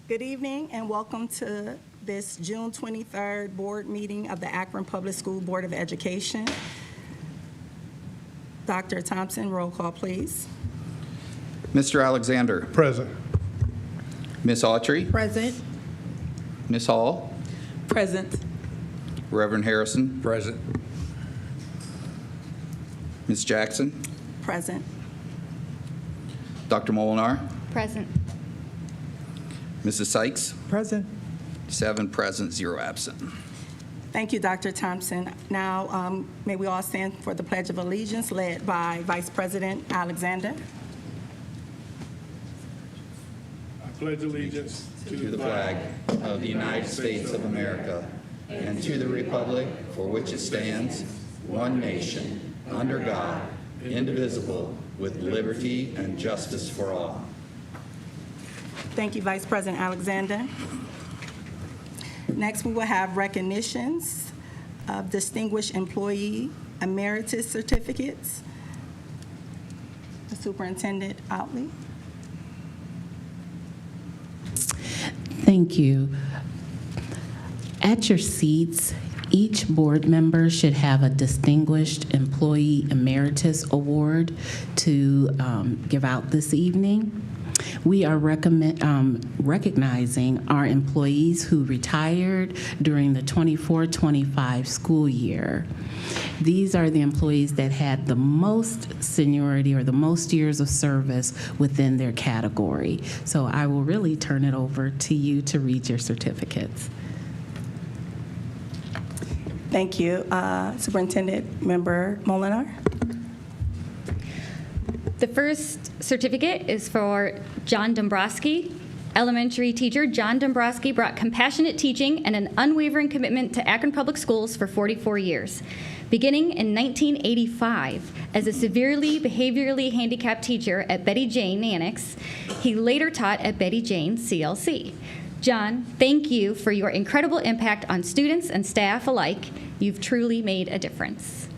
Good evening and welcome to this June 23rd board meeting of the Akron Public School Board of Education. Dr. Thompson, roll call, please. Mr. Alexander. Present. Ms. Autry. Present. Ms. Hall. Present. Reverend Harrison. Present. Ms. Jackson. Present. Dr. Molinar. Present. Mrs. Sykes. Present. 7 present, 0 absent. Thank you, Dr. Thompson. Now, may we all stand for the Pledge of Allegiance led by Vice President Alexander. I pledge allegiance To the flag of the United States of America and to the republic for which it stands, one nation, under God, indivisible, with liberty and justice for all. Thank you, Vice President Alexander. Next, we will have recognitions of distinguished employee emeritus certificates. The Superintendent Outley. Thank you. At your seats, each board member should have a Distinguished Employee Emeritus Award to give out this evening. We are recognizing our employees who retired during the 24-25 school year. These are the employees that had the most seniority or the most years of service within their category. So I will really turn it over to you to read your certificates. Thank you. Superintendent Member Molinar. The first certificate is for John Dombrowski. Elementary teacher John Dombrowski brought compassionate teaching and an unwavering commitment to Akron Public Schools for 44 years. Beginning in 1985 as a severely behaviorally handicapped teacher at Betty Jane Annex, he later taught at Betty Jane CLC. John, thank you for your incredible impact on students and staff alike. You've truly made a difference.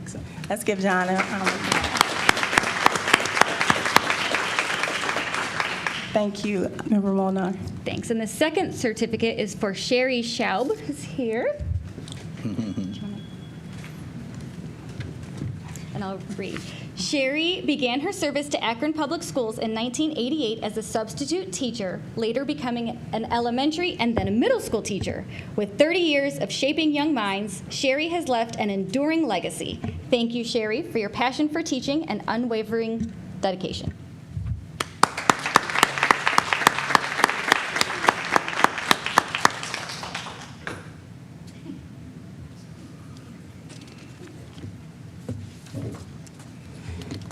So let's give John a round of applause. Thank you, Member Molinar. Thanks. And the second certificate is for Sherry Schaub, who's here. And I'll read. Sherry began her service to Akron Public Schools in 1988 as a substitute teacher, later becoming an elementary and then a middle school teacher. With 30 years of shaping young minds, Sherry has left an enduring legacy. Thank you, Sherry, for your passion for teaching and unwavering dedication.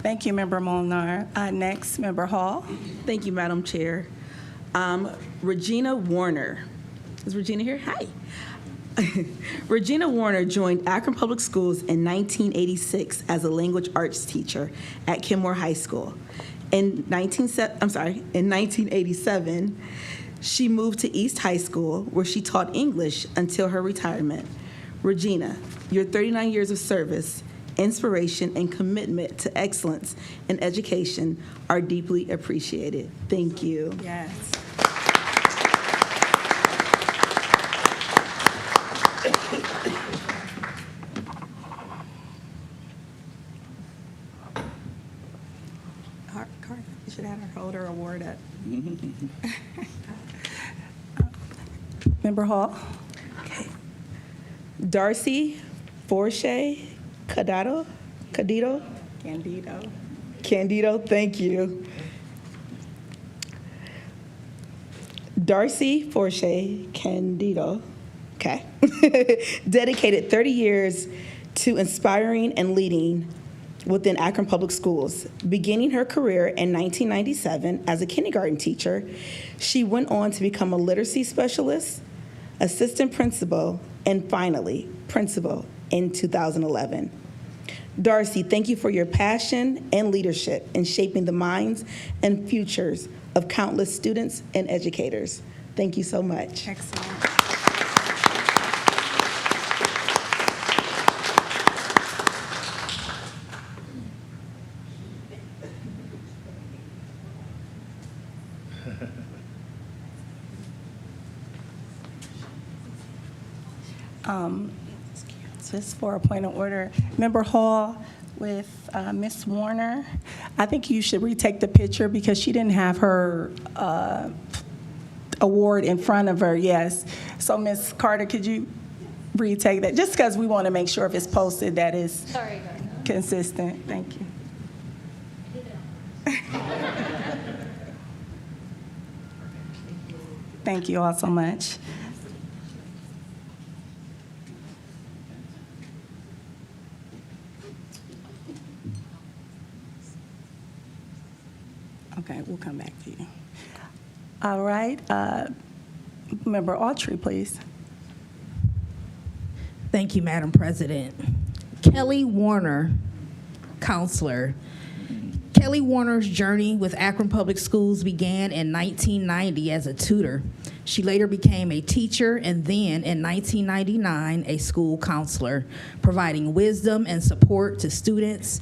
Thank you, Member Molinar. Next, Member Hall. Thank you, Madam Chair. Regina Warner. Is Regina here? Hi. Regina Warner joined Akron Public Schools in 1986 as a language arts teacher at Kenmore High School. In 1987, she moved to East High School, where she taught English until her retirement. Regina, your 39 years of service, inspiration, and commitment to excellence in education are deeply appreciated. Thank you. Yes. Carter, you should have her hold her award up. Member Hall. Okay. Darcy Forche Candido, thank you. Darcy Forche Candido, okay. Dedicated 30 years to inspiring and leading within Akron Public Schools. Beginning her career in 1997 as a kindergarten teacher, she went on to become a literacy specialist, assistant principal, and finally, principal in 2011. Darcy, thank you for your passion and leadership in shaping the minds and futures of countless students and educators. Thank you so much. Excellent. Just for a point of order, Member Hall with Ms. Warner, I think you should retake the picture because she didn't have her award in front of her, yes. So Ms. Carter, could you retake that? Just because we want to make sure if it's posted that is consistent. Thank you. Thank you all so much. Okay, we'll come back to you. All right, Member Autry, please. Thank you, Madam President. Kelly Warner, counselor. Kelly Warner's journey with Akron Public Schools began in 1990 as a tutor. She later became a teacher and then, in 1999, a school counselor, providing wisdom and support to students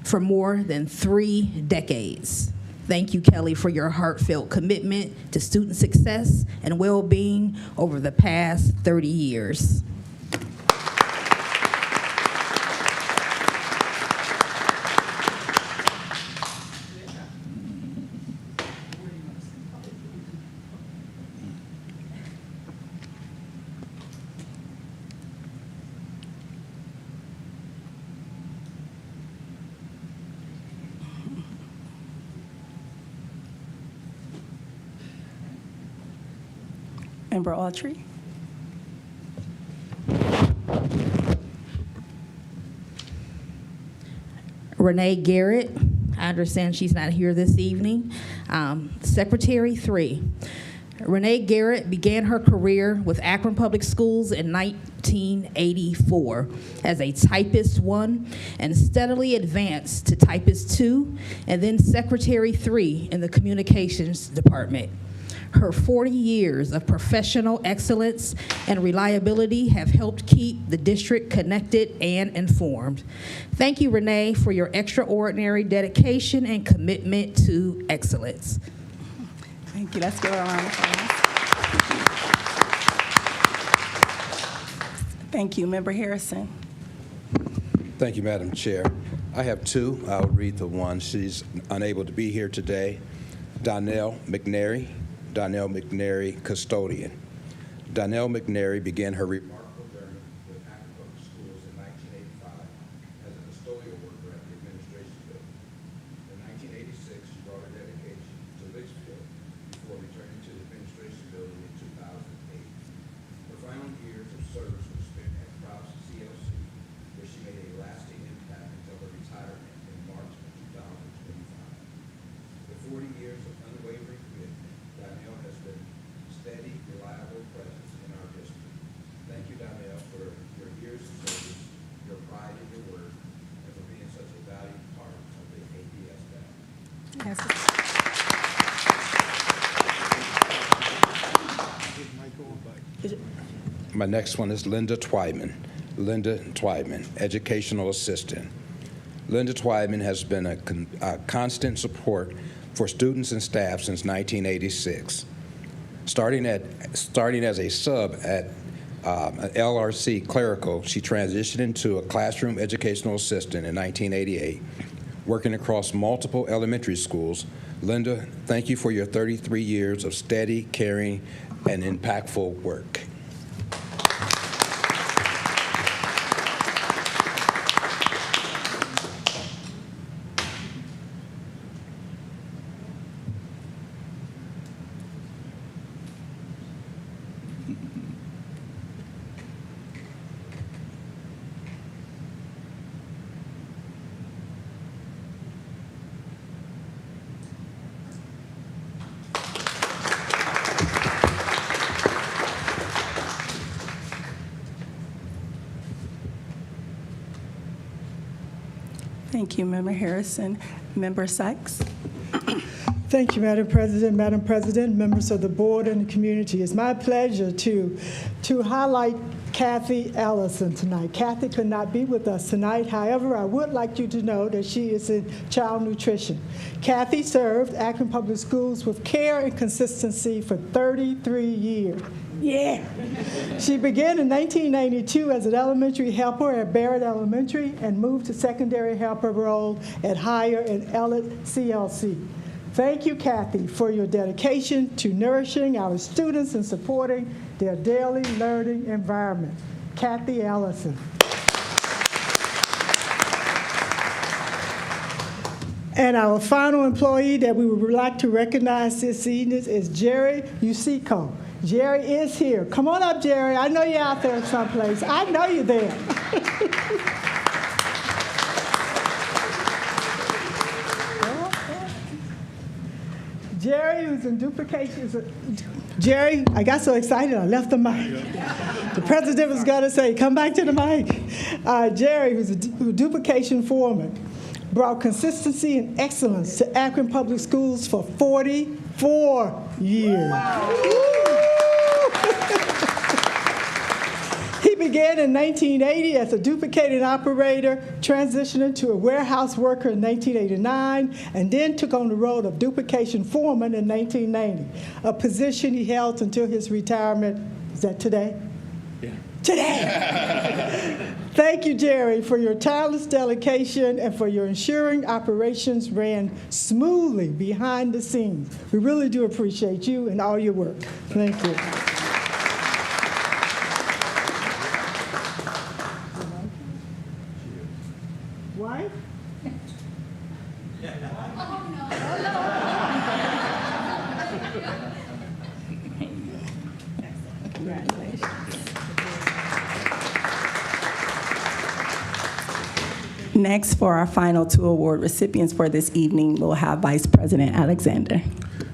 for more than 3 decades. Thank you, Kelly, for your heartfelt commitment to student success and well-being over the past 30 years. Member Autry. Renee Garrett, I understand she's not here this evening. Secretary 3. Renee Garrett began her career with Akron Public Schools in 1984 as a Typist 1 and steadily advanced to Typist 2 and then Secretary 3 in the Communications Department. Her 40 years of professional excellence and reliability have helped keep the district connected and informed. Thank you, Renee, for your extraordinary dedication and commitment to excellence. Thank you. Let's give her a round of applause. Thank you. Member Harrison. Thank you, Madam Chair. I have 2. I'll read the one. She's unable to be here today. Donnell McNary, custodian. Donnell McNary began her remarkable journey with Akron Public Schools in 1985 as a custodial worker at the administration building. In 1986, she brought her dedication to Litchfield before returning to the administration building in 2008. Her final years of service were spent at Props CLC, where she made a lasting impact until her retirement in March of 2025. The 40 years of unwavering commitment, Donnell has been steady, reliable presence in our district. Thank you, Donnell, for your years of service, your pride in your work, and for being such a valued part of the APS family. Yes. My next one is Linda Twyman. Linda Twyman, educational assistant. Linda Twyman has been a constant support for students and staff since 1986. Starting as a sub at LRC clerical, she transitioned into a classroom educational assistant in 1988, working across multiple elementary schools. Linda, thank you for your 33 years of steady, caring, and impactful work. Thank you, Member Harrison. Member Sykes. Thank you, Madam President. Madam President, members of the board and the community. It's my pleasure to highlight Kathy Allison tonight. Kathy could not be with us tonight. However, I would like you to know that she is in child nutrition. Kathy served Akron Public Schools with care and consistency for 33 years. Yeah. She began in 1992 as an elementary helper at Barrett Elementary and moved to secondary helper role at Higher and Elliott CLC. Thank you, Kathy, for your dedication to nourishing our students and supporting their daily learning environment. Kathy Ellison. And our final employee that we would like to recognize this evening is Jerry Usico. Jerry is here. Come on up, Jerry. I know you're out there someplace. I know you're there. Jerry, who's in duplication. Jerry, I got so excited I left the mic. The president was going to say, come back to the mic. Jerry, who's a duplication foreman, brought consistency and excellence to Akron Public Schools for 44 years. Wow. He began in 1980 as a duplicating operator, transitioning to a warehouse worker in 1989, and then took on the role of duplication foreman in 1990, a position he held until his retirement. Is that today? Yeah. Today! Thank you, Jerry, for your tireless dedication and for your ensuring operations ran smoothly behind the scenes. We really do appreciate you and all your work. Thank you. Wife? Congratulations. Next, for our final two award recipients for this evening, we'll have Vice President Alexander.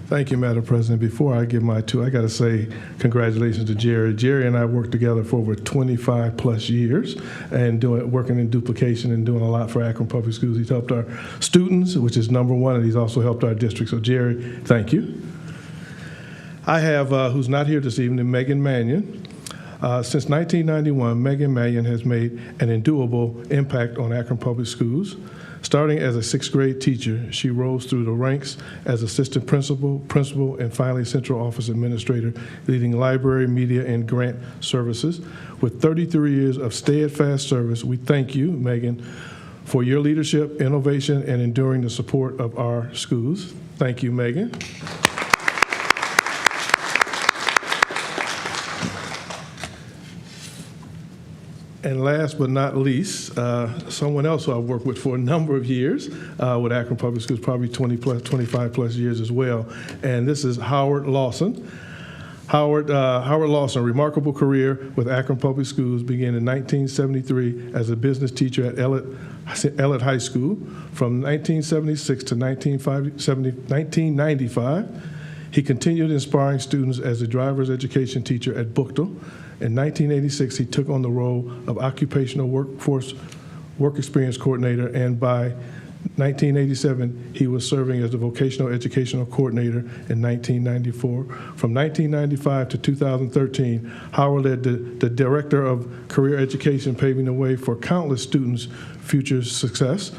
Thank you, Madam President. Before I give my two, I got to say congratulations to Jerry. Jerry and I worked together for over 25 plus years and working in duplication and doing a lot for Akron Public Schools. He's helped our students, which is number one, and he's also helped our district. So Jerry, thank you. I have, who's not here this evening, Megan Mannion. Since 1991, Megan Mannion has made an indelible impact on Akron Public Schools. Starting as a sixth grade teacher, she rose through the ranks as assistant principal, and finally central office administrator, leading library, media, and grant services. With 33 years of steadfast service, we thank you, Megan, for your leadership, innovation, and enduring the support of our schools. Thank you, Megan. And last but not least, someone else who I've worked with for a number of years with Akron Public Schools, probably 25 plus years as well. And this is Howard Lawson. Howard Lawson, remarkable career with Akron Public Schools, began in 1973 as a business teacher at Elliott High School. From 1976 to 1995, he continued inspiring students as a driver's education teacher at Bookdale. In 1986, he took on the role of occupational workforce work experience coordinator, and by 1987, he was serving as the vocational educational coordinator in 1994. From 1995 to 2013, Howard led the director of career education, paving the way for countless students' future success.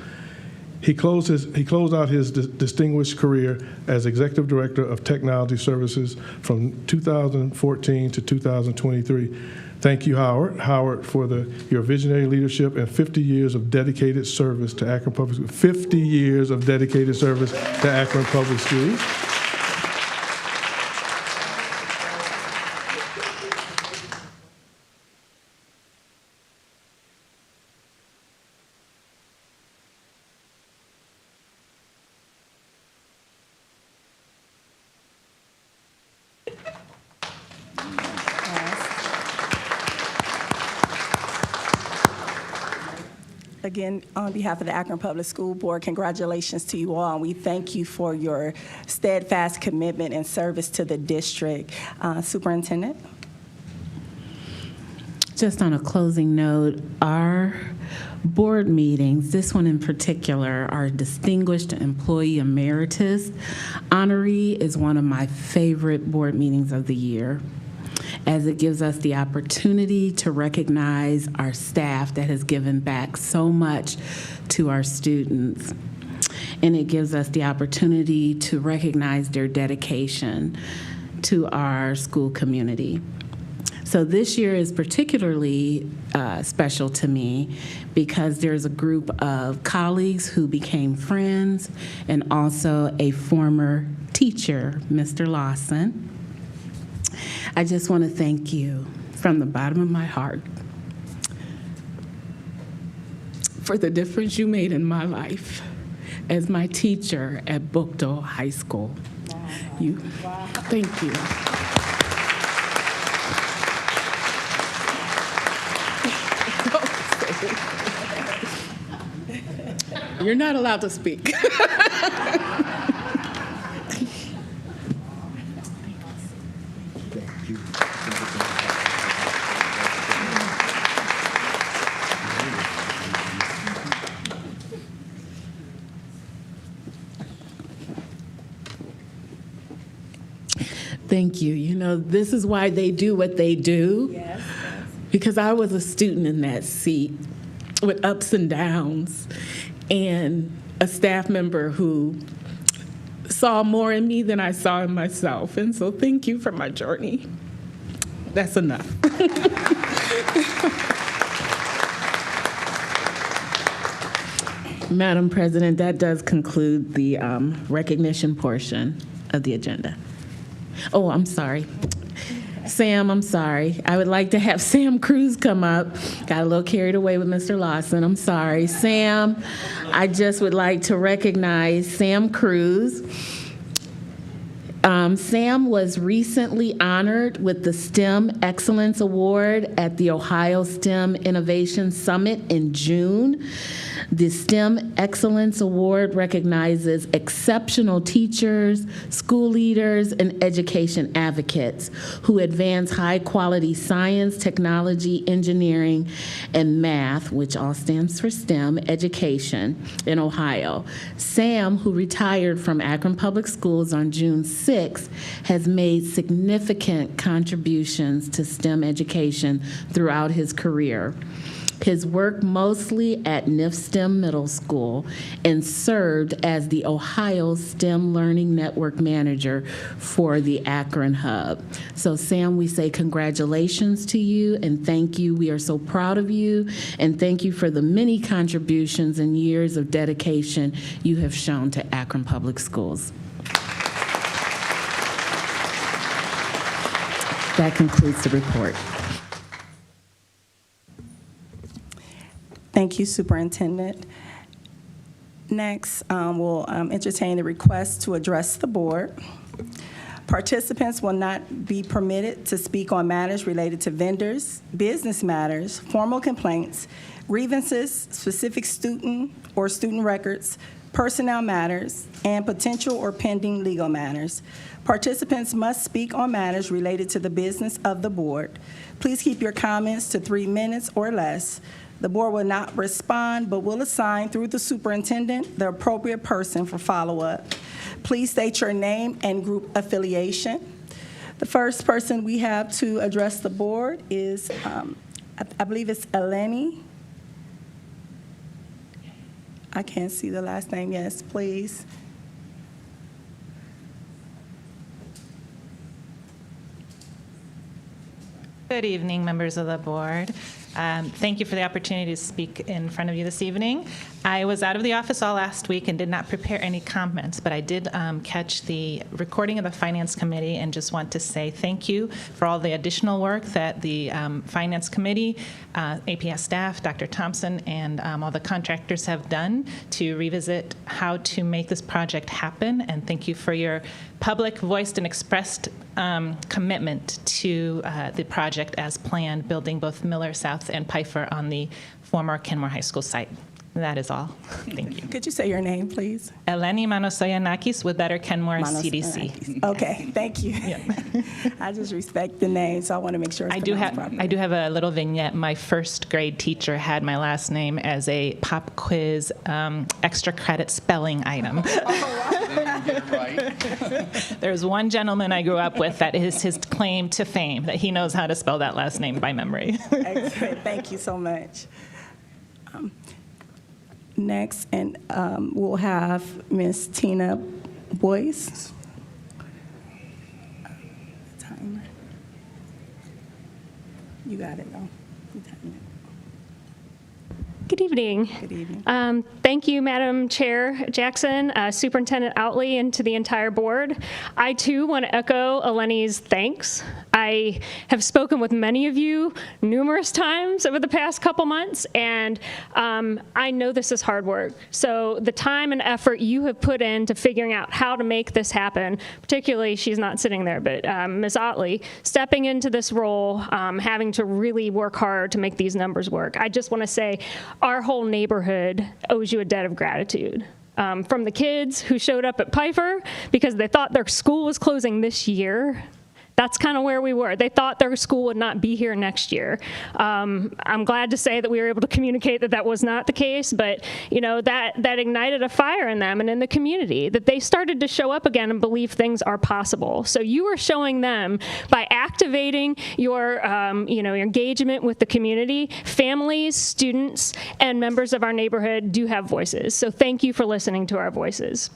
He closed out his distinguished career as Executive Director of Technology Services from 2014 to 2023. Thank you, Howard, for your visionary leadership and 50 years of dedicated service to Akron Public Schools. 50 years of dedicated service to Akron Public Schools. Again, on behalf of the Akron Public School Board, congratulations to you all, and we thank you for your steadfast commitment and service to the district. Superintendent? Just on a closing note, our board meetings, this one in particular, our Distinguished Employee Emeritus honoree is one of my favorite board meetings of the year, as it gives us the opportunity to recognize our staff that has given back so much to our students. And it gives us the opportunity to recognize their dedication to our school community. So this year is particularly special to me because there's a group of colleagues who became friends and also a former teacher, Mr. Lawson. I just want to thank you from the bottom of my heart for the difference you made in my life as my teacher at Bookdale High School. Thank you. You're not allowed to speak. Thank you. You know, this is why they do what they do. Yes. Because I was a student in that seat with ups and downs, and a staff member who saw more in me than I saw in myself. And so thank you for my journey. That's enough. Madam President, that does conclude the recognition portion of the agenda. Oh, I'm sorry. Sam, I'm sorry. I would like to have Sam Cruz come up. Got a little carried away with Mr. Lawson. I'm sorry. Sam, I just would like to recognize Sam Cruz. Sam was recently honored with the STEM Excellence Award at the Ohio STEM Innovation Summit in June. The STEM Excellence Award recognizes exceptional teachers, school leaders, and education advocates who advance high-quality science, technology, engineering, and math, which all stands for STEM, education in Ohio. Sam, who retired from Akron Public Schools on June 6th, has made significant contributions to STEM education throughout his career. His work mostly at NIF Middle School and served as the Ohio STEM Learning Network Manager for the Akron Hub. So Sam, we say congratulations to you and thank you. We are so proud of you and thank you for the many contributions and years of dedication you have shown to Akron Public Schools. That concludes the report. Thank you, Superintendent. Next, we'll entertain the request to address the board. Participants will not be permitted to speak on matters related to vendors, business matters, formal complaints, grievances, specific student or student records, personnel matters, and potential or pending legal matters. Participants must speak on matters related to the business of the board. Please keep your comments to 3 minutes or less. The board will not respond, but will assign through the superintendent the appropriate person for follow-up. Please state your name and group affiliation. The first person we have to address the board is, I believe it's Eleni. I can't see the last name. Yes, please. Good evening, members of the board. Thank you for the opportunity to speak in front of you this evening. I was out of the office all last week and did not prepare any comments, but I did catch the recording of the Finance Committee and just want to say thank you for all the additional work that the Finance Committee, APS staff, Dr. Thompson, and all the contractors have done to revisit how to make this project happen. And thank you for your public, voiced, and expressed commitment to the project as planned, building both Miller South and Pfeiffer on the former Kenmore High School site. That is all. Thank you. Could you say your name, please? Eleni Manosoyanakis with Better Kenmore CDC. Okay, thank you. Yeah. I just respect the name, so I want to make sure it's pronounced properly. I do have a little vignette. My first grade teacher had my last name as a pop quiz extra credit spelling item. There's one gentleman I grew up with that is his claim to fame, that he knows how to spell that last name by memory. Excellent. Thank you so much. Next, and we'll have Ms. Tina Boyce. You got it, though. You got it. Good evening. Good evening. Thank you, Madam Chair Jackson, Superintendent Outley, and to the entire board. I, too, want to echo Eleni's thanks. I have spoken with many of you numerous times over the past couple months, and I know this is hard work. So the time and effort you have put into figuring out how to make this happen, particularly, she's not sitting there, but Ms. Otley, stepping into this role, having to really work hard to make these numbers work. I just want to say, our whole neighborhood owes you a debt of gratitude. From the kids who showed up at Pfeiffer because they thought their school was closing this year. That's kind of where we were. They thought their school would not be here next year. I'm glad to say that we were able to communicate that that was not the case, but you know, that ignited a fire in them and in the community, that they started to show up again and believe things are possible. So you are showing them by activating your, your engagement with the community. Families, students, and members of our neighborhood do have voices. So thank you for listening to our voices.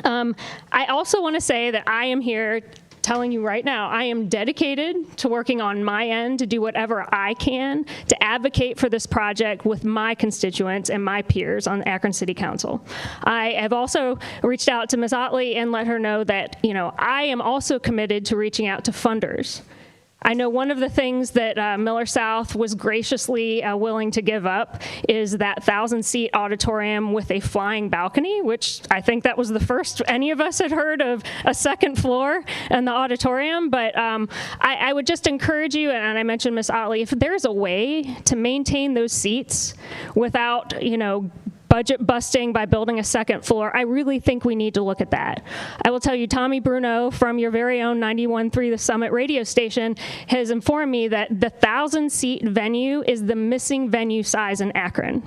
I also want to say that I am here telling you right now, I am dedicated to working on my end to do whatever I can to advocate for this project with my constituents and my peers on Akron City Council. I have also reached out to Ms. Otley and let her know that, I am also committed to reaching out to funders. I know one of the things that Miller South was graciously willing to give up is that 1,000-seat auditorium with a flying balcony, which I think that was the first any of us had heard of a second floor in the auditorium. But I would just encourage you, and I mentioned Ms. Otley, if there's a way to maintain those seats without, budget busting by building a second floor, I really think we need to look at that. I will tell you, Tommy Bruno from your very own 91.3 The Summit radio station has informed me that the 1,000-seat venue is the missing venue size in Akron.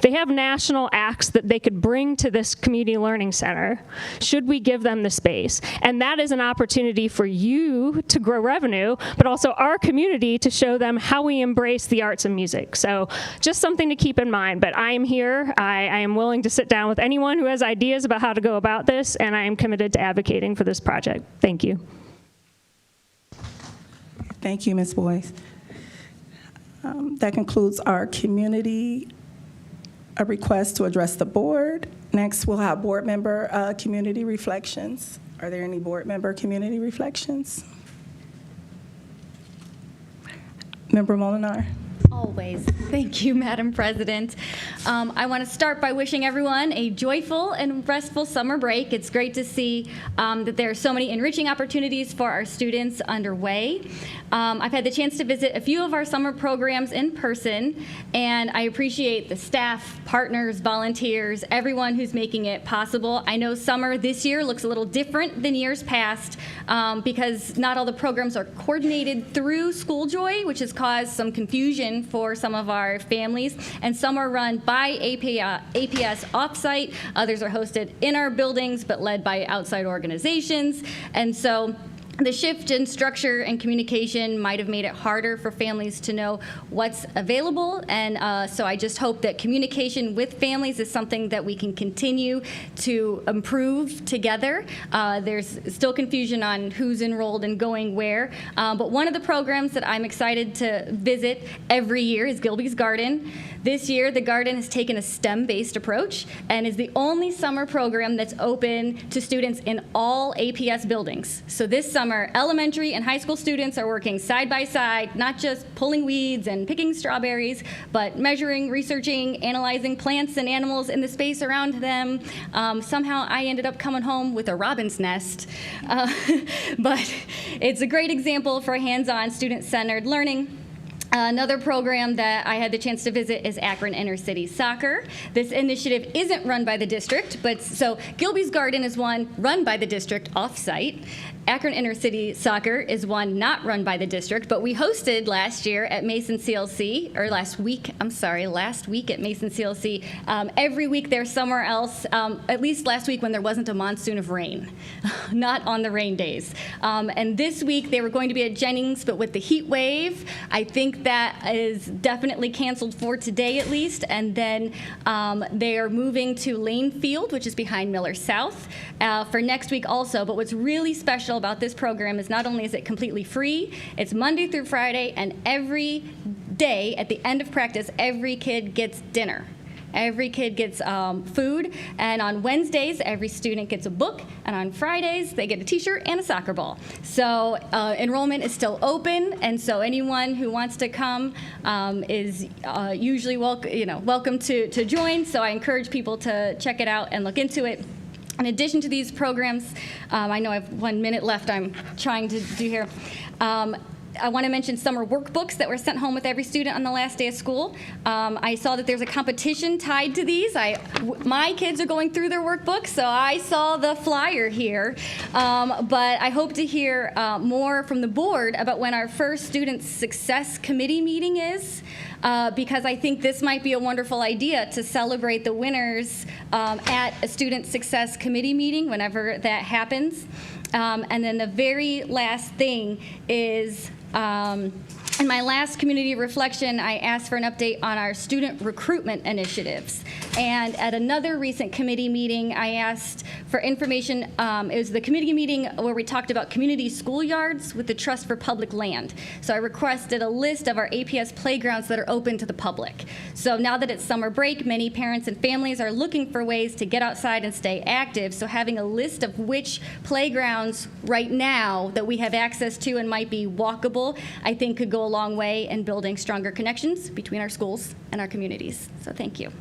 They have national acts that they could bring to this community learning center, should we give them the space. And that is an opportunity for you to grow revenue, but also our community to show them how we embrace the arts and music. So just something to keep in mind. But I am here. I am willing to sit down with anyone who has ideas about how to go about this, and I am committed to advocating for this project. Thank you. Thank you, Ms. Boyce. That concludes our community a request to address the board. Next, we'll have board member community reflections. Are there any board member community reflections? Member Molinar. Always. Thank you, Madam President. I want to start by wishing everyone a joyful and restful summer break. It's great to see that there are so many enriching opportunities for our students underway. I've had the chance to visit a few of our summer programs in person, and I appreciate the staff, partners, volunteers, everyone who's making it possible. I know summer this year looks a little different than years past because not all the programs are coordinated through Schooljoy, which has caused some confusion for some of our families, and some are run by APS offsite. Others are hosted in our buildings but led by outside organizations. And so the shift in structure and communication might have made it harder for families to know what's available, and so I just hope that communication with families is something that we can continue to improve together. There's still confusion on who's enrolled and going where, but one of the programs that I'm excited to visit every year is Gilby's Garden. This year, the garden has taken a STEM-based approach and is the only summer program that's open to students in all APS buildings. So this summer, elementary and high school students are working side by side, not just pulling weeds and picking strawberries, but measuring, researching, analyzing plants and animals in the space around them. Somehow I ended up coming home with a robin's nest. But it's a great example for hands-on, student-centered learning. Another program that I had the chance to visit is Akron Inner City Soccer. This initiative isn't run by the district, but so Gilby's Garden is one run by the district off-site. Akron Inner City Soccer is one not run by the district, but we hosted last year at Mason CLC, or last week at Mason CLC. Every week there's somewhere else, at least last week when there wasn't a monsoon of rain, not on the rain days. And this week they were going to be at Jennings, but with the heat wave, I think that is definitely canceled for today at least. And then they are moving to Lane Field, which is behind Miller South, for next week also. But what's really special about this program is not only is it completely free, it's Monday through Friday, and every day at the end of practice, every kid gets dinner. Every kid gets food, and on Wednesdays, every student gets a book, and on Fridays, they get a t-shirt and a soccer ball. So enrollment is still open, and so anyone who wants to come is usually welcome to join. So I encourage people to check it out and look into it. In addition to these programs, I know I have 1 minute left I'm trying to do here. I want to mention summer workbooks that were sent home with every student on the last day of school. I saw that there's a competition tied to these. My kids are going through their workbooks, so I saw the flyer here. But I hope to hear more from the board about when our first Student Success Committee meeting is, because I think this might be a wonderful idea to celebrate the winners at a Student Success Committee meeting whenever that happens. And then the very last thing is, in my last community reflection, I asked for an update on our student recruitment initiatives. And at another recent committee meeting, I asked for information. It was the committee meeting where we talked about community schoolyards with the Trust for Public Land. So I requested a list of our APS playgrounds that are open to the public. So now that it's summer break, many parents and families are looking for ways to get outside and stay active. So having a list of which playgrounds right now that we have access to and might be walkable, I think could go a long way in building stronger connections between our schools and our communities. So thank you.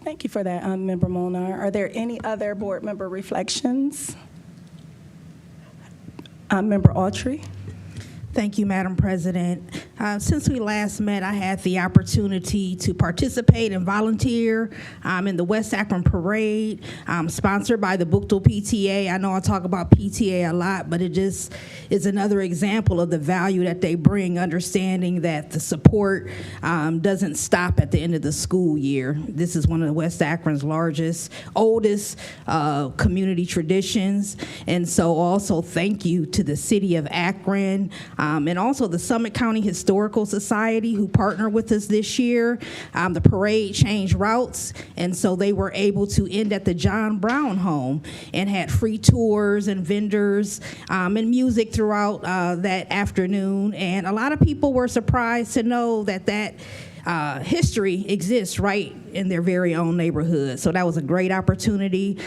Thank you for that, Member Molnar. Are there any other board member reflections? Member Autry? Thank you, Madam President. Since we last met, I had the opportunity to participate and volunteer in the West Akron Parade, sponsored by the Bookdale PTA. I know I talk about PTA a lot, but it just is another example of the value that they bring, understanding that the support doesn't stop at the end of the school year. This is one of the West Akron's oldest community traditions. And so also thank you to the City of Akron, and also the Summit County Historical Society, who partnered with us this year. The parade changed routes, and so they were able to end at the John Brown home and had free tours and vendors and music throughout that afternoon. And a lot of people were surprised to know that history exists right in their very own neighborhood. So that was a great opportunity.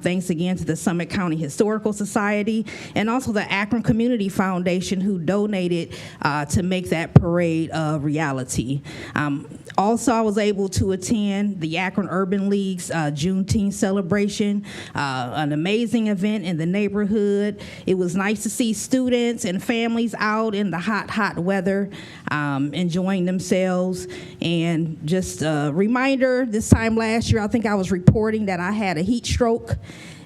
Thanks again to the Summit County Historical Society and also the Akron Community Foundation, who donated to make that parade a reality. Also, I was able to attend the Akron Urban League's Juneteenth celebration, an amazing event in the neighborhood. It was nice to see students and families out in the hot weather, enjoying themselves. And just a reminder, this time last year, I think I was reporting that I had a heat stroke.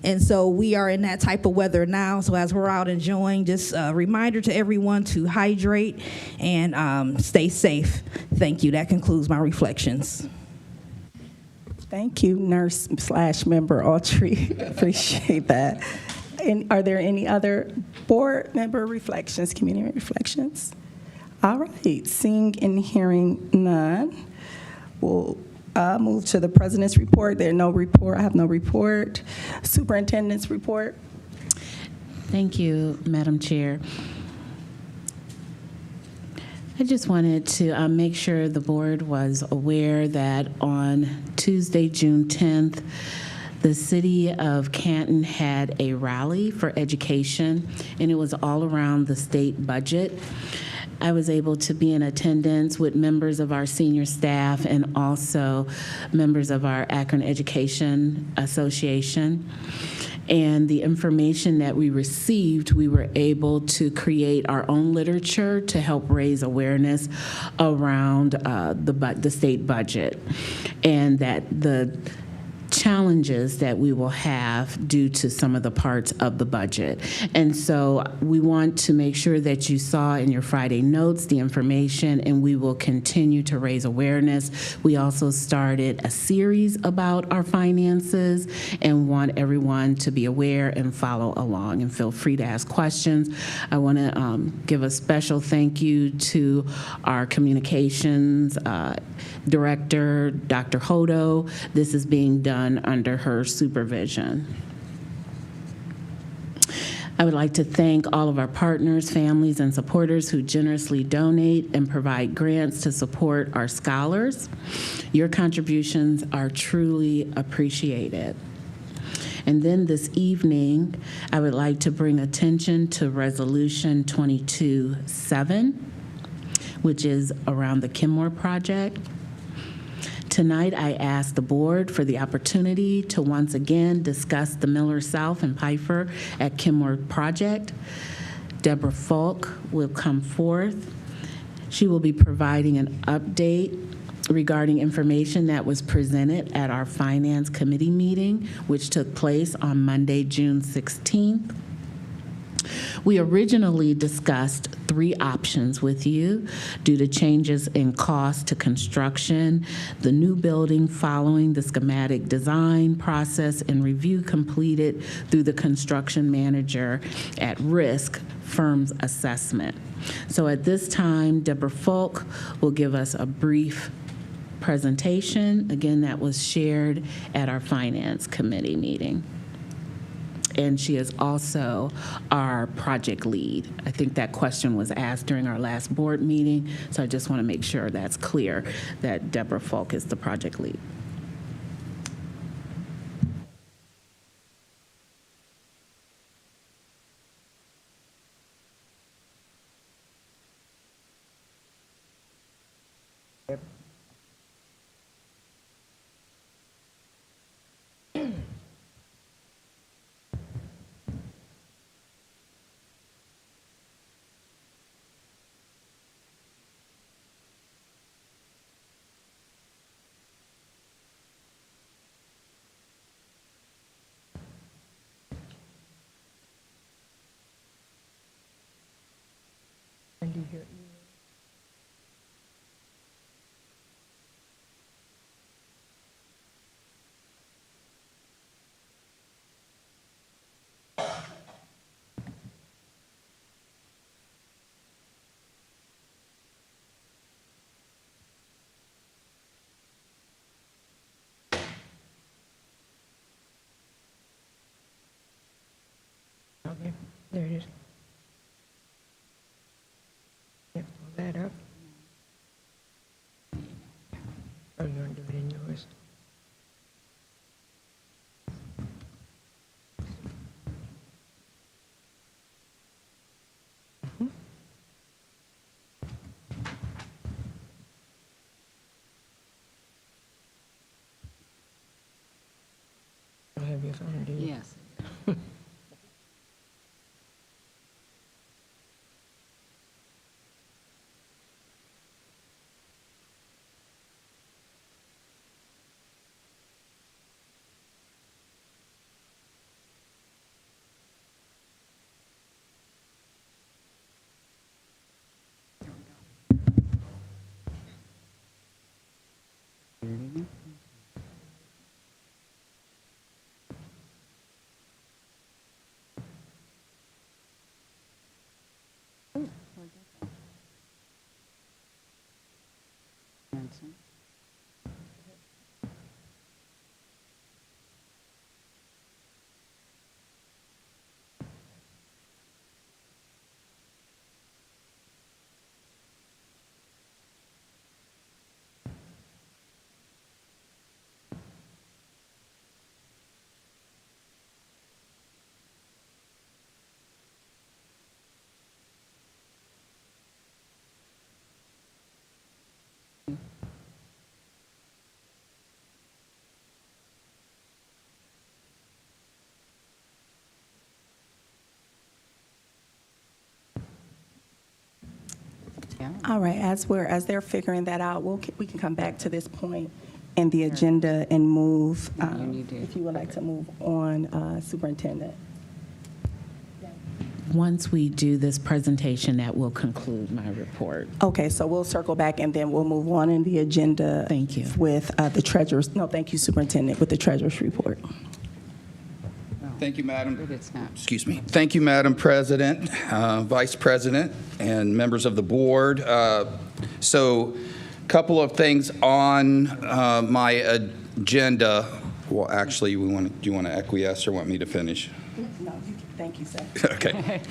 And so we are in that type of weather now. So as we're out enjoying, just a reminder to everyone to hydrate and stay safe. Thank you. That concludes my reflections. Thank you, Nurse/Member Autry. Appreciate that. And are there any other board member reflections, community reflections? All right, seeing and hearing none, we'll move to the President's report. There's no report. I have no report. Superintendent's report. Thank you, Madam Chair. I just wanted to make sure the board was aware that on Tuesday, June 10th, the city of Canton had a rally for education, and it was all around the state budget. I was able to be in attendance with members of our senior staff and also members of our Akron Education Association. And the information that we received, we were able to create our own literature to help raise awareness around the state budget, and that the challenges that we will have due to some of the parts of the budget. And so we want to make sure that you saw in your Friday notes the information, and we will continue to raise awareness. We also started a series about our finances and want everyone to be aware and follow along, and feel free to ask questions. I want to give a special thank you to our communications director, Dr. Hodo. This is being done under her supervision. I would like to thank all of our partners, families, and supporters who generously donate and provide grants to support our scholars. Your contributions are truly appreciated. And then this evening, I would like to bring attention to Resolution 22-7, which is around the Kenmore Project. Tonight, I ask the board for the opportunity to once again discuss the Miller South and Pfeiffer at Kenmore Project. Deborah Falk will come forth. She will be providing an update regarding information that was presented at our Finance Committee meeting, which took place on Monday, June 16th. We originally discussed 3 options with you due to changes in cost to construction, the new building following the schematic design process and review completed through the construction manager at risk firm's assessment. So at this time, Deborah Falk will give us a brief presentation. Again, that was shared at our Finance Committee meeting. And she is also our project lead. I think that question was asked during our last board meeting, so I just want to make sure that's clear that Deborah Falk is the project lead. Okay, there it is. Yep, pull that up. Oh, you want to do it in yours? I'll have your phone, do you? Yes. All right, as they're figuring that out, we can come back to this point in the agenda and move, if you would like to move on, Superintendent. Once we do this presentation, that will conclude my report. Okay, so we'll circle back and then we'll move on in the agenda. Thank you. With the treasurer's, no, thank you, Superintendent, with the treasurer's report. Thank you, Madam. Excuse me. Thank you, Madam President, Vice President, and members of the board. So, a couple of things on my agenda. Well, actually, do you want to acquiesce or want me to finish? No, thank you, sir. Okay.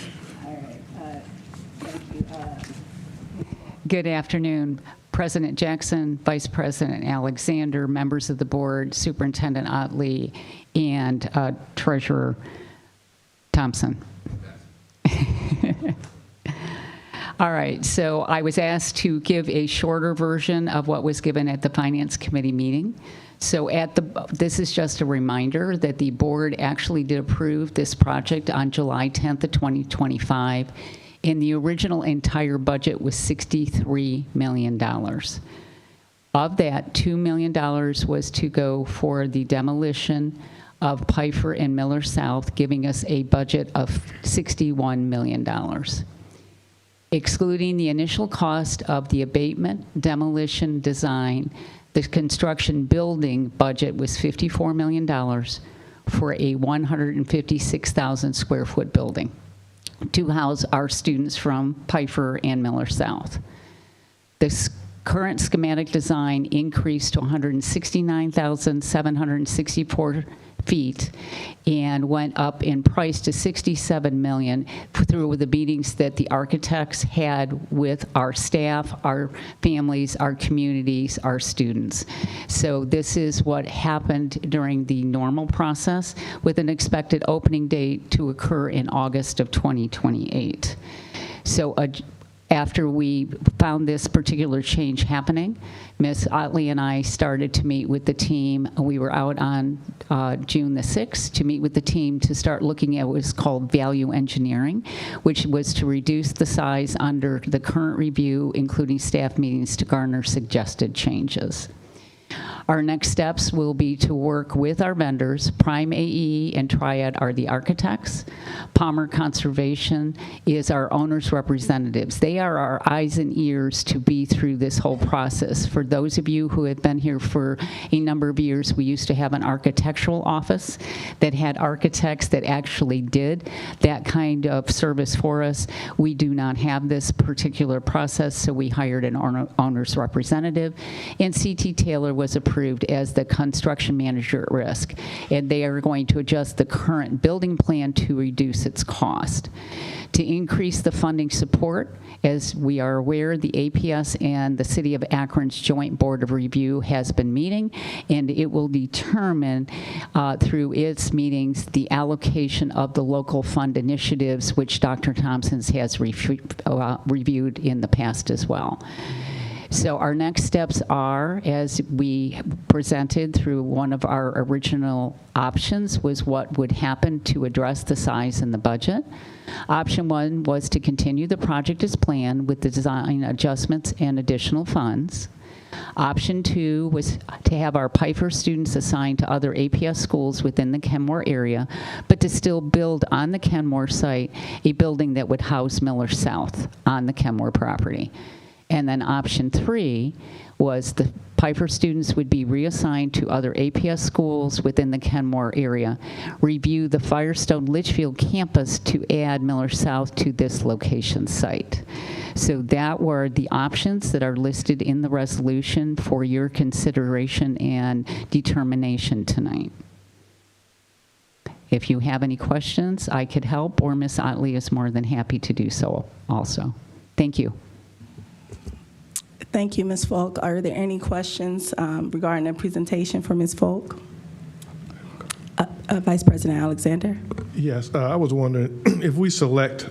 All right. Thank you. Good afternoon, President Jackson, Vice President Alexander, members of the board, Superintendent Otley, and Treasurer Thompson. All right, so I was asked to give a shorter version of what was given at the Finance Committee meeting. So this is just a reminder that the board actually did approve this project on July 10th of 2025, and the original entire budget was $63 million. Of that, $2 million was to go for the demolition of Pfeiffer and Miller South, giving us a budget of $61 million. Excluding the initial cost of the abatement, demolition, design, the construction building budget was $54 million for a 156,000 square foot building to house our students from Pfeiffer and Miller South. This current schematic design increased to 169,764 feet and went up in price to $67 million through the meetings that the architects had with our staff, our families, our communities, our students. So this is what happened during the normal process, with an expected opening date to occur in August of 2028. So after we found this particular change happening, Ms. Otley and I started to meet with the team. We were out on June the 6th to meet with the team to start looking at what was called value engineering, which was to reduce the size under the current review, including staff meetings, to garner suggested changes. Our next steps will be to work with our vendors. Prime AE and Triad are the architects. Palmer Conservation is our owner's representatives. They are our eyes and ears to be through this whole process. For those of you who have been here for a number of years, we used to have an architectural office that had architects that actually did that kind of service for us. We do not have this particular process, so we hired an owner's representative, and CT Taylor was approved as the construction manager at risk, and they are going to adjust the current building plan to reduce its cost. To increase the funding support, as we are aware, the APS and the City of Akron's Joint Board of Review has been meeting, and it will determine through its meetings the allocation of the local fund initiatives, which Dr. Thompson has reviewed in the past as well. So our next steps are, as we presented through one of our original options, was what would happen to address the size and the budget. Option one was to continue the project as planned with the design adjustments and additional funds. Option two was to have our Pfeiffer students assigned to other APS schools within the Kenmore area, but to still build on the Kenmore site a building that would house Miller South on the Kenmore property. And then option three was the Pfeiffer students would be reassigned to other APS schools within the Kenmore area, review the Firestone Litchfield campus to add Miller South to this location site. So that were the options that are listed in the resolution for your consideration and determination tonight. If you have any questions, I could help, or Ms. Otley is more than happy to do so also. Thank you. Thank you, Ms. Falk. Are there any questions regarding the presentation for Ms. Falk? Vice President Alexander? Yes, I was wondering if we select,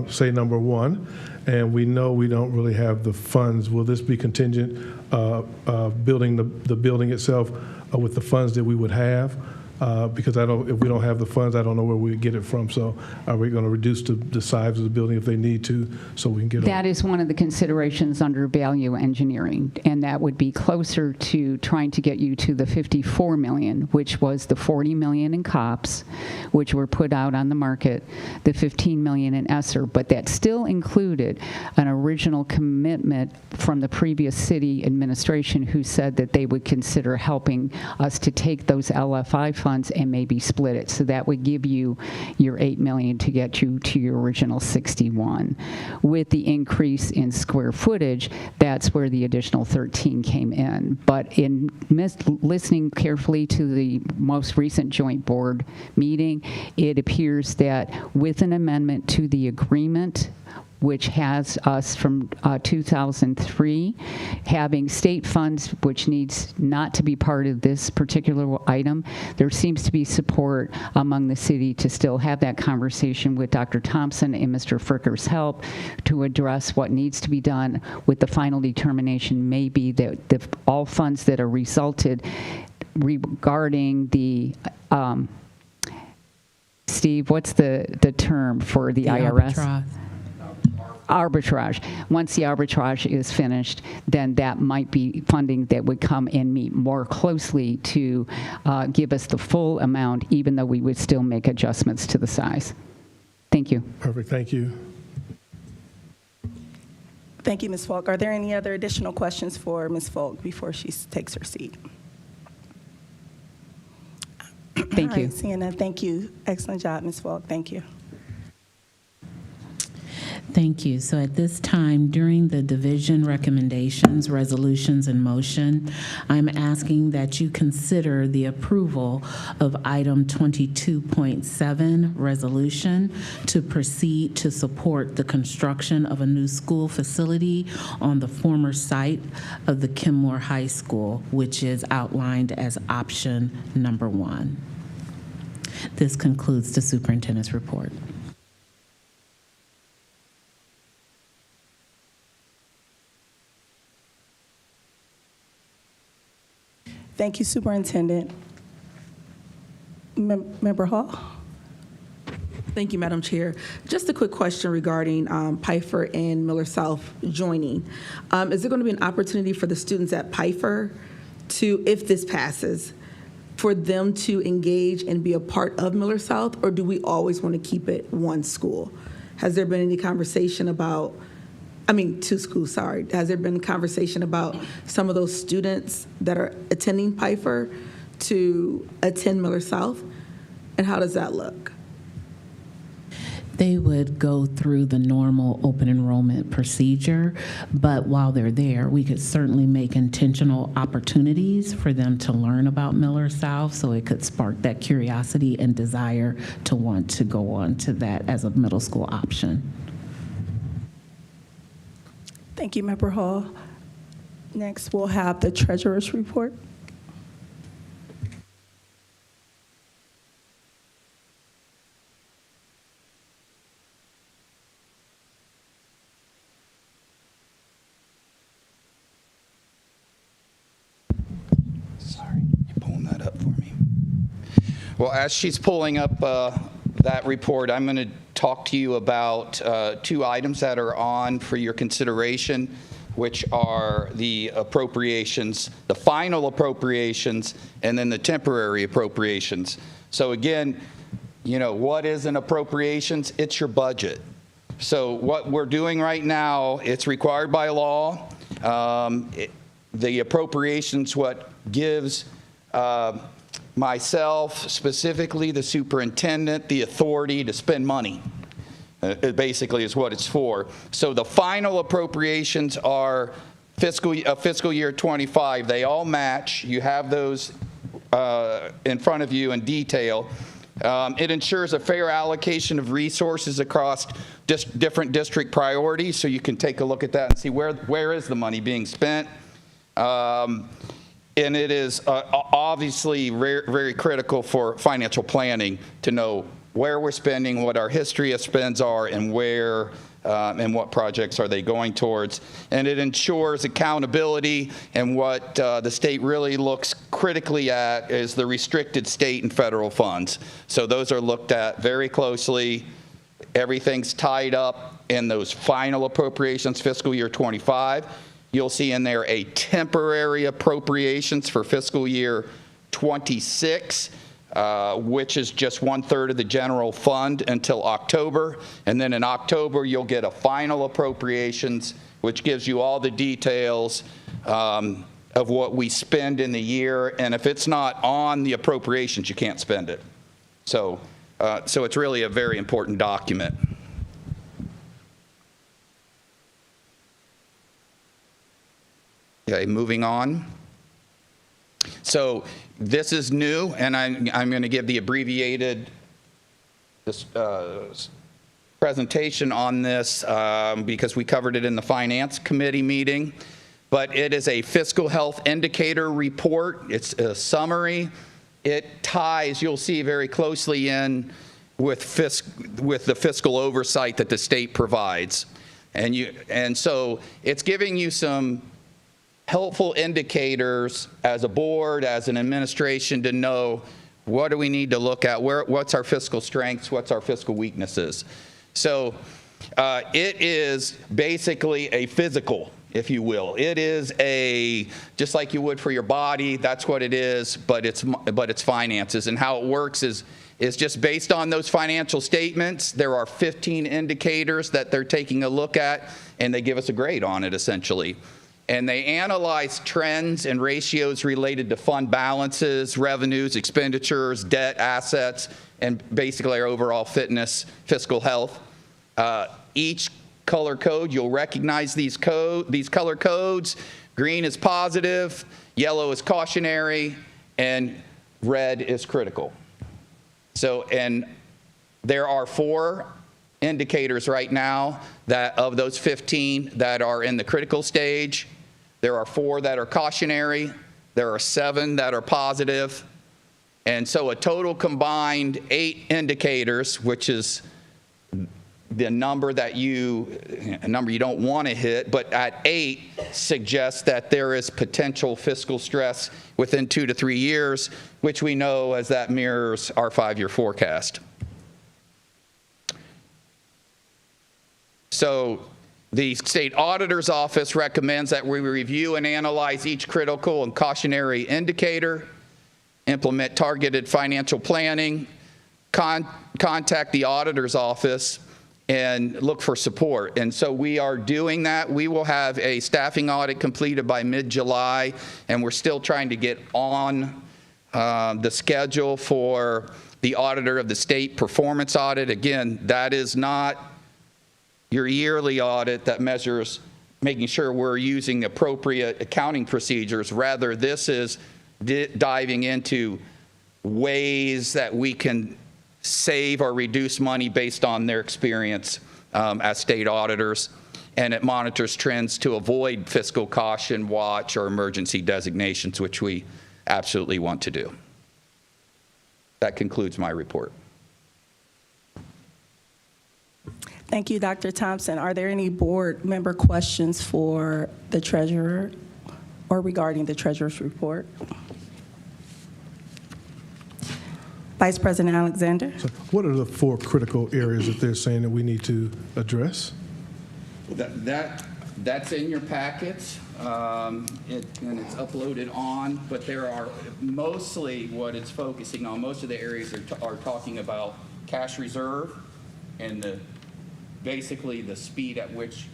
say, number one, and we know we don't really have the funds, will this be contingent building the building itself with the funds that we would have? because if we don't have the funds, I don't know where we get it from. So are we going to reduce the size of the building if they need to so we can get That is one of the considerations under value engineering, and that would be closer to trying to get you to the 54 million, which was the 40 million in COPS, which were put out on the market, the 15 million in ESSER, but that still included an original commitment from the previous city administration who said that they would consider helping us to take those LFI funds and maybe split it. So that would give you your 8 million to get you to your original 61. With the increase in square footage, that's where the additional 13 came in. But in listening carefully to the most recent joint board meeting, it appears that with an amendment to the agreement, which has us from 2003, having state funds, which needs not to be part of this particular item. There seems to be support among the city to still have that conversation with Dr. Thompson and Mr. Fricker's help to address what needs to be done, with the final determination may be that all funds that are resulted regarding the Steve, what's the term for the IRS? Arbitrage. Once the arbitrage is finished, then that might be funding that would come and meet more closely to give us the full amount, even though we would still make adjustments to the size. Thank you. Perfect. Thank you. Thank you, Ms. Falk. Are there any other additional questions for Ms. Falk before she takes her seat? Thank All you. right, seeing none, thank you. Excellent job, Ms. Falk. Thank you. Thank you. So at this time, during the division recommendations, resolutions, and motion, I'm asking that you consider the approval of item 22.7, resolution, to proceed to support the construction of a new school facility on the former site of the Kenmore High School, which is outlined as option number 1. This concludes the superintendent's report. Thank you, Superintendent. Member Hall? Thank you, Madam Chair. Just a quick question regarding Pfeiffer and Miller South joining. Is there going to be an opportunity for the students at Pfeiffer to, if this passes, for them to engage and be a part of Miller South, or do we always want to keep it one school? Has there been any conversation about, two schools, sorry. Has there been conversation about some of those students that are attending Pfeiffer to attend Miller South? And how does that look? They would go through the normal open enrollment procedure, but while they're there, we could certainly make intentional opportunities for them to learn about Miller South, so it could spark that curiosity and desire to want to go on to that as a middle school option. Thank you, Member Hall. Next, we'll have the treasurer's report. Sorry, you're pulling that up for me. Well, as she's pulling up that report, I'm going to talk to you about 2 items that are on for your consideration, which are the appropriations, the final appropriations, and then the temporary appropriations. So again, what is an appropriations? It's your budget. So what we're doing right now, it's required by law. The appropriations, what gives myself, specifically the superintendent, the authority to spend money. It basically is what it's for. So the final appropriations are fiscal year 25. They all match. You have those in front of you in detail. It ensures a fair allocation of resources across different district priorities, so you can take a look at that and see where is the money being spent. And it is obviously very, very critical for financial planning to know where we're spending, what our history of spends are, and where and what projects are they going towards. And it ensures accountability, and what the state really looks critically at is the restricted state and federal funds. So those are looked at very closely. Everything's tied up in those final appropriations, fiscal year 25. You'll see in there a temporary appropriations for fiscal year 26, which is just 1/3 of the general fund until October. And then in October, you'll get a final appropriations, which gives you all the details of what we spend in the year. And if it's not on the appropriations, you can't spend it. So it's really a very important document. Okay, moving on. So this is new, and I'm going to give the abbreviated presentation on this because we covered it in the Finance Committee meeting. But it is a fiscal health indicator report. It's a summary. It ties, you'll see, very closely in with the fiscal oversight that the state provides. And so it's giving you some helpful indicators as a board, as an administration, to know what do we need to look at, what's our fiscal strengths, what's our fiscal weaknesses. So it is basically a physical, if you will. It is just like you would for your body, that's what it is, but it's finances. And how it works is just based on those financial statements. There are 15 indicators that they're taking a look at, and they give us a grade on it, essentially. And they analyze trends and ratios related to fund balances, revenues, expenditures, debt, assets, and basically our overall fitness, fiscal health. Each color code, you'll recognize these color codes. Green is positive, yellow is cautionary, and red is critical. So, and there are 4 indicators right now that of those 15 that are in the critical stage. There are 4 that are cautionary. There are 7 that are positive. And so a total combined 8 indicators, which is the number you don't want to hit, but at 8 suggests that there is potential fiscal stress within 2 to 3 years, which we know as that mirrors our 5-year forecast. So the state auditor's office recommends that we review and analyze each critical and cautionary indicator, implement targeted financial planning, contact the auditor's office, and look for support. And so we are doing that. We will have a staffing audit completed by mid-July, and we're still trying to get on the schedule for the auditor of the state performance audit. Again, that is not your yearly audit that measures making sure we're using appropriate accounting procedures. Rather, this is diving into ways that we can save or reduce money based on their experience as state auditors. And it monitors trends to avoid fiscal caution, watch, or emergency designations, which we absolutely want to do. That concludes my report. Thank you, Dr. Thompson. Are there any board member questions for the treasurer or regarding the treasurer's report? Vice President Alexander. So what are the 4 critical areas that they're saying that we need to address? That's in your packets, and it's uploaded on, but there are mostly what it's focusing on, most of the areas are talking about cash reserve and basically the speed at which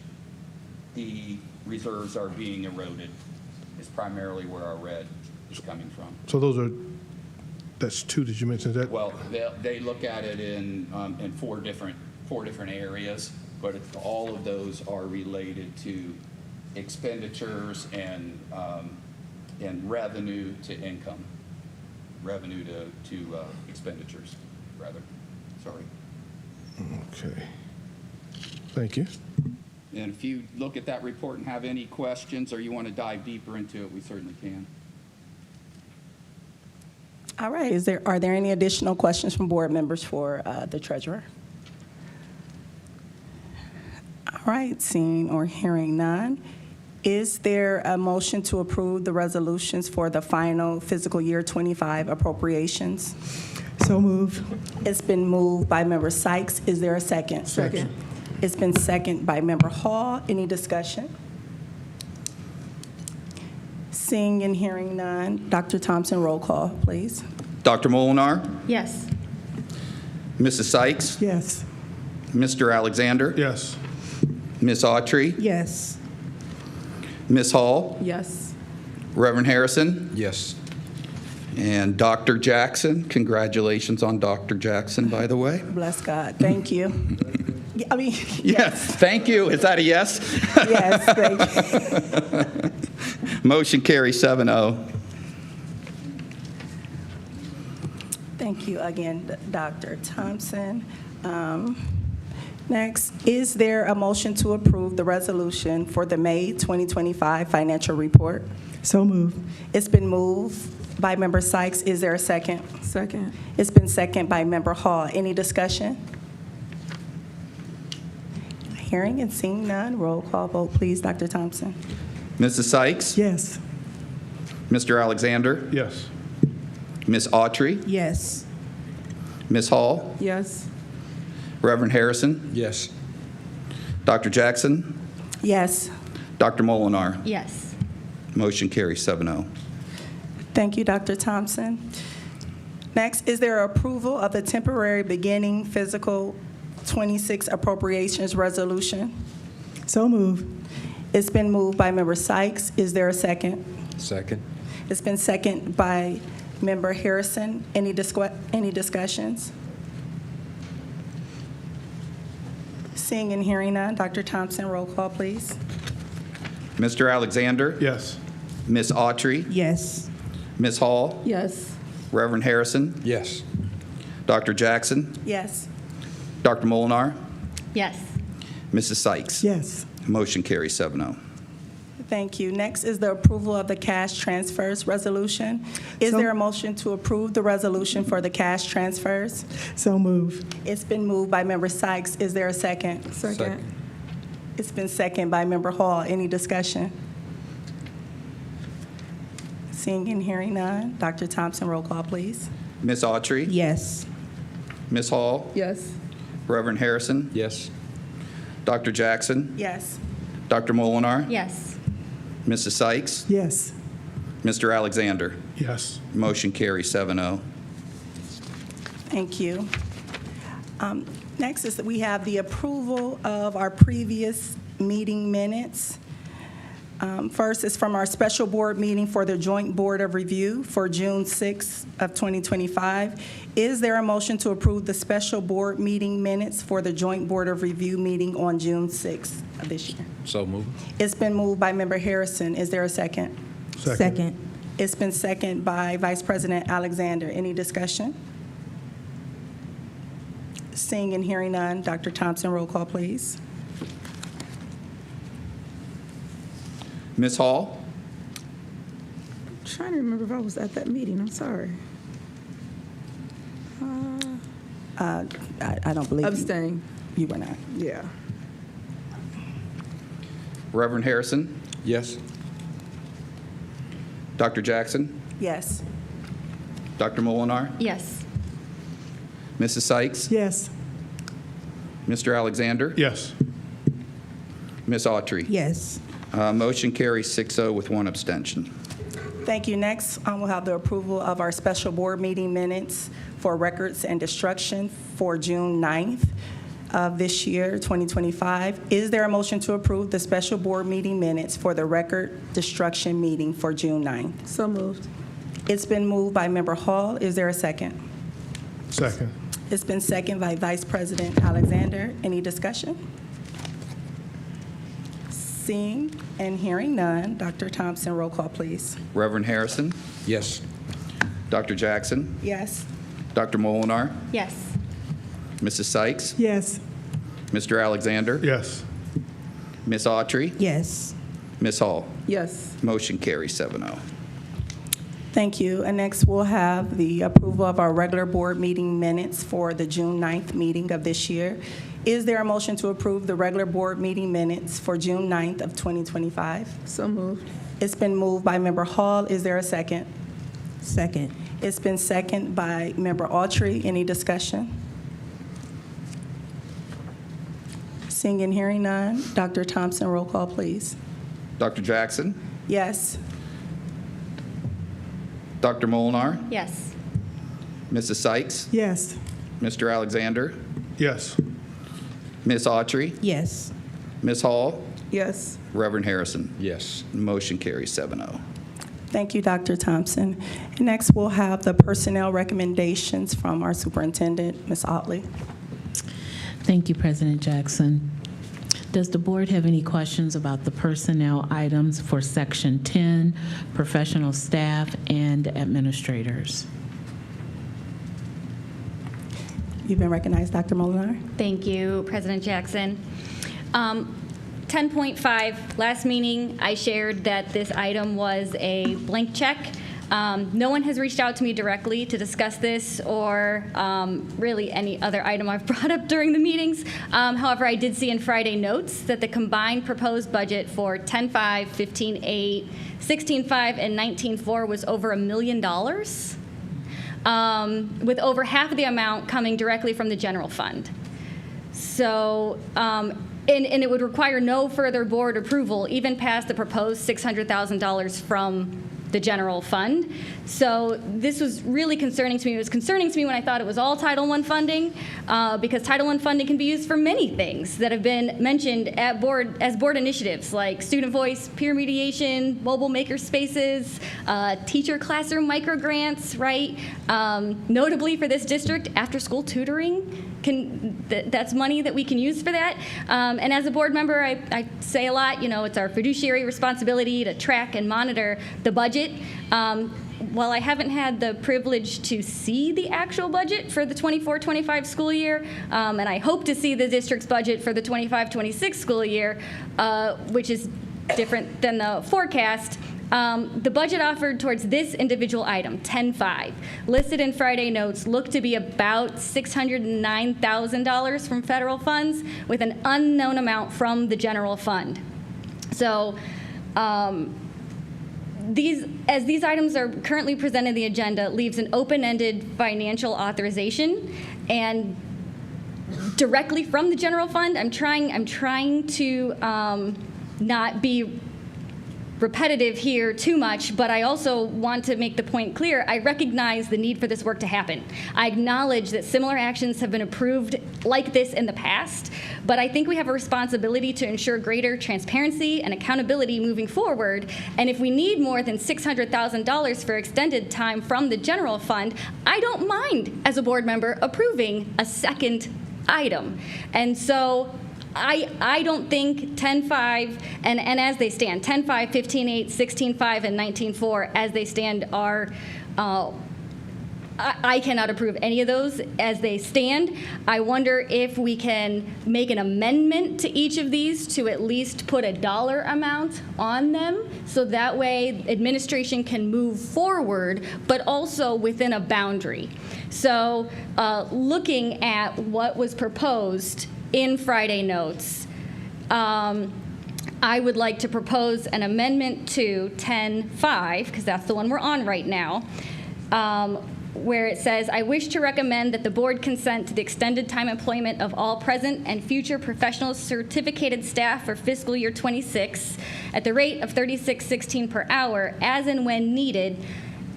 the reserves are being eroded is primarily where our red is coming from. So that's 2 that you mentioned. That Well, they look at it in 4 different areas, but all of those are related to expenditures and revenue to income, revenue to expenditures, rather. Sorry. Okay. Thank you. And if you look at that report and have any questions or you want to dive deeper into it, we certainly can. All right, are there any additional questions from board members for the treasurer? All right, seeing or hearing none, is there a motion to approve the resolutions for the final fiscal year 25 appropriations? So move. It's been moved by Member Sykes. Is there a second? Second. It's been seconded by Member Hall. Any discussion? Seeing and hearing none, Dr. Thompson, roll call, please. Dr. Molinar, Yes. Mrs. Sykes, Yes. Mr. Alexander, Yes. Ms. Autry, Yes. Ms. Hall, Yes. Reverend Harrison, Yes. and Dr. Jackson. Congratulations on Dr. Jackson, by the way. Bless God. Thank you. Yeah, I mean, Yes, thank you. Is that a yes? yes, thank you. Motion carries 7-0. Thank you again, Dr. Thompson. Next, is there a motion to approve the resolution for the May 2025 financial report? So move. It's been moved by Member Sykes. Is there a second? Second. It's been seconded by Member Hall. Any discussion? Hearing and seeing none, roll call vote, please, Dr. Thompson. Mrs. Sykes, Yes. Mr. Alexander, Yes. Ms. Autry, Yes. Ms. Hall, Yes. Reverend Harrison, Yes. Dr. Jackson, Yes. Dr. Molinar. Yes. Motion carries 7-0. Thank you, Dr. Thompson. Next, is there approval of the temporary beginning fiscal 26 appropriations resolution? So move. It's been moved by Member Sykes. Is there a second? Second. It's been seconded by Member Harrison. Any discussions? Seeing and hearing none, Dr. Thompson, roll call, please. Mr. Alexander, Yes. Ms. Autry, Yes. Ms. Hall, Yes. Reverend Harrison, Yes. Dr. Jackson, Yes. Dr. Molinar, Yes. Mrs. Sykes. Yes. Motion carries 7-0. Thank you. Next is the approval of the cash transfers resolution. Is So- there a motion to approve the resolution for the cash transfers? So move. It's been moved by Member Sykes. Is there a second? Second. It's been seconded by Member Hall. Any discussion? Seeing and hearing none, Dr. Thompson, roll call, please. Ms. Autry, Yes. Ms. Hall, Yes. Reverend Harrison, Yes. Dr. Jackson, Yes. Dr. Molinar, Yes. Mrs. Sykes, Yes. Mr. Alexander. Yes. Motion carries 7-0. Thank you. Next is that we have the approval of our previous meeting minutes. First is from our special board meeting for the Joint Board of Review for June 6th of 2025. Is there a motion to approve the special board meeting minutes for the Joint Board of Review meeting on June 6th of this year? So moved. It's been moved by Member Harrison. Is there a second? Second. It's been seconded by Vice President Alexander. Any discussion? Seeing and hearing none, Dr. Thompson, roll call, please. Ms. Hall, Trying to remember if I was at that meeting. I'm sorry. I don't believe Abstain. you were not. Yeah. Reverend Harrison, Yes. Dr. Jackson, Yes. Dr. Molinar, Yes. Mrs. Sykes, Yes. Mr. Alexander, Yes. Ms. Autry. Yes. Motion carries 6-0 with one abstention. Thank you. Next, we'll have the approval of our special board meeting minutes for records and destruction for June 9th of this year, 2025. Is there a motion to approve the special board meeting minutes for the record destruction meeting for June 9th? So moved. It's been moved by Member Hall. Is there a second? Second. It's been seconded by Vice President Alexander. Any discussion? Seeing and hearing none, Dr. Thompson, roll call, please. Reverend Harrison, Yes. Dr. Jackson, Yes. Dr. Molinar, Yes. Mrs. Sykes, Yes. Mr. Alexander, Yes. Ms. Autry, Yes. Ms. Hall. Yes. Motion carries 7-0. Thank you. And next, we'll have the approval of our regular board meeting minutes for the June 9th meeting of this year. Is there a motion to approve the regular board meeting minutes for June 9th of 2025? So moved. It's been moved by Member Hall. Is there a second? Second. It's been seconded by Member Autry. Any discussion? Seeing and hearing none. Dr. Thompson, roll call, please. Dr. Jackson, Yes. Dr. Molnar, Yes. Mrs. Sykes, Yes. Mr. Alexander, Yes. Ms. Autry, Yes. Ms. Hall, Yes. Reverend Harrison. Yes. Motion carries 7-0. Thank you, Dr. Thompson. And next, we'll have the personnel recommendations from our superintendent, Ms. Otley. Thank you, President Jackson. Does the board have any questions about the personnel items for Section 10, professional staff and administrators? You've been recognized, Dr. Molinar. Thank you, President Jackson. 10.5, last meeting, I shared that this item was a blank check. No one has reached out to me directly to discuss this or really any other item I've brought up during the meetings. However, I did see in Friday notes that the combined proposed budget for 10.5, 15.8, 16.5, and 19.4 was over $1 million, with over half of the amount coming directly from the general fund. So, and it would require no further board approval, even past the proposed $600,000 from the general fund. So this was really concerning to me. It was concerning to me when I thought it was all Title I funding, because Title I funding can be used for many things that have been mentioned at board as board initiatives, like student voice, peer mediation, mobile maker spaces, teacher classroom micro grants, right? Notably for this district, after-school tutoring. That's money that we can use for that. And as a board member, I say a lot, it's our fiduciary responsibility to track and monitor the budget. While I haven't had the privilege to see the actual budget for the 24-25 school year, and I hope to see the district's budget for the 25-26 school year, which is different than the forecast, the budget offered towards this individual item, 10.5, listed in Friday notes, looked to be about $609,000 from federal funds with an unknown amount from the general fund. So these items are currently presented in the agenda, leaves an open-ended financial authorization, and directly from the general fund, I'm trying to not be repetitive here too much, but I also want to make the point clear. I recognize the need for this work to happen. I acknowledge that similar actions have been approved like this in the past, but I think we have a responsibility to ensure greater transparency and accountability moving forward. And if we need more than $600,000 for extended time from the general fund, I don't mind, as a board member, approving a second item. And so I don't think 10.5, and as they stand, 10.5, 15.8, 16.5, and 19.4, as they stand, are, I cannot approve any of those as they stand. I wonder if we can make an amendment to each of these to at least put a dollar amount on them, so that way administration can move forward, but also within a boundary. So looking at what was proposed in Friday notes, I would like to propose an amendment to 10.5, because that's the one we're on right now, where it says, I wish to recommend that the board consent to the extended time employment of all present and future professional certificated staff for fiscal year 26 at the rate of $36.16 per hour as and when needed,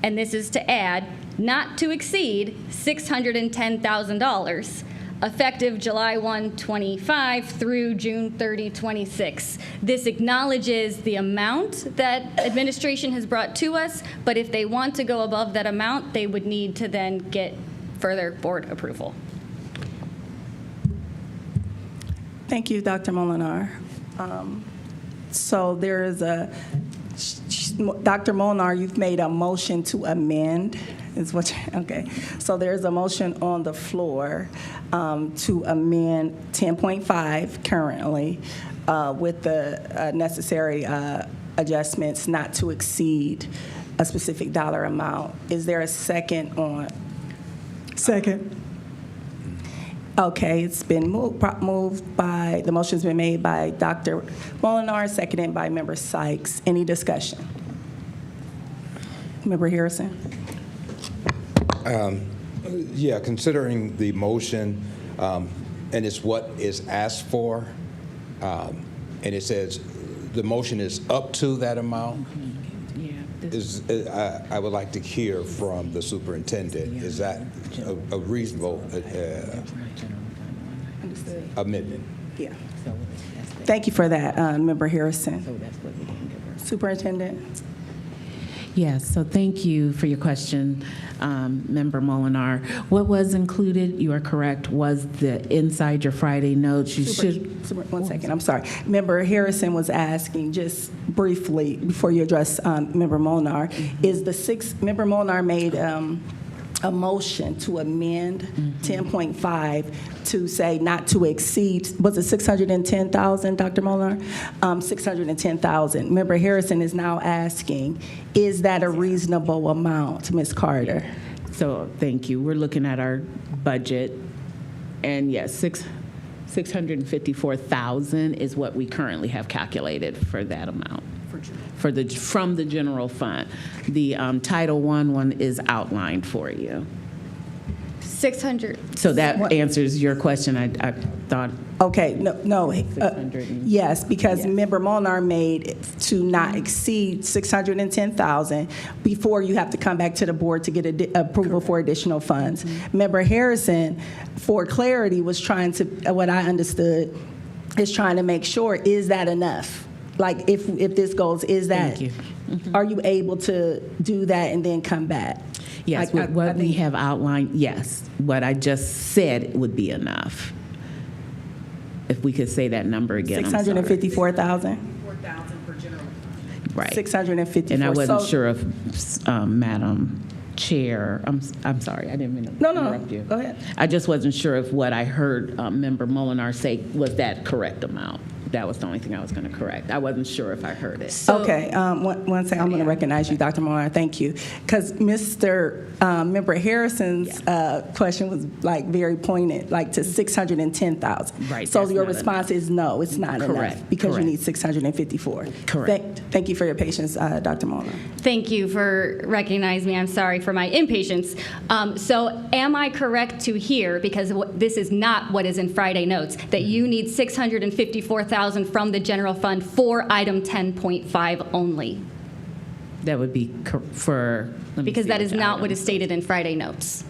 and this is to add, not to exceed $610,000. Effective July 1, 25 through June 30, 26. This acknowledges the amount that administration has brought to us, but if they want to go above that amount, they would need to then get further board approval. Thank you, Dr. Molinar. So there is Dr. Molinar, you've made a motion to amend. Okay. So there's a motion on the floor to amend 10.5 currently with the necessary adjustments not to exceed a specific dollar amount. Is there a second on? Second. Okay, it's been moved by, the motion's been made by Dr. Molinar, seconded by Member Sykes. Any discussion? Member Harrison? Yeah, considering the motion, and it's what is asked for, and it says the motion is up to that amount, I would like to hear from the superintendent. Is that a reasonable amendment? Yeah. Thank you for that, Member Harrison. Superintendent? Yes, so thank you for your question, Member Molinar. What was included, you are correct, was the inside your Friday notes. One second, I'm sorry. Member Harrison was asking, just briefly, before you address Member Molinar, Member Molinar made a motion to amend 10.5 to say not to exceed, was it 610,000, Dr. Molinar? 610,000. Member Harrison is now asking, is that a reasonable amount, Ms. Carter? So thank you. We're looking at our budget, and yes, 654,000 is what we currently have calculated for that amount. From the general fund. The Title I one is outlined for you. 600. So that answers your question. I thought. Okay, no. Yes, because Member Molnar made it to not exceed 610,000 before you have to come back to the board to get approval for additional funds. Member Harrison, for clarity, was trying to, what I understood, is trying to make sure, is that enough? Like, if this goes, is that, are you able to do that and then come back? Yes, Like, what we have outlined, yes. What I just said would be enough. If we could say that number again, 654,000? 4,000 per general fund. Right. 654. And I wasn't sure if, Madam Chair, I'm sorry, I didn't mean to interrupt you. Go ahead. I just wasn't sure if what I heard Member Molinar say was that correct amount. That was the only thing I was going to correct. I wasn't sure if I heard it. Okay, one second, I'm going to recognize you, Dr. Molnar, thank you. Because Member Harrison's question was like very pointed, like to 610,000. Right, So that's your not response is no, it's not Correct, enough, because you correct. need 654. Correct. Thank you for your patience, Dr. Molnar. Thank you for recognizing me. I'm sorry for my impatience. So am I correct to hear, because this is not what is in Friday notes, that you need 654,000 from the general fund for item 10.5 only? That would be for... Because that is not what is stated in Friday notes.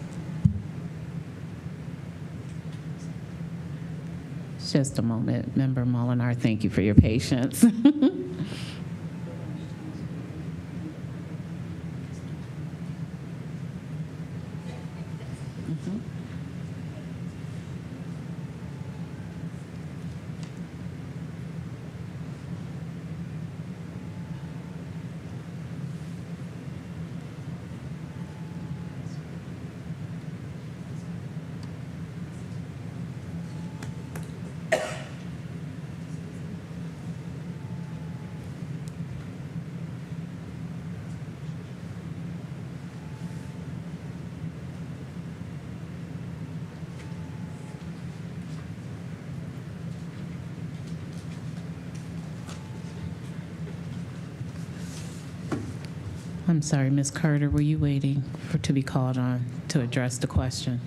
Just a moment, Member Molinar. Thank you for your patience. I'm sorry, Ms. Carter, were you waiting to be called on to address the question?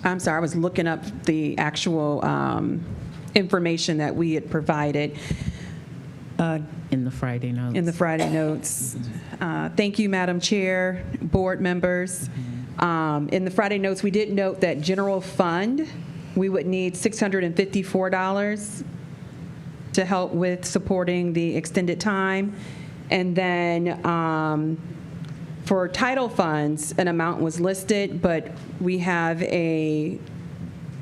I'm sorry, I was looking up the actual information that we had provided. In the Friday notes. In the Friday notes. Thank you, Madam Chair, board members. In the Friday notes, we did note that general fund, we would need $654 to help with supporting the extended time. And then for title funds, an amount was listed, but we have a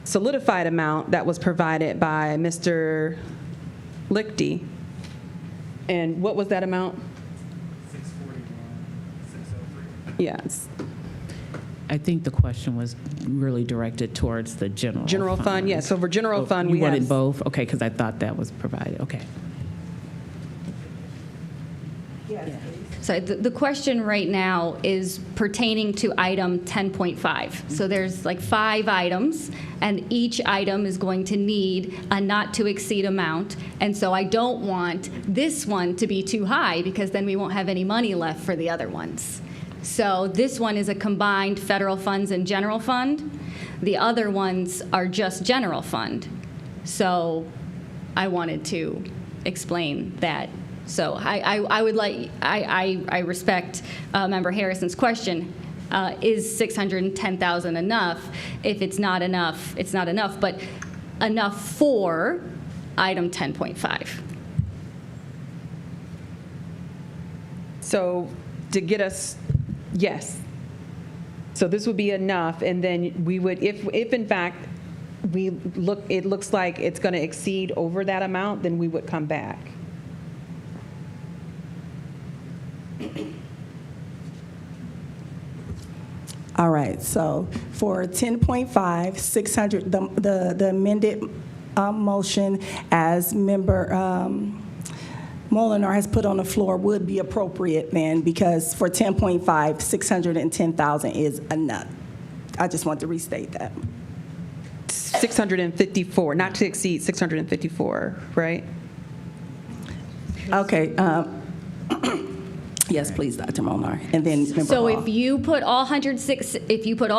solidified amount that was provided by Mr. Lichty. And what was that amount? 641,603. Yes. I think the question was really directed towards the general fund. General fund, yes. So for general fund, You we wanted have. both? Okay, because I thought that was provided. Okay. So the question right now is pertaining to item 10.5. So there's like 5 items, and each item is going to need a not to exceed amount. And so I don't want this one to be too high, because then we won't have any money left for the other ones. So this one is a combined federal funds and general fund. The other ones are just general fund. So I wanted to explain that. So I would like, I respect Member Harrison's question. Is 610,000 enough? If it's not enough, it's not enough, but enough for item 10.5. So to get us, yes. So this would be enough, and then we would, if in fact it looks like it's going to exceed over that amount, then we would come back. All right, so for 10.5, 600, the amended motion as Member Molinar has put on the floor would be appropriate then, because for 10.5, 610,000 is enough. I just want to restate that. 654, not to exceed 654, right? Okay. Yes, please, Dr. Molnar, and then Member So Hall. if you put all 654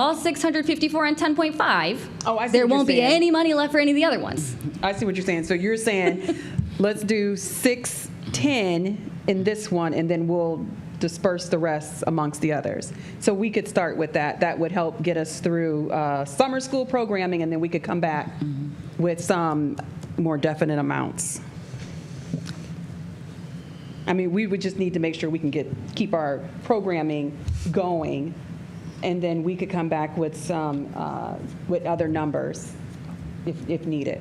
on 10.5, Oh, I see there what you're won't be saying. any money left for any of the other ones. I see what you're saying. So you're saying, let's do 610 in this one, and then we'll disperse the rest amongst the others. So we could start with that. That would help get us through summer school programming, and then we could come back with some more definite amounts. I mean, we would just need to make sure we can keep our programming going, and then we could come back with some, with other numbers if needed.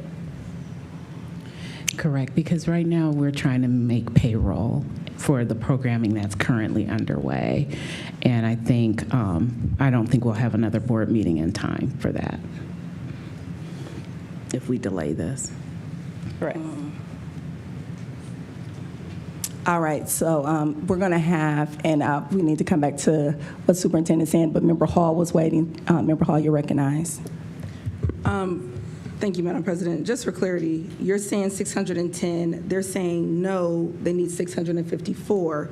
Correct, because right now we're trying to make payroll for the programming that's currently underway. And I think, I don't think we'll have another board meeting in time for that if we delay this. Right. All right, so we're going to have, and we need to come back to what Superintendent's saying, but Member Hall was waiting. Member Hall, you're recognized. Thank you, Madam President. Just for clarity, you're saying 610, they're saying no, they need 654.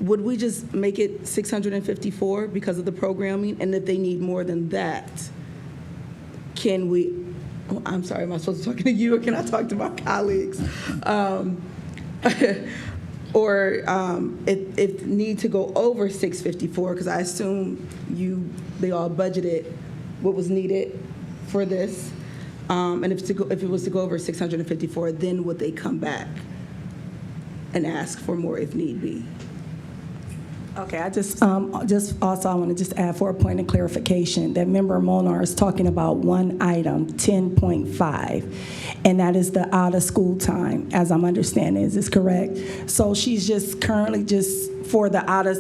Would we just make it 654 because of the programming? And if they need more than that, can we, oh, I'm sorry, am I supposed to be talking to you, or can I talk to my colleagues? Or if need to go over 654, because I assume they all budgeted what was needed for this. And if it was to go over 654, then would they come back and ask for more if need be? Okay, I just also I want to just add for a point of clarification that Member Molnar is talking about one item, 10.5, and that is the out of school time, as I'm understanding. Is this correct? So she's just currently just for the out of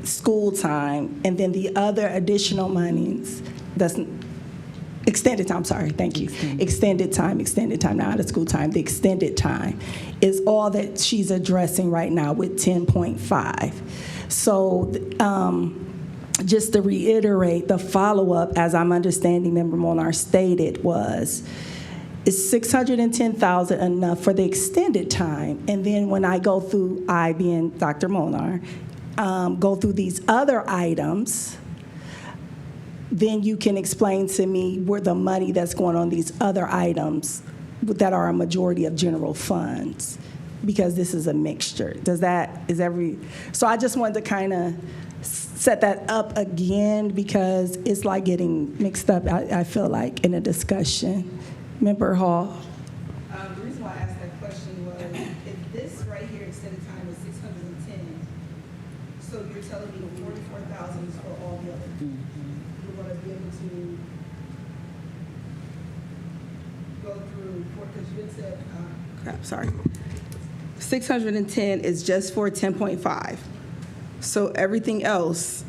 school time, and then the other additional monies, that's extended time, sorry, thank you. Extended time, not out of school time. The extended time is all that she's addressing right now with 10.5. So just to reiterate, the follow-up, as I'm understanding Member Molnar stated, was, is 610,000 enough for the extended time? And then when I go through, I being Dr. Molnar, go through these other items, then you can explain to me where the money that's going on these other items that are a majority of general funds, because this is a mixture. So I just wanted to kind of set that up again, because it's like getting mixed up, I feel like, in a discussion. Member Hall. The reason why I asked that question was, if this right here extended time is 610, so you're telling me 44,000 is for all the other. You're going to be able to go through, because you had said, crap, sorry. 610 is just for 10.5. So everything else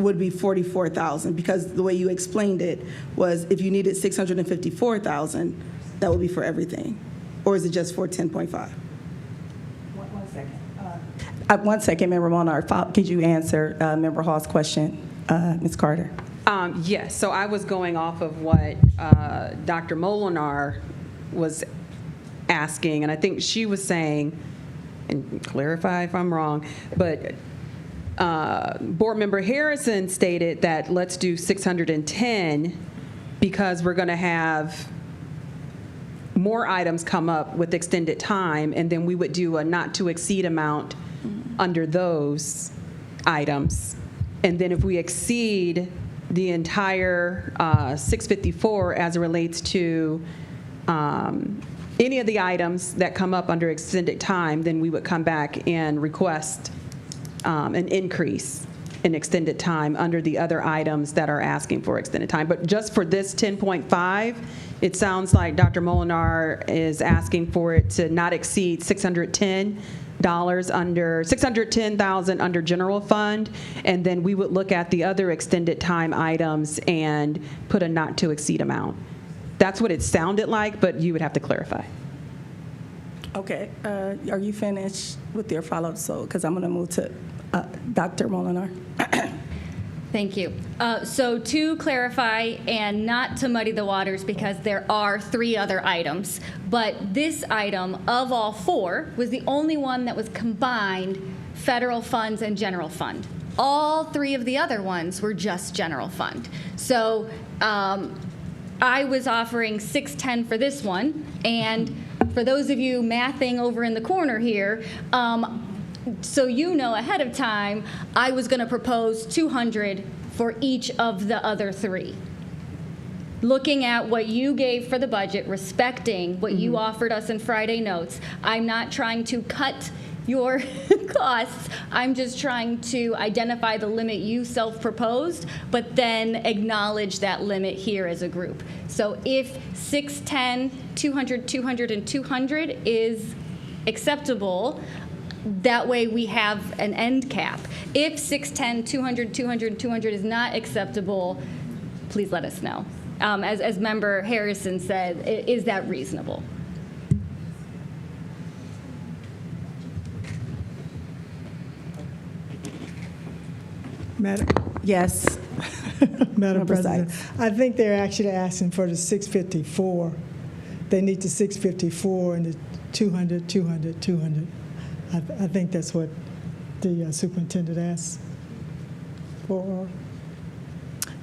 would be 44,000, because the way you explained it was if you needed 654,000, that would be for everything. Or is it just for 10.5? One second, Member Molnar. Could you answer Member Hall's question, Ms. Carter? Yes, so I was going off of what Dr. Molinar was asking, and I think she was saying, and clarify if I'm wrong, but Board Member Harrison stated that let's do 610 because we're going to have more items come up with extended time, and then we would do a not to exceed amount under those items. And then if we exceed the entire 654 as it relates to any of the items that come up under extended time, then we would come back and request an increase in extended time under the other items that are asking for extended time. But just for this 10.5, it sounds like Dr. Molinar is asking for it to not exceed $610 under $610,000 under general fund, and then we would look at the other extended time items and put a not to exceed amount. That's what it sounded like, but you would have to clarify. Okay. Are you finished with your follow-up? So, because I'm going to move to Dr. Molinar. Thank you. So to clarify and not to muddy the waters, because there are 3 other items, but this item of all 4 was the only one that was combined federal funds and general fund. All 3 of the other ones were just general fund. So I was offering 610 for this one, and for those of you mathing over in the corner here, so you know ahead of time, I was going to propose 200 for each of the other 3. Looking at what you gave for the budget, respecting what you offered us in Friday notes, I'm not trying to cut your costs. I'm just trying to identify the limit you self-proposed, but then acknowledge that limit here as a group. So if 610, 200, 200, and 200 is acceptable, that way we have an end cap. If 610, 200, 200, 200 is not acceptable, please let us know. As Member Harrison said, is that reasonable? Madam, Yes. Madam Member President, Sykes. I think they're actually asking for the 654. They need the 654 and the 200, 200, 200. I think that's what the superintendent asked for.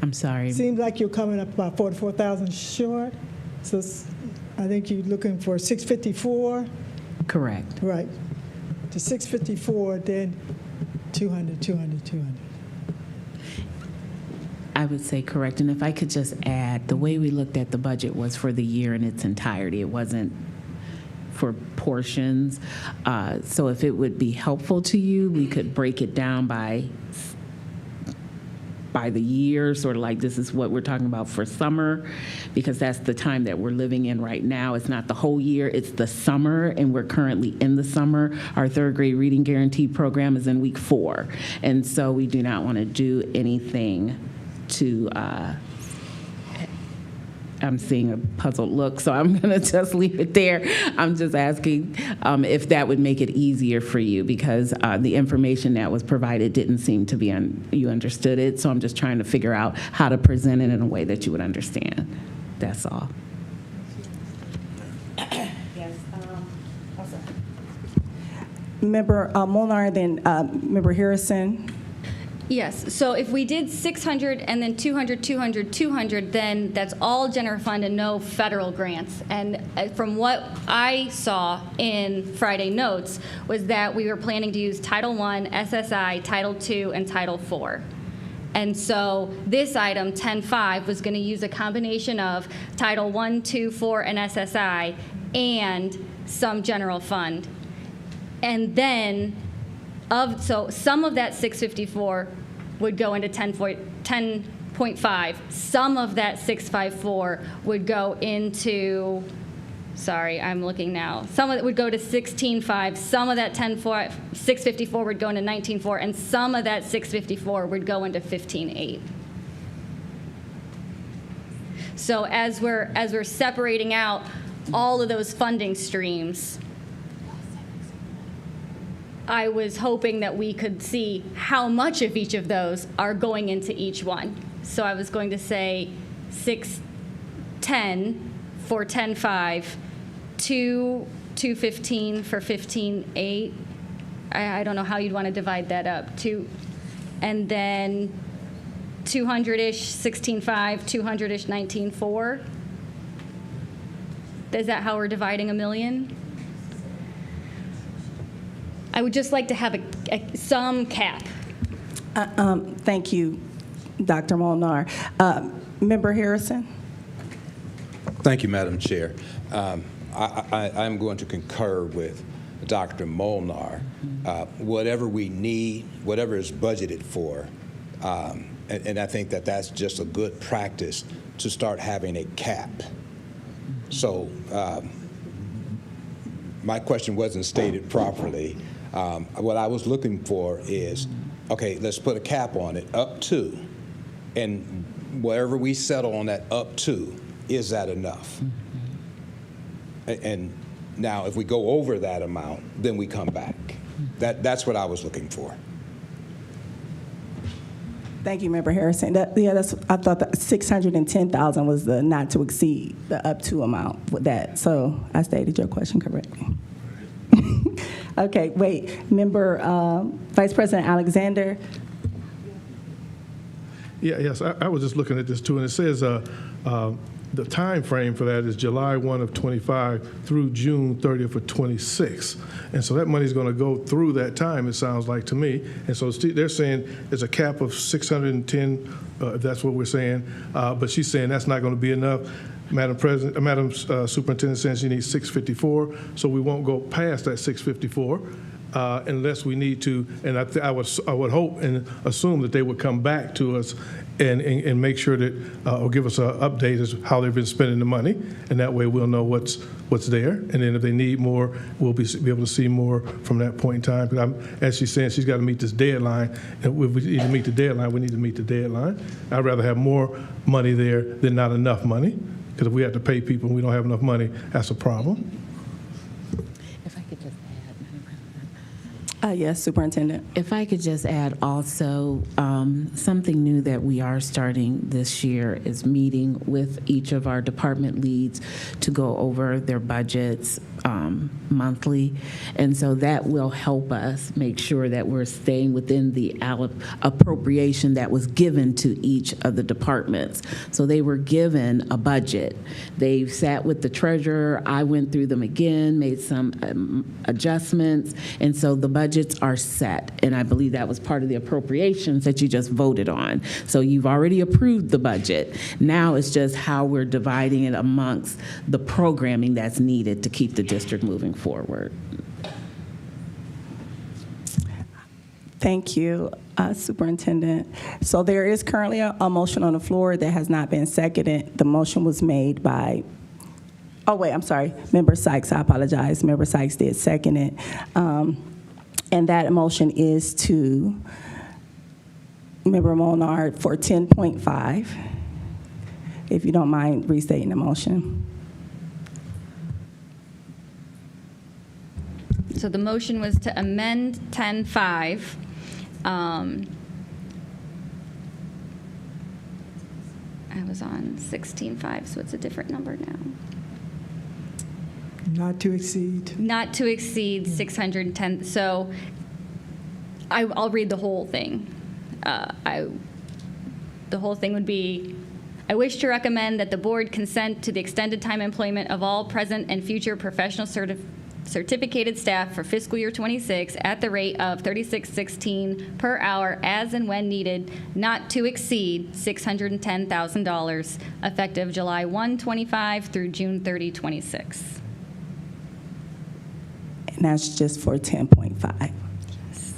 I'm sorry. Seems like you're coming up about 44,000 short. So I think you're looking for 654. Correct. Right. To 654, then 200, 200, 200. I would say correct. And if I could just add, the way we looked at the budget was for the year in its entirety. It wasn't for portions. So if it would be helpful to you, we could break it down by the year, sort of like this is what we're talking about for summer, because that's the time that we're living in right now. It's not the whole year, it's the summer, and we're currently in the summer. Our 3rd grade reading guarantee program is in week 4, and so we do not want to do anything to I'm seeing a puzzled look, so I'm going to just leave it there. I'm just asking if that would make it easier for you, because the information that was provided didn't seem to be, you understood it, so I'm just trying to figure out how to present it in a way that you would understand. That's all. Yes. Member Molnar, then Member Harrison. Yes, so if we did 600 and then 200, 200, 200, then that's all general fund and no federal grants. And from what I saw in Friday notes was that we were planning to use Title I, SSI, Title II, and Title IV. And so this item, 10.5, was going to use a combination of Title I, II, IV, and SSI, and some general fund. And then, so some of that 654 would go into 10.5. Some of that 654 would go into Sorry, I'm looking now. Some of it would go to 16.5, some of that 654 would go into 19.4, and some of that 654 would go into 15.8. So as we're separating out all of those funding streams, I was hoping that we could see how much of each of those are going into each one. So I was going to say 610 for 10.5, 215 for 15.8. I don't know how you'd want to divide that up. And then 200-ish 16.5, 200-ish 19.4. Is that how we're dividing $1 million? I would just like to have some cap. Thank you, Dr. Molnar. Member Harrison? Thank you, Madam Chair. I'm going to concur with Dr. Molnar. Whatever we need, whatever is budgeted for, and I think that that's just a good practice to start having a cap. So my question wasn't stated properly. What I was looking for is, okay, let's put a cap on it, up to, and wherever we settle on that up to, is that enough? And now, if we go over that amount, then we come back. That's what I was looking for. Thank you, Member Harrison. I thought that 610,000 was the not to exceed, the up to amount with that. So I stated your question correctly. Okay, wait, Member Vice President Alexander. Yes, I was just looking at this too, and it says the time frame for that is July 1 of 25 through June 30th of 26. And so that money's going to go through that time, it sounds like to me. And so they're saying there's a cap of 610, if that's what we're saying. But she's saying that's not going to be enough. Madam Superintendent says she needs 654, so we won't go past that 654 unless we need to. And I would hope and assume that they would come back to us and make sure that, or give us an update as how they've been spending the money, and that way we'll know what's there. And then if they need more, we'll be able to see more from that point in time. Because as she's saying, she's got to meet this deadline, and if we need to meet the deadline, we need to meet the deadline. I'd rather have more money there than not enough money, because if we have to pay people and we don't have enough money, that's a problem. If I could just Yes, Superintendent. If I could just add also, something new that we are starting this year is meeting with each of our department leads to go over their budgets monthly. And so that will help us make sure that we're staying within the appropriation that was given to each of the departments. So they were given a budget. They sat with the treasurer. I went through them again, made some adjustments. And so the budgets are set. And I believe that was part of the appropriations that you just voted on. So you've already approved the budget. Now it's just how we're dividing it amongst the programming that's needed to keep the district moving forward. Thank you, Superintendent. So there is currently a motion on the floor that has not been seconded. The motion was made by, oh wait, I'm sorry, Member Sykes, I apologize. Member Sykes did second it. And that motion is to Member Molnar for 10.5. If you don't mind restating the motion. So the motion was to amend 10.5. I was on 16.5, so it's a different number now. Not to exceed. Not to exceed 610. So I'll read the whole thing. The whole thing would be, I wish to recommend that the board consent to the extended time employment of all present and future professional certificated staff for fiscal year 26 at the rate of $36.16 per hour as and when needed, not to exceed $610,000, effective July 1, 25 through June 30, 26. And that's just for 10.5. Yes.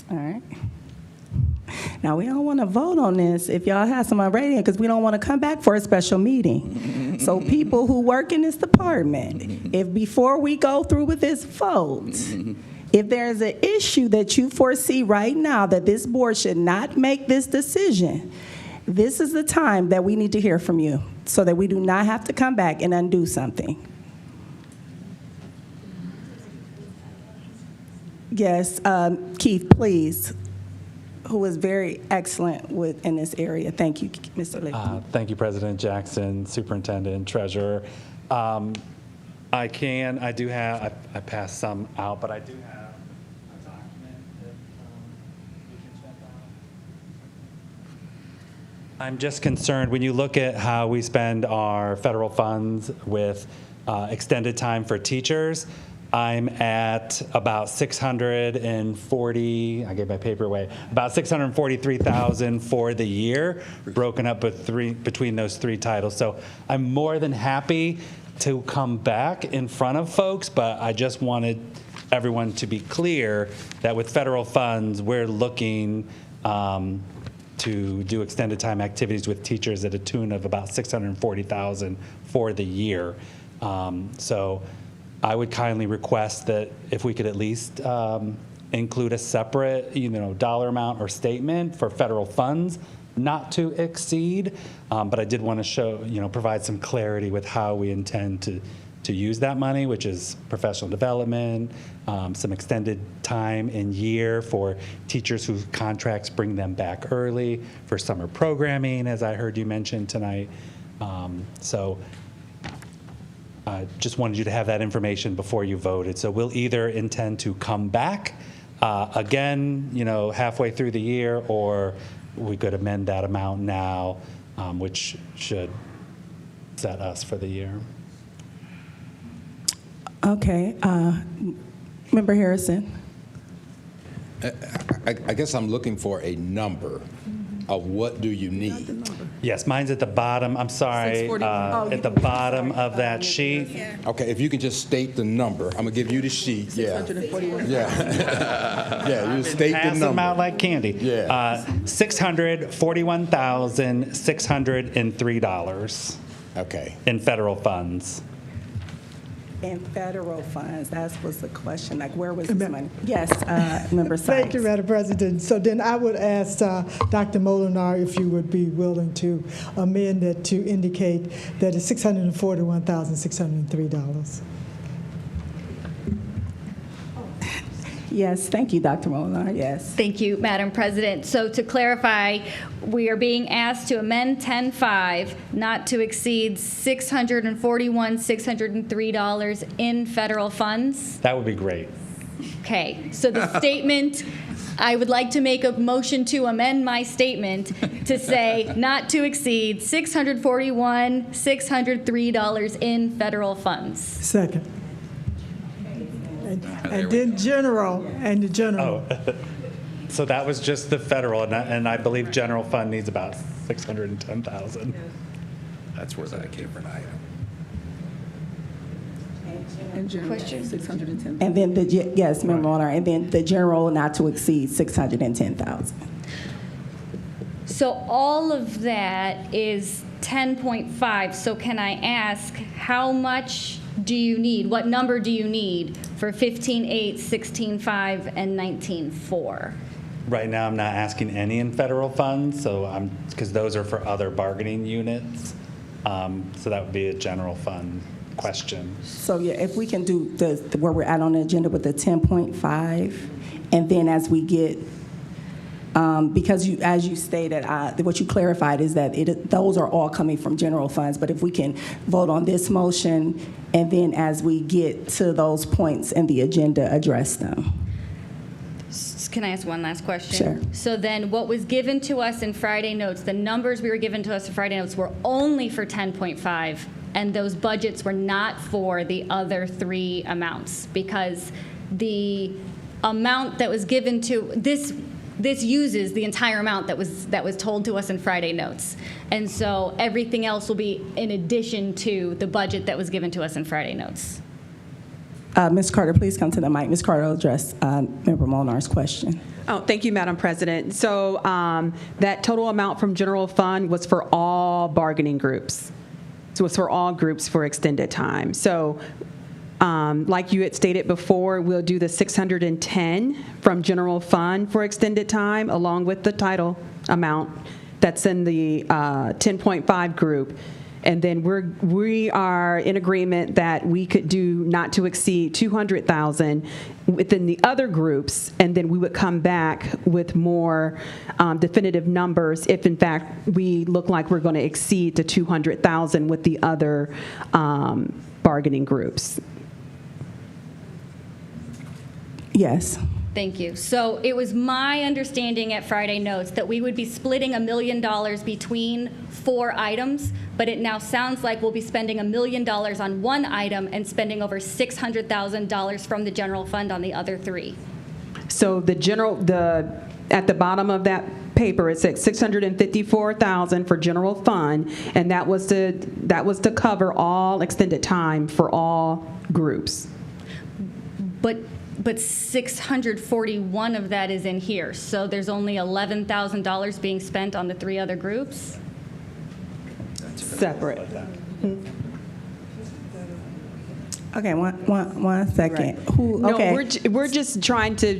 All right. Now, we don't want to vote on this if y'all have some already, because we don't want to come back for a special meeting. So people who work in this department, if before we go through with this vote, if there's an issue that you foresee right now that this board should not make this decision, this is the time that we need to hear from you so that we do not have to come back and undo something. Yes, Keith, please, who is very excellent in this area. Thank you, Mr. Lee. Thank you, President Jackson, Superintendent, Treasurer. I passed some out, but I do have a document that we can check out. I'm just concerned, when you look at how we spend our federal funds with extended time for teachers, I'm at about 640, I gave my paper away, about 643,000 for the year, broken up between those three titles. So I'm more than happy to come back in front of folks, but I just wanted everyone to be clear that with federal funds, we're looking to do extended time activities with teachers at a tune of about 640,000 for the year. So I would kindly request that if we could at least include a separate, dollar amount or statement for federal funds not to exceed. But I did want to provide some clarity with how we intend to use that money, which is professional development, some extended time in year for teachers whose contracts bring them back early, for summer programming, as I heard you mention tonight. So I just wanted you to have that information before you voted. So we'll either intend to come back again, halfway through the year, or we could amend that amount now, which should set us for the year. Okay. Member Harrison. I guess I'm looking for a number of what do you need? Yes, mine's at the bottom. I'm sorry, at the bottom of that sheet. Okay, if you can just state the number. I'm gonna give you the sheet. Yeah. 641. Yeah. Yeah, you state the Pass number. them out like candy. Yeah. $641,603 Okay. in federal funds. In federal funds, that was the question, like where was this money? Yes, Member Sykes. Thank you, Madam President. So then I would ask Dr. Molinar if you would be willing to amend it to indicate that it's $641,603. Yes, thank you, Dr. Molinar, yes. Thank you, Madam President. So to clarify, we are being asked to amend 10.5 not to exceed $641,603 in federal funds. That would be great. Okay, so the statement, I would like to make a motion to amend my statement to say not to exceed $641,603 in federal funds. Second. And then general, and the general. Oh, so that was just the federal, and I believe general fund needs about 610,000. That's where that came from. Question? 610. And then yes, Member Molinar, and then the general not to exceed 610,000. So all of that is 10.5. So can I ask, how much do you need? What number do you need for 15.8, 16.5, and 19.4? Right now, I'm not asking any in federal funds, so because those are for other bargaining units. So that would be a general fund question. So yeah, if we can do where we're at on the agenda with the 10.5, and then as we get, because as you stated, what you clarified is that those are all coming from general funds, but if we can vote on this motion, and then as we get to those points in the agenda, address them. Can I ask one last question? Sure. So then what was given to us in Friday notes, the numbers we were given to us in Friday notes were only for 10.5, and those budgets were not for the other three amounts, because the amount that was given to this uses the entire amount that was told to us in Friday notes. And so everything else will be in addition to the budget that was given to us in Friday notes. Ms. Carter, please come to the mic. Ms. Carter will address Member Molnar's question. Oh, thank you, Madam President. So that total amount from general fund was for all bargaining groups. So it's for all groups for extended time. So like you had stated before, we'll do the 610 from general fund for extended time along with the title amount that's in the 10.5 group. And then we are in agreement that we could do not to exceed 200,000 within the other groups, and then we would come back with more definitive numbers if in fact we look like we're going to exceed the 200,000 with the other bargaining groups. Yes. Thank you. So it was my understanding at Friday Notes that we would be splitting $1 million between 4 items, but it now sounds like we'll be spending $1 million on one item and spending over $600,000 from the general fund on the other 3. So at the bottom of that paper, it said $654,000 for general fund, and that was to cover all extended time for all groups. But 641 of that is in here, so there's only $11,000 being spent on the 3 other groups? Separate. Okay, one second. Right. Who? Okay. No, we're just trying to.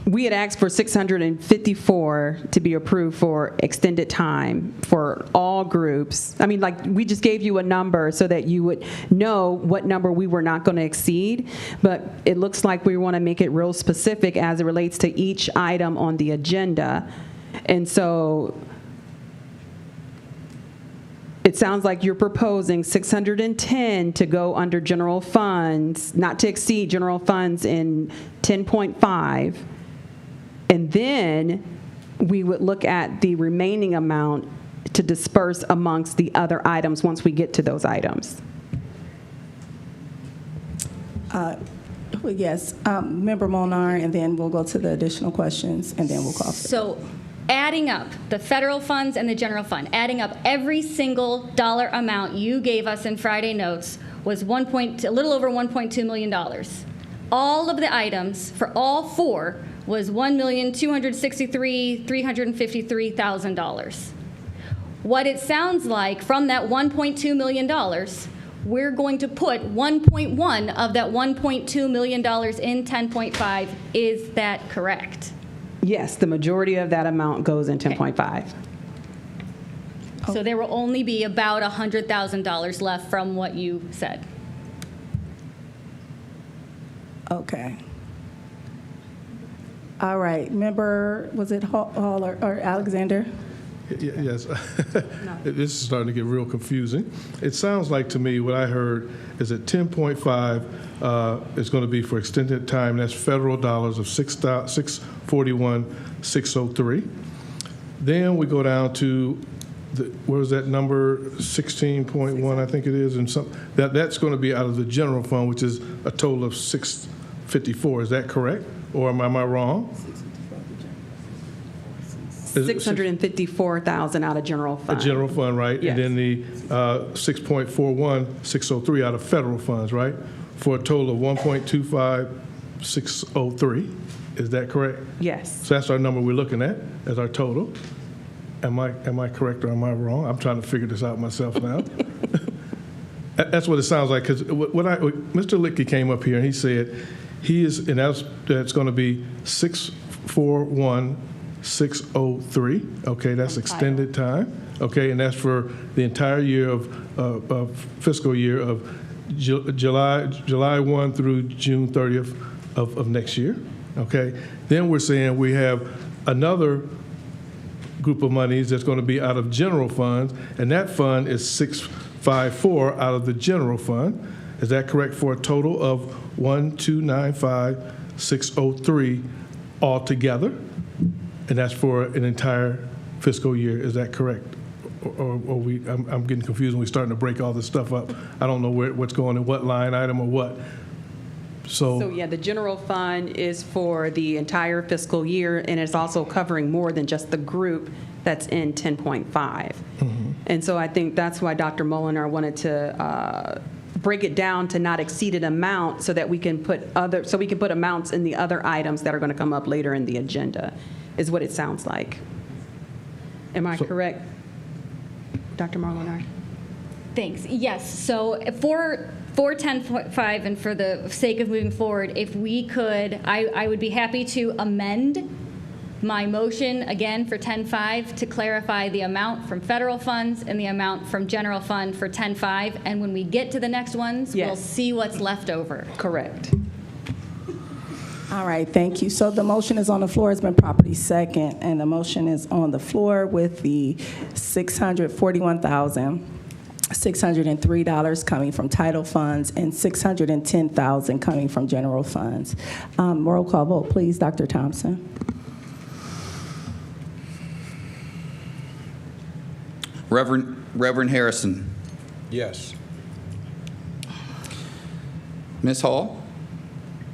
We had asked for 654 to be approved for extended time for all groups. I mean, like, we just gave you a number so that you would know what number we were not going to exceed, but it looks like we want to make it real specific as it relates to each item on the agenda. And so it sounds like you're proposing 610 to go under general funds, not to exceed general funds in 10.5. And then we would look at the remaining amount to disperse amongst the other items once we get to those items. Yes, Member Molnar, and then we'll go to the additional questions, and then we'll call. So adding up the federal funds and the general fund, adding up every single dollar amount you gave us in Friday Notes was a little over $1.2 million. All of the items for all 4 was $1,263,353,000. What it sounds like from that $1.2 million, we're going to put 1.1 of that $1.2 million in 10.5. Is that correct? Yes, the majority of that amount goes in 10.5. So there will only be about $100,000 left from what you said. Okay. All right, Member, was it Hall or Alexander? Yes. This is starting to get real confusing. It sounds like to me what I heard is that 10.5 is going to be for extended time. That's federal dollars of $641,603. Then we go down to where was that number? 16.1, I think it is, and that's going to be out of the general fund, which is a total of 654. Is that correct, or am I wrong? 654,000 out of general fund. A general fund, right? Yes. And then the 6.41603 out of federal funds, right? For a total of 1.25603. Is that correct? Yes. So that's our number we're looking at as our total. Am I correct or am I wrong? I'm trying to figure this out myself now. That's what it sounds like, because Mr. Lickey came up here and he said that's going to be 641,603. Okay, that's extended time. Okay, and that's for the entire year of fiscal year of July 1 through June 30th of next year. Okay, then we're saying we have another group of monies that's going to be out of general funds, and that fund is 654 out of the general fund. Is that correct? For a total of 1,295,603 altogether, and that's for an entire fiscal year. Is that correct? Or I'm getting confused when we're starting to break all this stuff up. I don't know what's going in what line item or what. So yeah, the general fund is for the entire fiscal year, and it's also covering more than just the group that's in 10.5. And so I think that's why Dr. Molinar wanted to break it down to not exceed an amount so that we can put amounts in the other items that are going to come up later in the agenda, is what it sounds like. Am I correct, Dr. Molinar? Thanks. Yes. So for 10.5 and for the sake of moving forward, if we could, I would be happy to amend my motion again for 10.5 to clarify the amount from federal funds and the amount from general fund for 10.5. And when we get to the next ones, we'll see what's left over. Correct. All right, thank you. So the motion is on the floor. It's been properly second, and the motion is on the floor with the $641,603 coming from title funds and $610,000 coming from general funds. Roll call vote, please, Dr. Thompson. Reverend Harrison. Yes. Ms. Hall?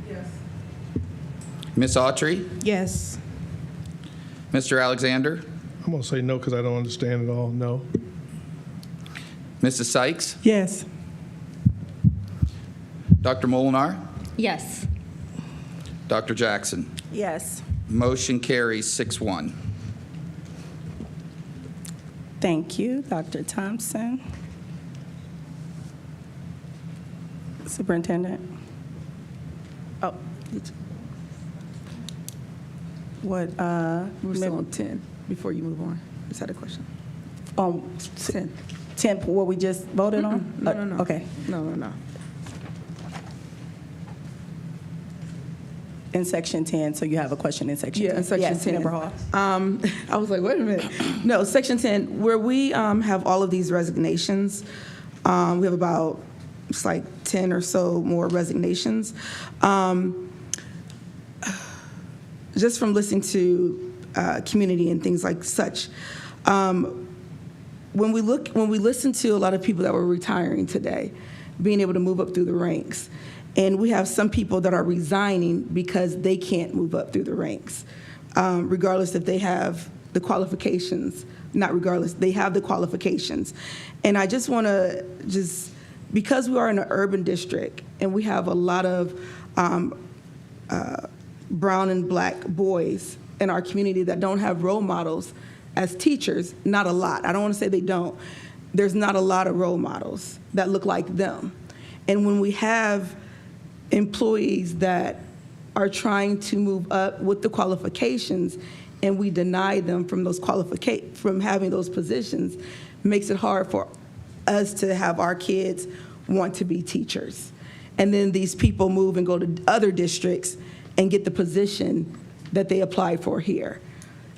Yes. Ms. Autry? Yes. Mr. Alexander? I'm going to say no because I don't understand it all. No. Mrs. Sykes? Yes. Dr. Molinar? Yes. Dr. Jackson? Yes. Motion carries 6-1. Thank you, Dr. Thompson. Superintendent? Oh. What? We're still on 10 before you move on. Is that a question? 10. 10, what we just voted on? No. Okay. No. In section 10, so you have a question in section 10? Yeah, in section Yes, 10. Member Hall. I was like, wait a minute. No, section 10, where we have all of these resignations, we have about, it's like 10 or so more resignations. Just from listening to community and things like such, when we listen to a lot of people that were retiring today, being able to move up through the ranks, and we have some people that are resigning because they can't move up through the ranks, regardless if they have the qualifications. Not regardless, they have the qualifications. And I just want to because we are in an urban district and we have a lot of brown and black boys in our community that don't have role models as teachers, not a lot. I don't want to say they don't. There's not a lot of role models that look like them. And when we have employees that are trying to move up with the qualifications and we deny them from from having those positions, makes it hard for us to have our kids want to be teachers. And then these people move and go to other districts and get the position that they applied for here.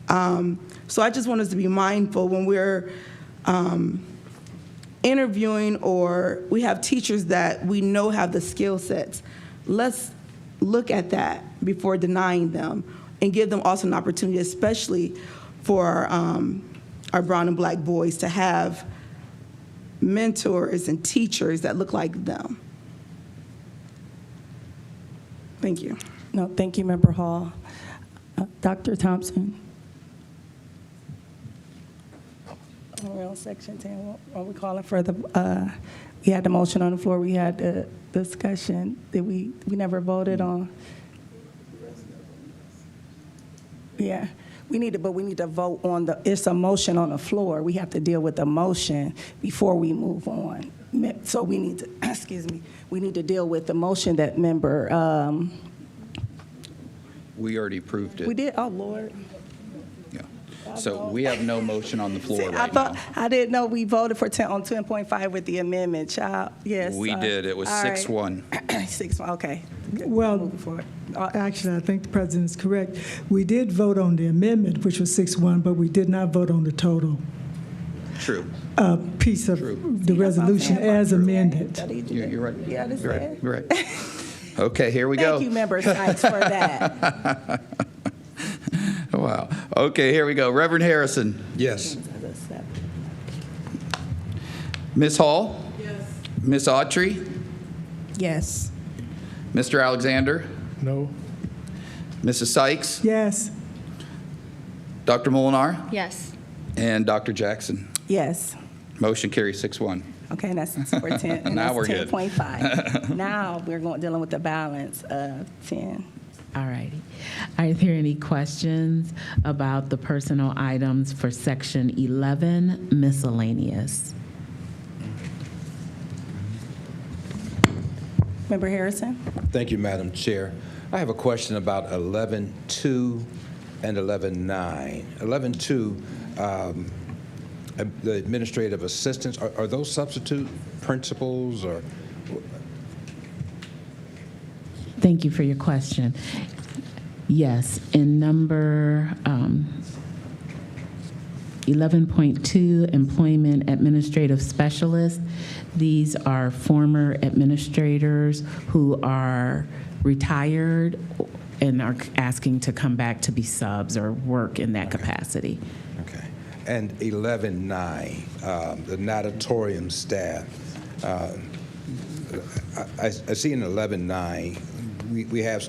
So I just want us to be mindful when we're interviewing or we have teachers that we know have the skill sets. Let's look at that before denying them and give them also an opportunity, especially for our brown and black boys, to have mentors and teachers that look like them. Thank you. No, thank you, Member Hall. Dr. Thompson? We're on section 10. Are we calling for the, we had the motion on the floor, we had the discussion that we never voted on? Yeah, we need to vote on it's a motion on the floor. We have to deal with the motion before we move on. So we need to, excuse me, we need to deal with the motion that member, We already approved it. we did, oh, Lord. Yeah. So we have no motion on the floor right now. I didn't know we voted for 10 on 10.5 with the amendment, child. Yes. We did. It was all right. 6-1. 6-1, okay. Well, Moving forward. actually, I think the president is correct. We did vote on the amendment, which was 6-1, but we did not vote on the total True. piece of the resolution as amended. You're right. Yeah, You're right. You're right. Okay, here we go. Thank you, Member Sykes, for that. Wow. Okay, here we go. Reverend Harrison. Yes. Ms. Hall? Yes. Ms. Autry? Yes. Mr. Alexander? No. Mrs. Sykes? Yes. Dr. Molinar? Yes. And Dr. Jackson? Yes. Motion carries 6-1. Okay, and that's for 10. And Now that's we're good. 10.5. Now we're dealing with the balance of 10. All righty. Are there any questions about the personnel items for Section 11, miscellaneous? Member Harrison? Thank you, Madam Chair. I have a question about 11.2 and 11.9. 11.2, the administrative assistants, are those substitute principals or? Thank you for your question. Yes, in number 11.2, employment administrative specialist, these are former administrators who are retired and are asking to come back to be subs or work in that capacity. Okay. And 11.9, the natatorium staff. I see in 11.9, we have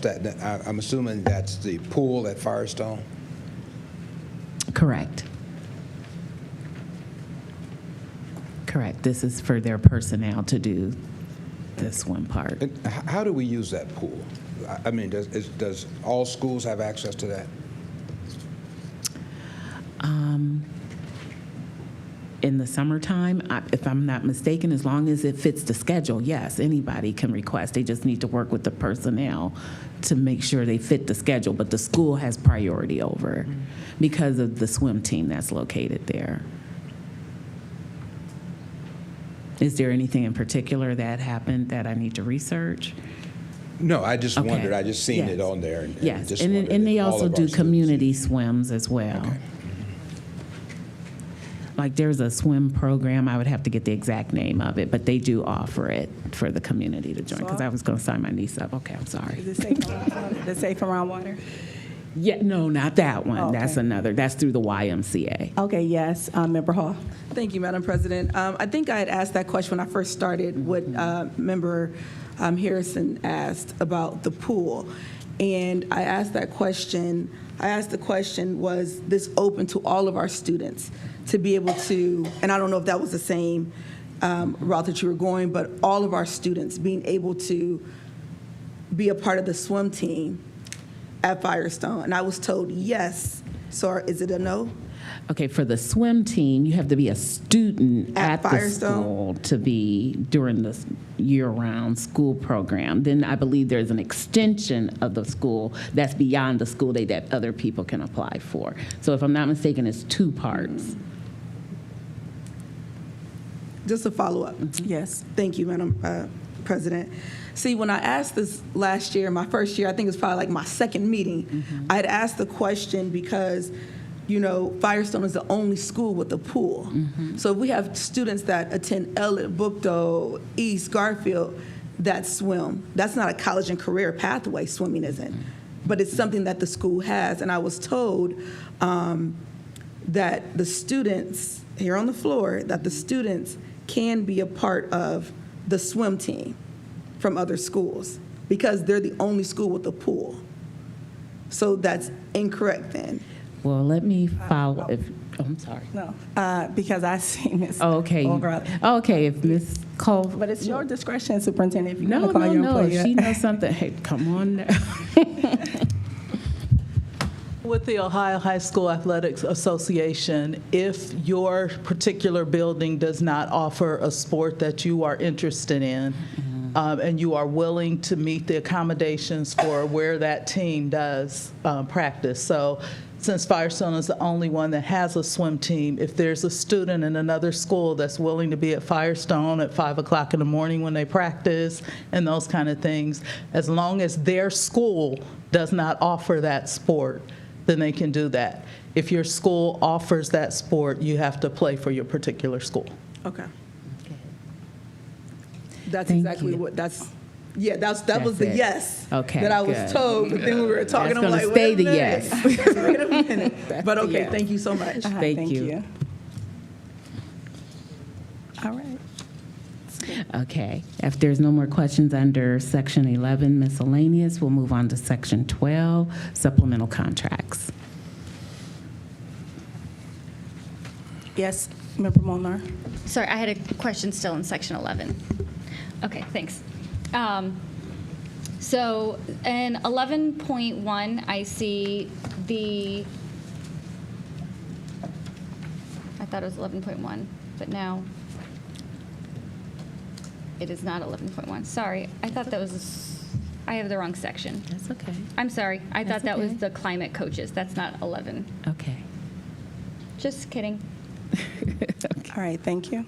I'm assuming that's the pool at Firestone? Correct. Correct. This is for their personnel to do this one part. And how do we use that pool? I mean, does all schools have access to that? In the summertime, if I'm not mistaken, as long as it fits the schedule, yes, anybody can request. They just need to work with the personnel to make sure they fit the schedule, but the school has priority over it because of the swim team that's located there. Is there anything in particular that happened that I need to research? No, I just Okay. wondered. I just seen Yes. it on there. And Yes, just and wondered they if all also of our do students- community swims as well. Okay. Like there's a swim program, I would have to get the exact name of it, but they do offer it for the community to join, because I was going to sign my niece up. Okay, I'm sorry. Is it safe around water? Yeah, no, not that one. Oh, okay. That's another. That's through the YMCA. Okay, yes. Member Hall? Thank you, Madam President. I think I had asked that question when I first started, what Member Harrison asked about the pool. And I asked the question, was this open to all of our students to be able to, and I don't know if that was the same route that you were going, but all of our students being able to be a part of the swim team at Firestone? And I was told yes. So is it a no? Okay, for the swim team, you have to be a student at the Firestone? school to be during the year-round school program. Then I believe there's an extension of the school that's beyond the school day that other people can apply for. So if I'm not mistaken, it's two parts. Just a follow-up. Yes. Thank you, Madam President. See, when I asked this last year, my first year, I think it was probably like my second meeting, I had asked the question because, you know, Firestone is the only school with a pool. So if we have students that attend Elliott, Bookdo, East, Garfield, that swim, that's not a college and career pathway, swimming isn't. But it's something that the school has. And I was told that the students, here on the floor, that the students can be a part of the swim team from other schools because they're the only school with a pool. So that's incorrect then. Well, let me follow. I'm sorry. No, because I see Ms. Oh, okay. O'Grady. Okay, if Ms. Cole. But it's your discretion, Superintendent, if you No, want to call your no. employee. She knows something. Hey, come on now. With the Ohio High School Athletics Association, if your particular building does not offer a sport that you are interested in, and you are willing to meet the accommodations for where that team does practice. So since Firestone is the only one that has a swim team, if there's a student in another school that's willing to be at Firestone at 5 o'clock in the morning when they practice and those kind of things, as long as their school does not offer that sport, then they can do that. If your school offers that sport, you have to play for your particular school. Okay. That's Thank exactly you. what, that was the it. yes Okay, that I was good. told, but then we were talking, That's I'm gonna like, stay wait a the minute. yes. Wait a minute. But the okay, yes. thank you so much. Thank you. All right. Okay. If there's no more questions under Section 11, miscellaneous, we'll move on to Section 12, supplemental contracts. Yes, Member Molnar. Sorry, I had a question still in section 11. Okay, thanks. So in 11.1, I see I thought it was 11.1, but now it is not 11.1. Sorry, I thought that was, I have the wrong section. That's okay. I'm sorry. I thought That's that was okay. the climate coaches. That's not 11. Okay. Just kidding. All right, thank you.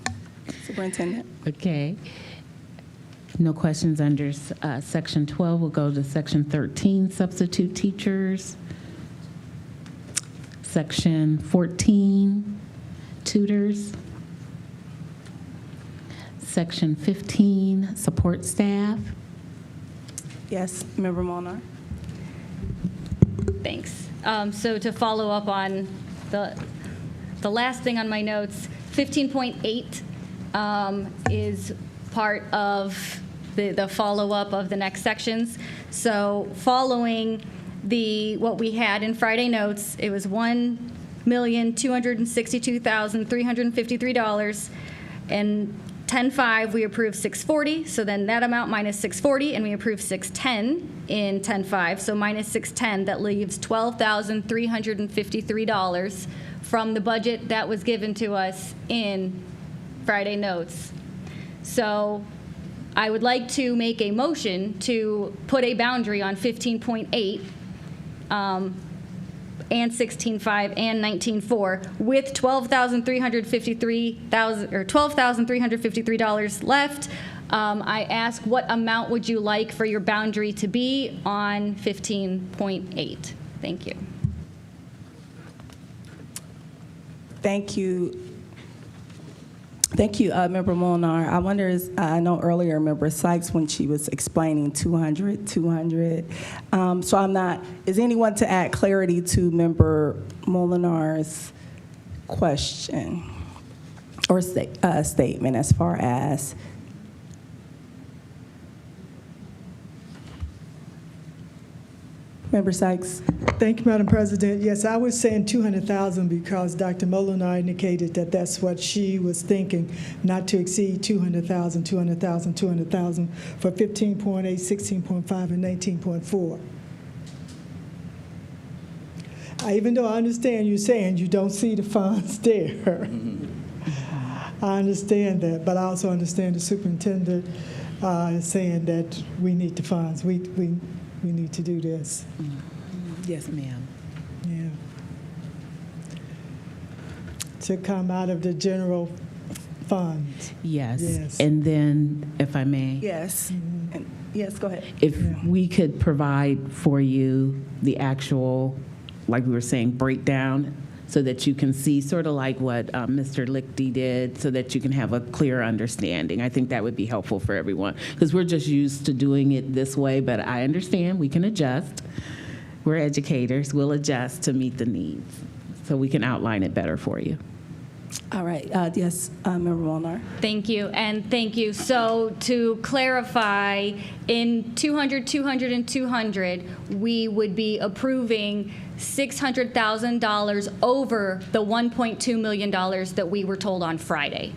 Superintendent. Okay. No questions under section 12. We'll go to section 13, substitute teachers. Section 14, tutors. Section 15, support staff. Yes, Member Molnar. Thanks. So to follow up on the last thing on my notes, 15.8 is part of the follow-up of the next sections. So following what we had in Friday notes, it was $1,262,353, and 10.5 we approved 640, so then that amount minus 640, and we approved 610 in 10.5, so minus 610, that leaves $12,353 from the budget that was given to us in Friday notes. So I would like to make a motion to put a boundary on 15.8 and 16.5 and 19.4 with $12,353 left. I ask, what amount would you like for your boundary to be on 15.8? Thank you. Thank you. Thank you, Member Molnar. I wonder, I know earlier Member Sykes, when she was explaining 200. So I'm not, is anyone to add clarity to Member Molinar's question or statement as far as? Member Sykes. Thank you, Madam President. Yes, I was saying 200,000 because Dr. Molinar indicated that that's what she was thinking, not to exceed 200,000 for 15.8, 16.5, and 19.4. Even though I understand you saying you don't see the funds there. I understand that, but I also understand the superintendent is saying that we need the funds. We need to do this. Yes, ma'am. Yeah. To come out of the general fund. Yes. Yes. And then, if I may. Yes. Yes, go ahead. If we could provide for you the actual, like we were saying, breakdown, so that you can see sort of like what Mr. Lichty did, so that you can have a clear understanding. I think that would be helpful for everyone, because we're just used to doing it this way, but I understand we can adjust. We're educators. We'll adjust to meet the needs, so we can outline it better for you. All right. Yes, Member Molnar. Thank you, and thank you. So to clarify, in 200, 200, and 200, we would be approving $600,000 over the $1.2 million that we were told on Friday.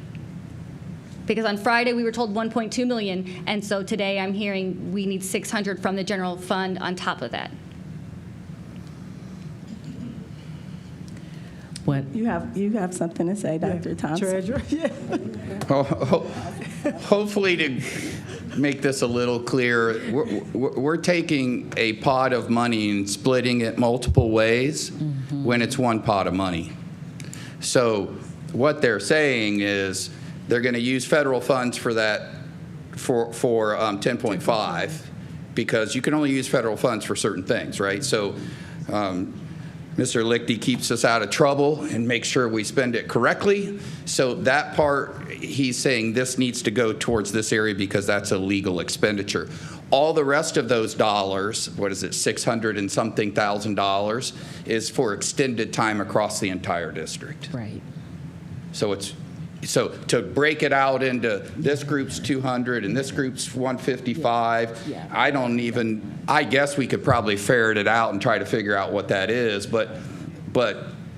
Because on Friday we were told $1.2 million, and so today I'm hearing we need 600 from the general fund on top of that. What? You have something to say, Dr. Thompson. Treasurer, yeah. Hopefully, to make this a little clearer, we're taking a pot of money and splitting it multiple ways when it's one pot of money. So what they're saying is they're going to use federal funds for that for 10.5 because you can only use federal funds for certain things, right? So Mr. Lichty keeps us out of trouble and makes sure we spend it correctly. So that part, he's saying this needs to go towards this area because that's a legal expenditure. All the rest of those dollars, what is it, $600 and something thousand, is for extended time across the entire district. Right. So to break it out into this group's 200 and this group's 155, Yeah. I guess we could probably ferret it out and try to figure out what that is, but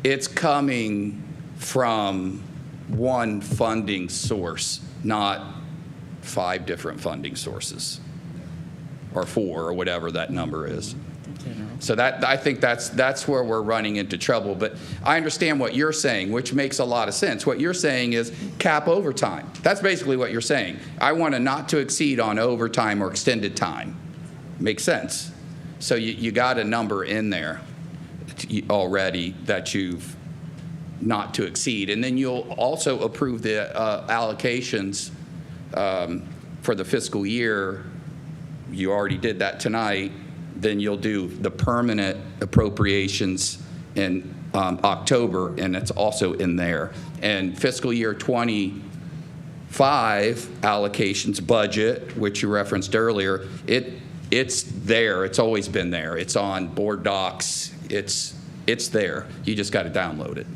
it's coming from one funding source, not 5 different funding sources, or 4, or whatever that number is. So that, I think that's where we're running into trouble. But I understand what you're saying, which makes a lot of sense. What you're saying is cap overtime. That's basically what you're saying. I want to not to exceed on overtime or extended time. Makes sense. So you got a number in there already that you've not to exceed. And then you'll also approve the allocations for the fiscal year. You already did that tonight. Then you'll do the permanent appropriations in October, and it's also in there. And fiscal year 25 allocations budget, which you referenced earlier, it's there. It's always been there. It's on board docs. It's there. You just got to download it.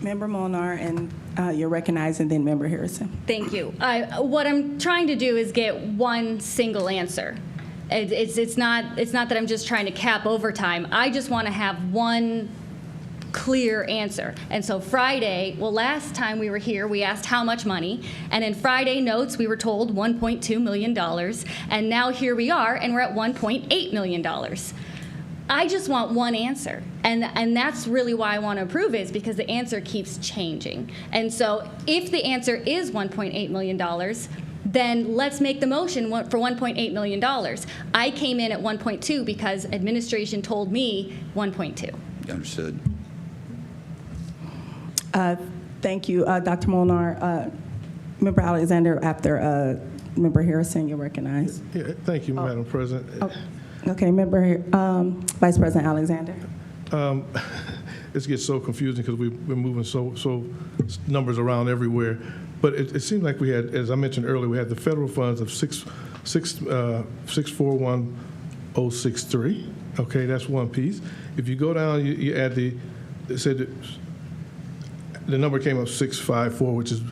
Member Molnar, and you're recognizing then Member Harrison. Thank you. What I'm trying to do is get one single answer. It's not that I'm just trying to cap overtime. I just want to have one clear answer. And so Friday, well, last time we were here, we asked how much money, and in Friday notes, we were told $1.2 million, and now here we are, and we're at $1.8 million. I just want one answer, and that's really why I want to approve it, is because the answer keeps changing. And so if the answer is $1.8 million, then let's make the motion for $1.8 million. I came in at 1.2 because administration told me 1.2. Understood. Thank you, Dr. Molnar. Member Alexander, after Member Harrison, you're recognized. Yeah, thank you, Madam President. Okay, Member Vice President Alexander. This gets so confusing because we're moving so numbers around everywhere. But it seemed like we had, as I mentioned earlier, we had the federal funds of 641,063. Okay, that's one piece. If you go down, you add it said that the number came up 654, which is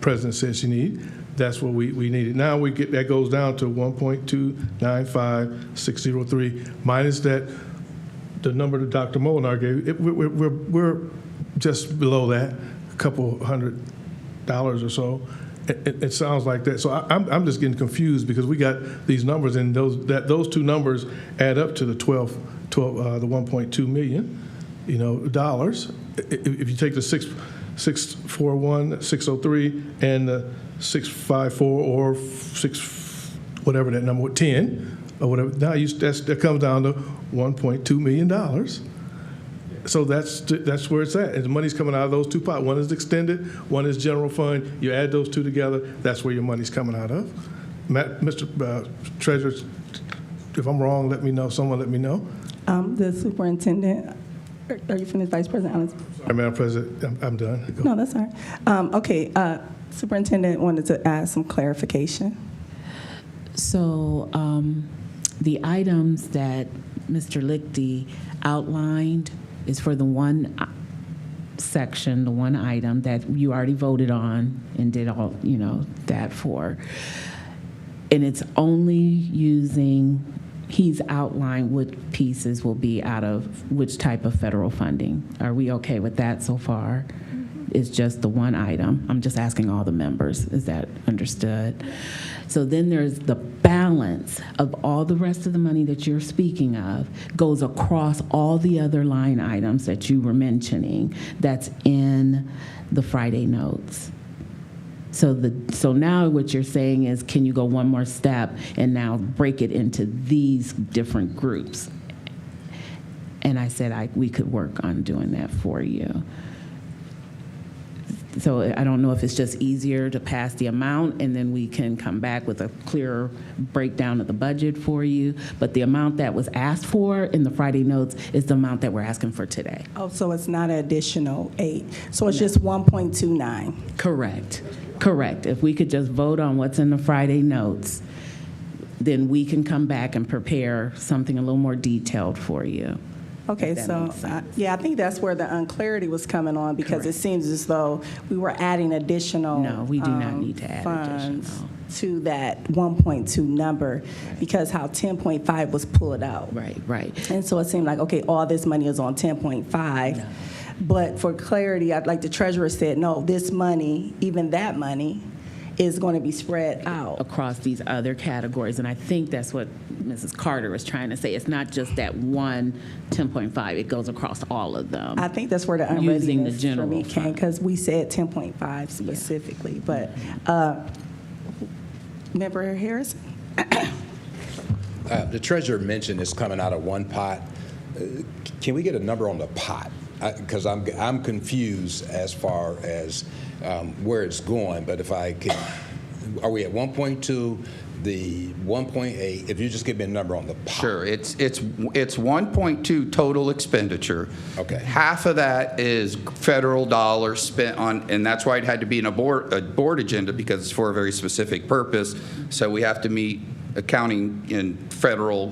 President said she need. That's what we needed. Now that goes down to 1.295603 minus that the number that Dr. Molnar gave. We're just below that, a couple $100 or so. It sounds like that. So I'm just getting confused because we got these numbers, and those two numbers add up to the the 1.2 million, dollars. If you take the 641,603 and the 654 or whatever that number, 10 or whatever, now that comes down to $1.2 million. So that's where it's at. And the money's coming out of those two pots. One is extended, one is general fund. You add those two together, that's where your money's coming out of. Mr. Treasurer, if I'm wrong, let me know. Someone let me know. The Superintendent, are you finished, Vice President Allen? Sorry, Madam President, I'm done. Go. No, that's all right. Okay, Superintendent wanted to add some clarification. So the items that Mr. Lichty outlined is for the one section, the one item that you already voted on and did all, that for. And it's only using, he's outlined what pieces will be out of which type of federal funding. Are we okay with that so far? It's just the one item. I'm just asking all the members. Is that understood? So then there's the balance of all the rest of the money that you're speaking of goes across all the other line items that you were mentioning that's in the Friday notes. So now what you're saying is, can you go one more step and now break it into these different groups? And I said we could work on doing that for you. So I don't know if it's just easier to pass the amount and then we can come back with a clearer breakdown of the budget for you. But the amount that was asked for in the Friday notes is the amount that we're asking for today. Oh, so it's not an additional 8. So it's just 1.29. Correct. If we could just vote on what's in the Friday notes, then we can come back and prepare something a little more detailed for you. Okay, so I think that's where the unclarity was coming on, because it seems as though we were adding additional. No, we do not need to add funds additional to that 1.2 number, because how 10.5 was pulled out. Right. And so it seemed like, okay, all this money is on 10.5, But for clarity, I'd like the treasurer said, no, this money, even that money, is going to be spread out. Across these other categories, and I think that's what Mrs. Carter was trying to say. It's not just that one 10.5, it goes across all of them. I think that's where the Using the unreadiness for general me came, fund. because we said 10.5 specifically. But Member Harrison? The treasurer mentioned it's coming out of one pot. Can we get a number on the pot? Because I'm confused as far as where it's going. But if I can, are we at 1.2, the 1.8? If you just give me a number on the pot. Sure, it's 1.2 total expenditure. Okay. Half of that is federal dollars spent on, and that's why it had to be in a board agenda, because it's for a very specific purpose. So we have to meet accounting in federal,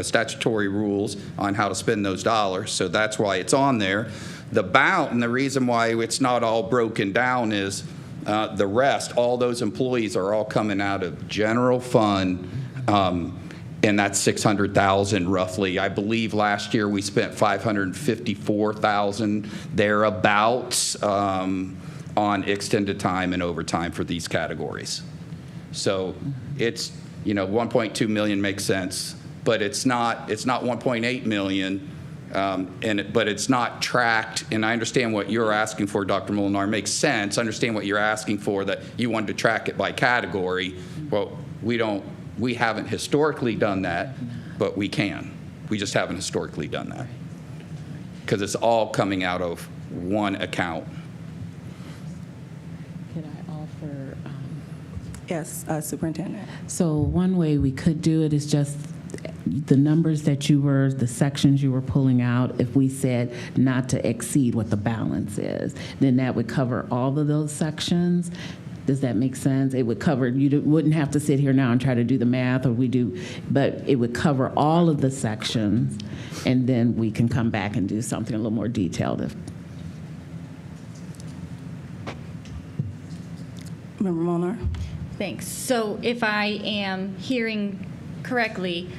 statutory rules on how to spend those dollars. So that's why it's on there. And the reason why it's not all broken down is the rest, all those employees are all coming out of general fund, and that's $600,000 roughly. I believe last year we spent $554,000 thereabouts on extended time and overtime for these categories. So it's 1.2 million makes sense, but it's not 1.8 million. But it's not tracked, and I understand what you're asking for, Dr. Molinar. Makes sense. I understand what you're asking for, that you wanted to track it by category. Well, we haven't historically done that, but we can. We just haven't historically done that, because it's all coming out of one account. Could I offer? Yes, Superintendent. So one way we could do it is just the numbers the sections you were pulling out, if we said not to exceed what the balance is, then that would cover all of those sections. Does that make sense? It would cover, you wouldn't have to sit here now and try to do the math, but it would cover all of the sections, and then we can come back and do something a little more detailed. Member Molnar? Thanks. So if I am hearing correctly,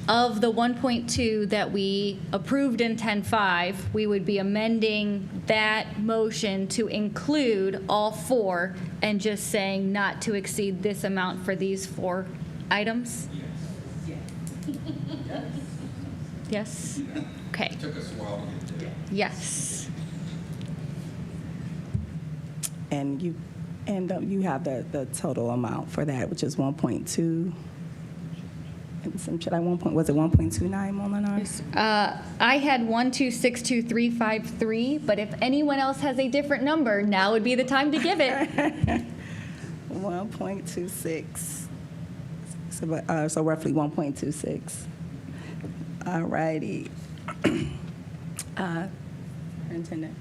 of the 1.2 that we approved in 10.5, we would be amending that motion to include all four and just saying not to exceed this amount for these four items? Yes? Okay. It took us a while to get there. Yes. And you have the total amount for that, which is 1.2. Was it 1.29, Molinar? I had 1262353, but if anyone else has a different number, now would be the time to give it. 1.26. So roughly 1.26. All righty. Superintendent.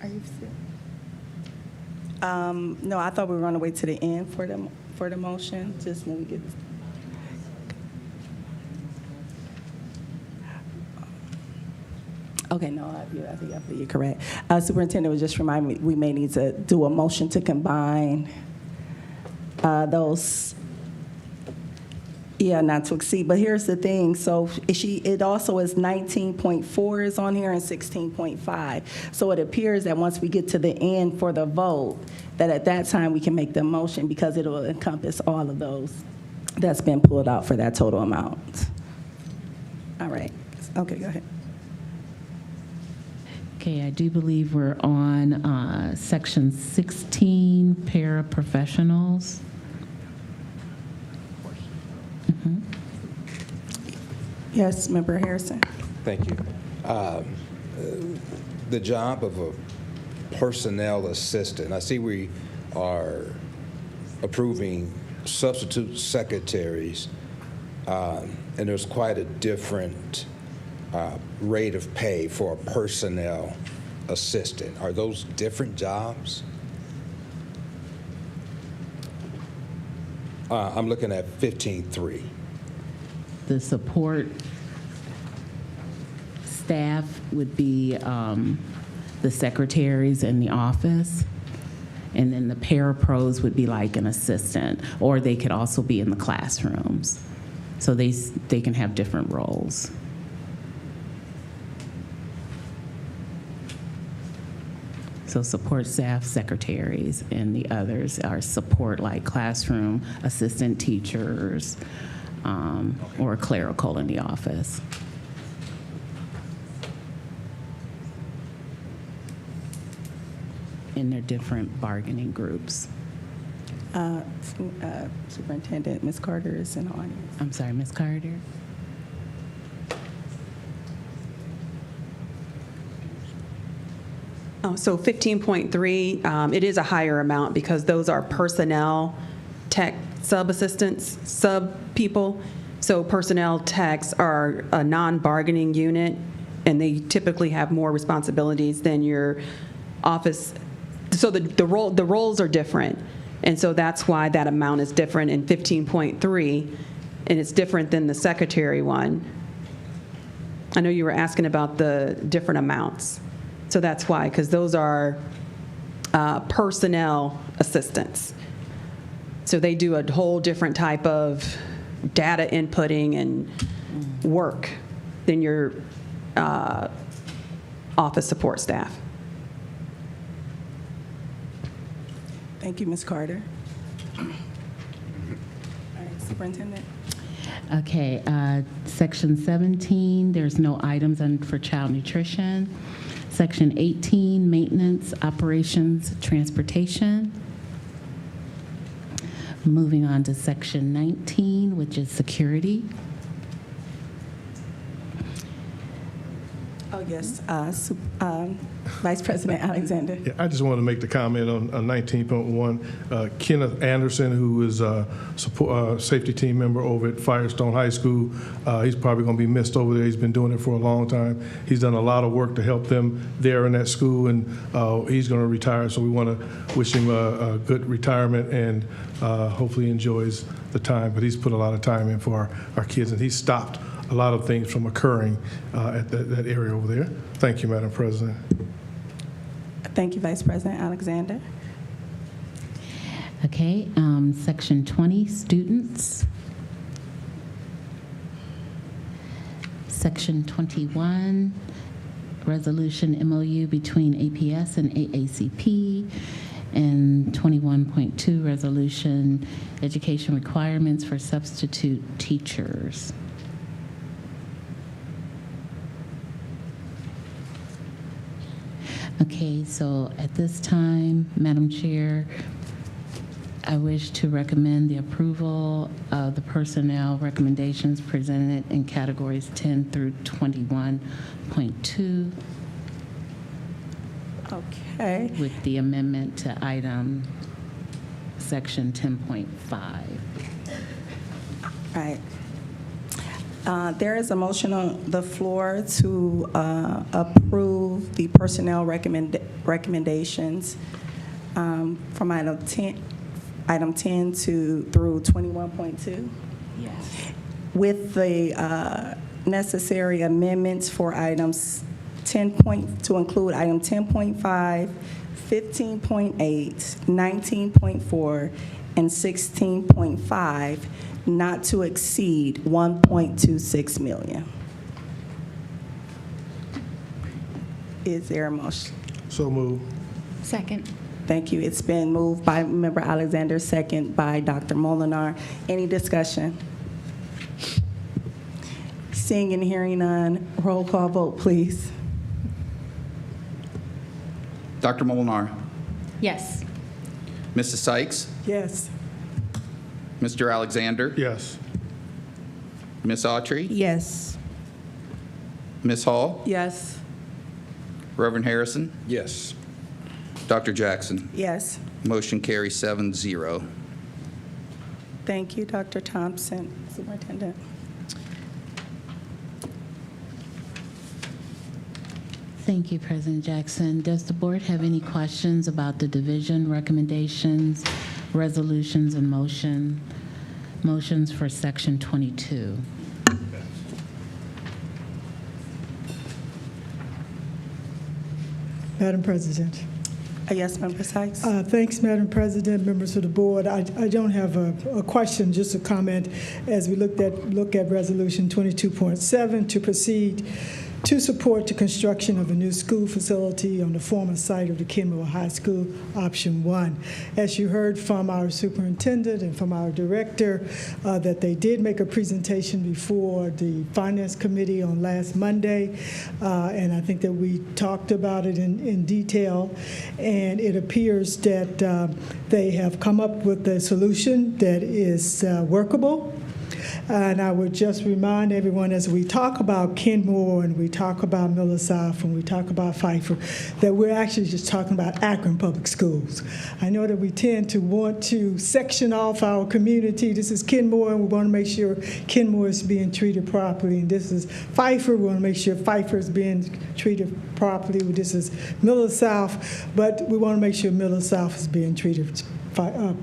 Are you still? No, I thought we were going to wait to the end for the motion, just when we get. Okay, no, I think you're correct. Superintendent was just reminding me, we may need to do a motion to combine those. Yeah, not to exceed, but here's the thing. So it also is 19.4 is on here and 16.5. So it appears that once we get to the end for the vote, that at that time we can make the motion, because it will encompass all of those that's been pulled out for that total amount. All right. Okay, go ahead. Okay, I do believe we're on section 16, paraprofessionals. Yes, Member Harrison. Thank you. The job of a personnel assistant, I see we are approving substitute secretaries, and there's quite a different rate of pay for a personnel assistant. Are those different jobs? I'm looking at 15.3. The support staff would be the secretaries in the office, and then the parapros would be like an assistant, or they could also be in the classrooms. So they can have different roles. So support staff, secretaries, and the others are support like classroom assistant teachers or clerical in the office. In their different bargaining groups. Superintendent, Ms. Carter is in the audience. I'm sorry, Ms. Carter? So 15.3, it is a higher amount because those are personnel tech sub-assistants, sub-people. So personnel techs are a non-bargaining unit, and they typically have more responsibilities than your office. So the roles are different, and so that's why that amount is different in 15.3, and it's different than the secretary one. I know you were asking about the different amounts. So that's why, because those are personnel assistants. So they do a whole different type of data inputting and work than your office support staff. Thank you, Ms. Carter. All right, Superintendent. Okay, Section 17, there's no items for child nutrition. Section 18, maintenance, operations, transportation. Moving on to Section 19, which is security. Oh, yes, Vice President Alexander. Yeah, I just wanted to make the comment on 19.1. Kenneth Anderson, who is a safety team member over at Firestone High School, he's probably going to be missed over there. He's been doing it for a long time. He's done a lot of work to help them there in that school, and he's going to retire, so we want to wish him a good retirement and hopefully enjoys the time. But he's put a lot of time in for our kids, and he's stopped a lot of things from occurring at that area over there. Thank you, Madam President. Thank you, Vice President Alexander. Okay, Section 20, students. Section 21, resolution MOU between APS and AACP. And 21.2, resolution education requirements for substitute teachers. Okay, so at this time, Madam Chair, I wish to recommend the approval of the personnel recommendations presented in categories 10 through 21.2. Okay. With the amendment to item section 10.5. Right. There is a motion on the floor to approve the personnel recommendations from item 10 through 21.2. Yes. With the necessary amendments for items to include item 10.5, 15.8, 19.4, and 16.5, not to exceed $1.26 million. Is there a motion? So moved. Second. Thank you. It's been moved by Member Alexander, second by Dr. Molinar. Any discussion? Seeing and hearing none, roll call vote, please. Dr. Molinar, Yes. Mrs. Sykes, Yes. Mr. Alexander, Yes. Ms. Autry, Yes. Ms. Hall, Yes. Reverend Harrison, Yes. Dr. Jackson. Yes. Motion carries 7-0. Thank you, Dr. Thompson, Superintendent. Thank you, President Jackson. Does the board have any questions about the division recommendations, resolutions, and motions for section 22? Madam President. Yes, Member Sykes. Thanks, Madam President, members of the board. I don't have a question, just a comment. As we look at Resolution 22.7 to proceed to support the construction of a new school facility on the former site of the Kenmore High School, option 1. As you heard from our superintendent and from our director, that they did make a presentation before the Finance Committee on last Monday, and I think that we talked about it in detail, and it appears that they have come up with a solution that is workable. And I would just remind everyone, as we talk about Kenmore and we talk about Miller South and we talk about Pfeiffer, that we're actually just talking about Akron Public Schools. I know that we tend to want to section off our community. This is Kenmore, and we want to make sure Kenmore is being treated properly. And this is Pfeiffer. We want to make sure Pfeiffer is being treated properly. This is Miller South, but we want to make sure Miller South is being treated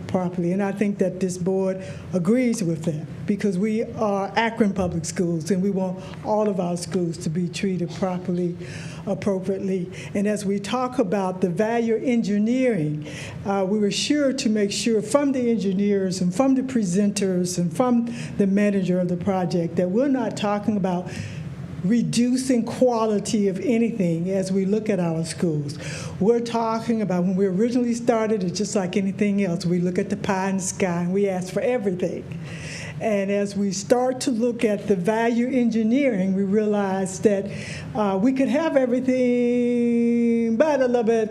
properly. And I think that this board agrees with that, because we are Akron Public Schools and we want all of our schools to be treated properly, appropriately. And as we talk about the value engineering, we were sure to make sure from the engineers and from the presenters and from the manager of the project that we're not talking about reducing quality of anything as we look at our schools. We're talking about, when we originally started, it's just like anything else. We look at the pie in the sky and we ask for everything. And as we start to look at the value engineering, we realize that we could have everything, but a little bit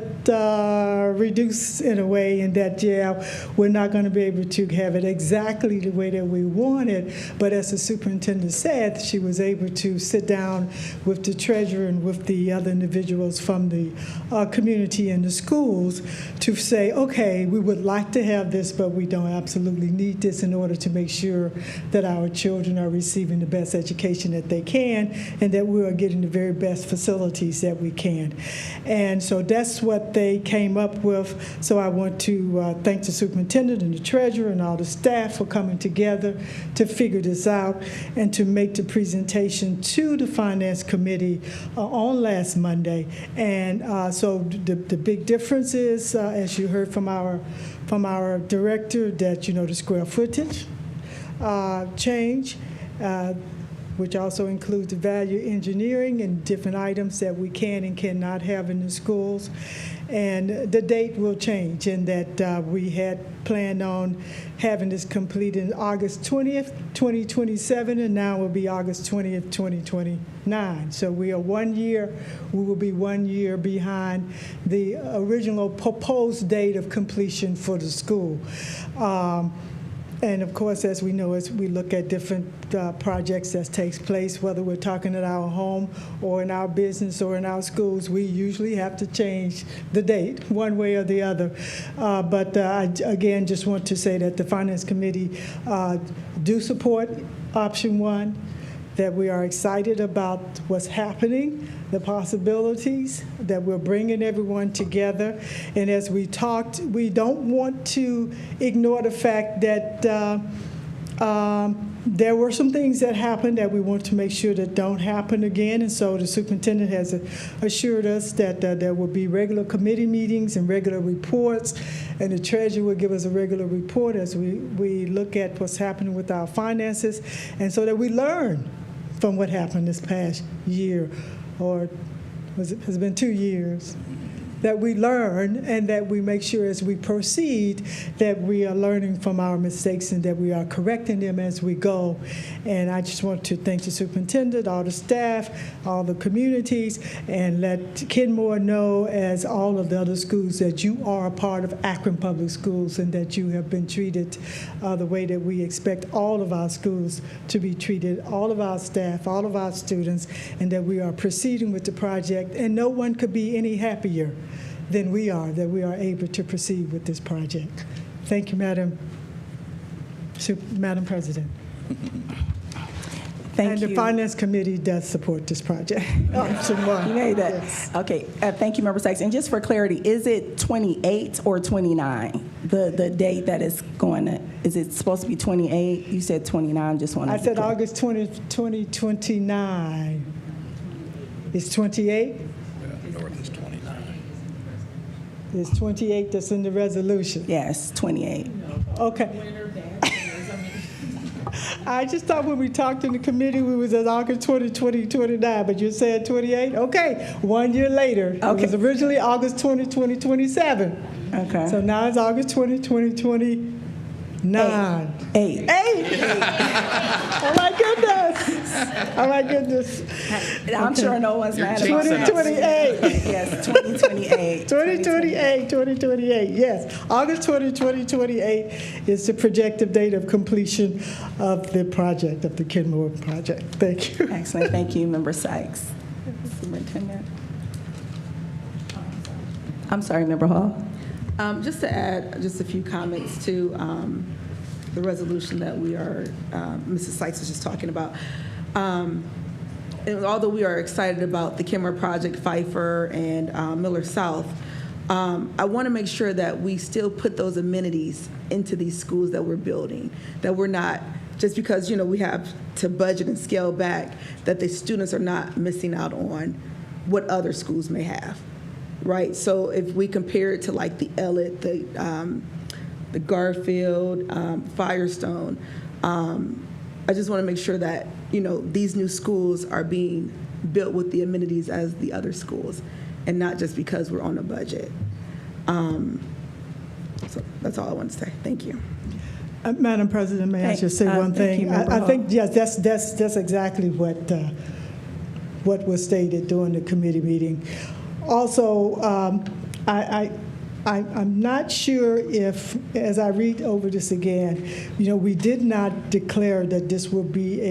reduced in a way, and that, yeah, we're not going to be able to have it exactly the way that we want it. But as the superintendent said, she was able to sit down with the treasurer and with the other individuals from the community and the schools to say, okay, we would like to have this, but we don't absolutely need this in order to make sure that our children are receiving the best education that they can and that we are getting the very best facilities that we can. And so that's what they came up with. So I want to thank the superintendent and the treasurer and all the staff for coming together to figure this out and to make the presentation to the Finance Committee on last Monday. And so the big difference is, as you heard from our director, that, the square footage change, which also includes the value engineering and different items that we can and cannot have in the schools. And the date will change, in that we had planned on having this completed August 20th, 2027, and now it will be August 20th, 2029. So we will be 1 year behind the original proposed date of completion for the school. And of course, as we know, as we look at different projects that takes place, whether we're talking at our home or in our business or in our schools, we usually have to change the date one way or the other. But I, again, just want to say that the Finance Committee do support option 1, that we are excited about what's happening, the possibilities, that we're bringing everyone together. And as we talked, we don't want to ignore the fact that there were some things that happened that we want to make sure that don't happen again. And so the superintendent has assured us that there will be regular committee meetings and regular reports, and the treasurer will give us a regular report as we look at what's happening with our finances, and so that we learn from what happened this past year, or has been 2 years, that we learn and that we make sure as we proceed that we are learning from our mistakes and that we are correcting them as we go. And I just want to thank the superintendent, all the staff, all the communities, and let Kenmore know, as all of the other schools, that you are a part of Akron Public Schools and that you have been treated the way that we expect all of our schools to be treated, all of our staff, all of our students, and that we are proceeding with the project. And no one could be any happier than we are that we are able to proceed with this project. Thank you, Madam President. Thank you. And the Finance Committee does support this project. Option 1. You made that. Yes. Okay. Thank you, Member Sykes. And just for clarity, is it 28 or 29? The date that is going to, is it supposed to be 28? You said 29. Just want to. I said August 20, 2029. It's 28? North is 29. It's 28 that's in the resolution. Yes, 28. Okay. I just thought when we talked in the committee, we was at August 2029, but you said 28? Okay, 1 year later. It was originally August 2027. Okay. So now it's August 2029. 8. Oh my goodness. Oh my goodness. I'm sure no one's mad about that. 2028. Yes, 2028. 2028, yes. August 2028 is the projected date of completion of the project, of the Kenmore project. Thank you. Excellent. Thank you, Member Sykes. Superintendent. I'm sorry, Member Hall. Just to add just a few comments to the resolution that we are, Mrs. Sykes was just talking about. And although we are excited about the Kenmore Project, Pfeiffer, and Miller South, I want to make sure that we still put those amenities into these schools that we're building, that we're not, just because, we have to budget and scale back, that the students are not missing out on what other schools may have. Right, so if we compare it to like the Elliott, the Garfield, Firestone, I just want to make sure that these new schools are being built with the amenities as the other schools, and not just because we're on a budget. So that's all I want to say. Thank you. Madam President, may I just say one thing? I think yes, that's exactly what was stated during the committee meeting. Also, I'm not sure if, as I read over this again, we did not declare that this will be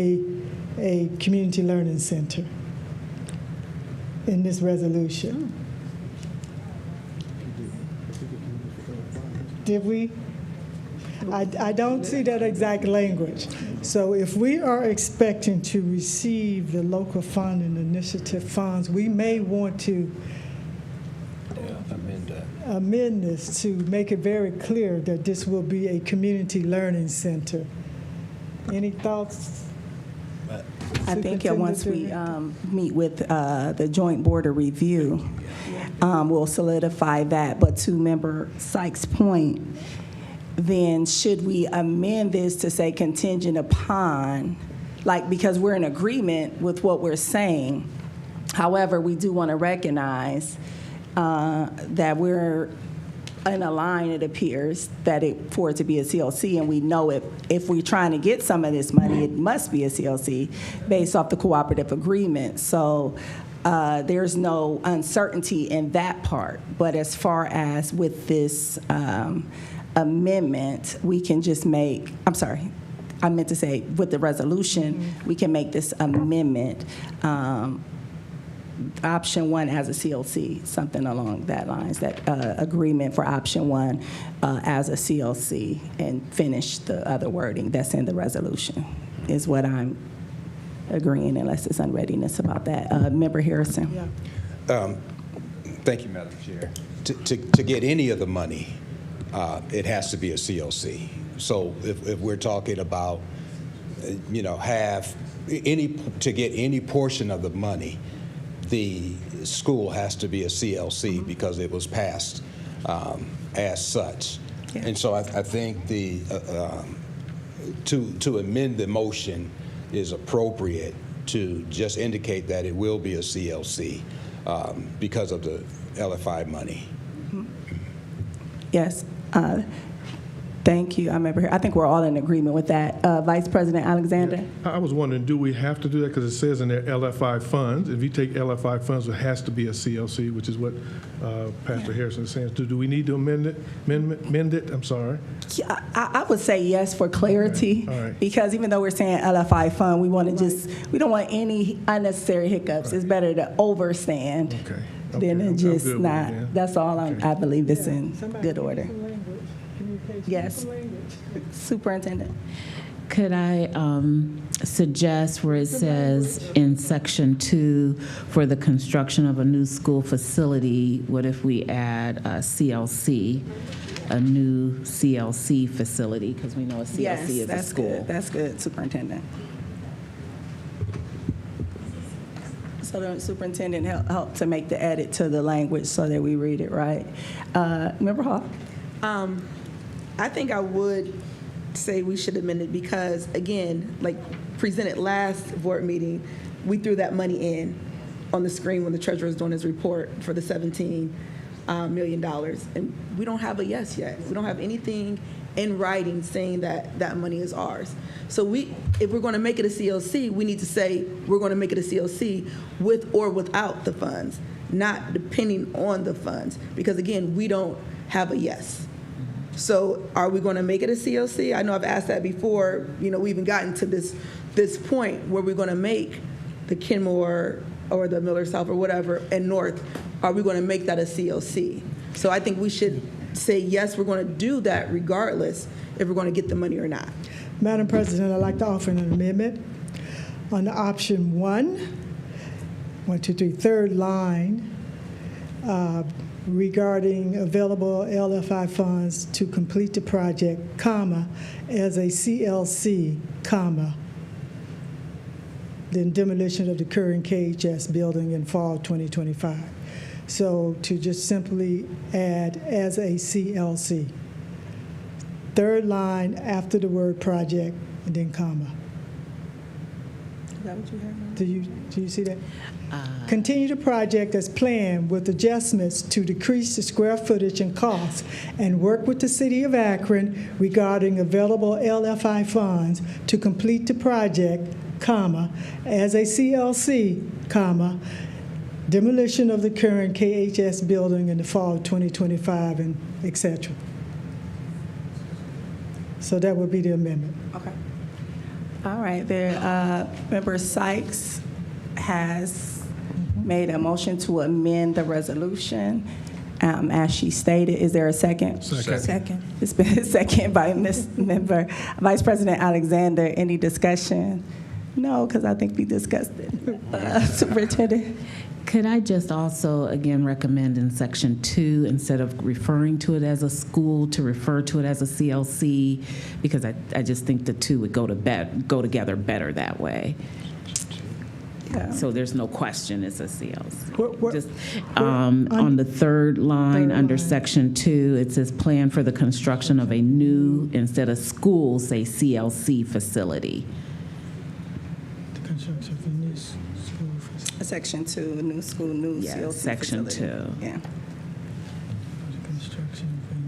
a community learning center in this resolution. Did we? I don't see that exact language. So if we are expecting to receive the local fund and initiative funds, we may want to amend this to make it very clear that this will be a community learning center. Any thoughts? I think once we meet with the joint board of review, we'll solidify that. But to Member Sykes' point, then should we amend this to say contingent upon, because we're in agreement with what we're saying. However, we do want to recognize that we're in a line, it appears, for it to be a CLC, and we know if we're trying to get some of this money, it must be a CLC based off the cooperative agreement. So there's no uncertainty in that part. But as far as with this amendment, we can just make, I meant to say with the resolution, we can make this amendment option 1 as a CLC, something along that lines, that agreement for option 1 as a CLC, and finish the other wording that's in the resolution is what I'm agreeing, unless it's unreadiness about that. Member Harrison. Yeah. Thank you, Madam Chair. To get any of the money, it has to be a CLC. So if we're talking about, to get any portion of the money, the school has to be a CLC because it was passed as such. Yeah. And so I think to amend the motion is appropriate to just indicate that it will be a CLC because of the LFI money. Yes. Thank you. I think we're all in agreement with that. Vice President Alexander? Yeah. I was wondering, do we have to do that? Because it says in there LFI funds. If you take LFI funds, it has to be a CLC, which is what Pastor Harrison is saying. Do we need to amend it? I'm sorry. Yeah, I would say yes for clarity. Okay. All right. Because even though we're saying LFI fund, we want to we don't want any unnecessary hiccups. Right. It's better to overstand than just not. That's all I believe is in good order. Yes. Superintendent. Could I suggest where it says in section 2 for the construction of a new school facility, what if we add a CLC, a new CLC facility, because we know a CLC is a school. Good. That's good, Superintendent. So the superintendent helped to make the edit to the language so that we read it right. Member Hall? I think I would say we should amend it because, again, like presented last board meeting, we threw that money in on the screen when the treasurer was doing his report for the $17 million. And we don't have a yes yet. We don't have anything in writing saying that that money is ours. So if we're going to make it a CLC, we need to say we're going to make it a CLC with or without the funds, not depending on the funds. Because again, we don't have a yes. So are we going to make it a CLC? I know I've asked that before. You know, we even gotten to this point where we're going to make the Kenmore or the Miller South or whatever and North. Are we going to make that a CLC? So I think we should say yes, we're going to do that regardless if we're going to get the money or not. Madam President, I'd like to offer an amendment on the option 3rd line, regarding available LFI funds to complete the project, comma, as a CLC, comma, then demolition of the current KHS building in fall 2025. So to just simply add as a CLC. 3rd line after the word project, and then comma. Is that what you have? Do you see that? Continue the project as planned with adjustments to decrease the square footage and cost, and work with the City of Akron regarding available LFI funds to complete the project, comma, as a CLC, comma, demolition of the current KHS building in the fall of 2025, and et cetera. So that would be the amendment. Okay. All right. Member Sykes has made a motion to amend the resolution as she stated. Is there a second? Second. It's been seconded by Member Vice President Alexander. Any discussion? No, because I think we discussed it. Superintendent? Could I just also, again, recommend in Section 2, instead of referring to it as a school, to refer to it as a CLC, because I just think the two would go together better that way. Yeah. So there's no question it's a CLC. Just on the 3rd line under Section 2, it says plan for the construction of a new, instead of school, say CLC facility. The construction of a new school facility. Section 2, new school, new CLC Section facility. 2. Yeah. The construction of a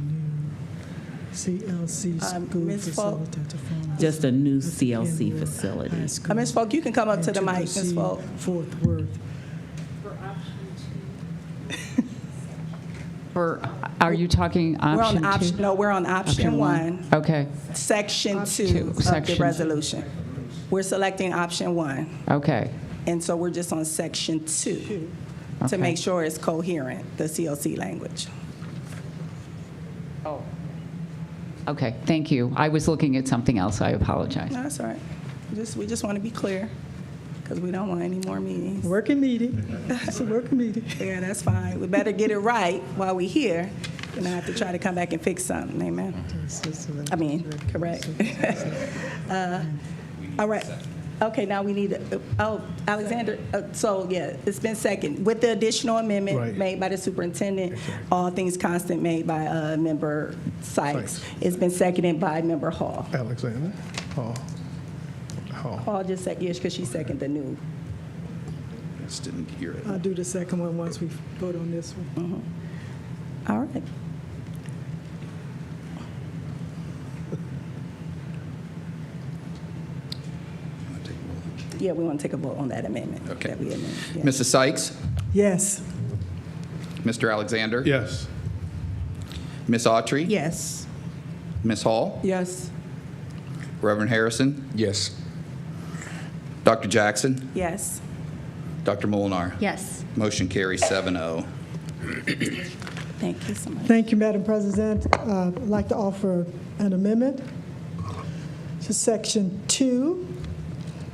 new CLC school Ms. Falk? facility at the former. Just a new CLC facility. Ms. Falk, you can come up to the mic, Ms. Falk. Fort Worth. Are you talking option 2? No, we're on option 1. Okay. Section 2 of the Section- resolution. We're selecting option 1. Okay. And so we're just on section 2 to Okay. make sure it's coherent, the CLC language. Oh. Okay, thank you. I was looking at something else. I apologize. No, that's all right. We just want to be clear because we don't want any more meetings. Working meeting. It's a working meeting. Yeah, that's fine. We better get it right while we're here and not have to try to come back and fix something. Amen. I mean, correct. All right. Okay, now we need, Alexander, so yeah, it's been second with the additional amendment Right. made by the superintendent, all things constant made by Member Sykes. It's been seconded by Member Hall. Alexander Hall. Hall just said yes because she seconded the new. Just didn't hear it. I'll do the second one once we vote on this one. All right. Yeah, we want to take a vote on that amendment. Okay. That we amended, yeah. Mrs. Sykes? Yes. Mr. Alexander? Yes. Ms. Autry? Yes. Ms. Hall? Yes. Reverend Harrison? Yes. Dr. Jackson? Yes. Dr. Molinar? Yes. Motion carries 7-0. Thank you so much. Thank you, Madam President. I'd like to offer an amendment to Section 2,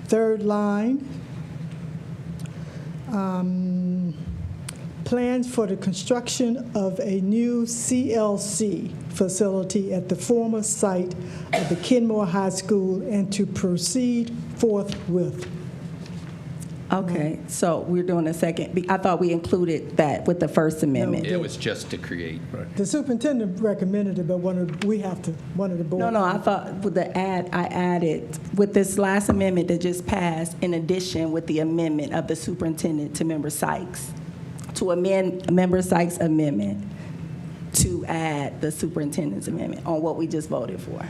3rd line. Plans for the construction of a new CLC facility at the former site of the Kenmore High School and to proceed forthwith. Okay, so we're doing a second. I thought we included that with the First Amendment. It was just to create. The superintendent recommended it, but one of the board. No, I thought with I added, with this last amendment that just passed, in addition with the amendment of the superintendent to Member Sykes, to amend Member Sykes' amendment to add the superintendent's amendment on what we just voted for.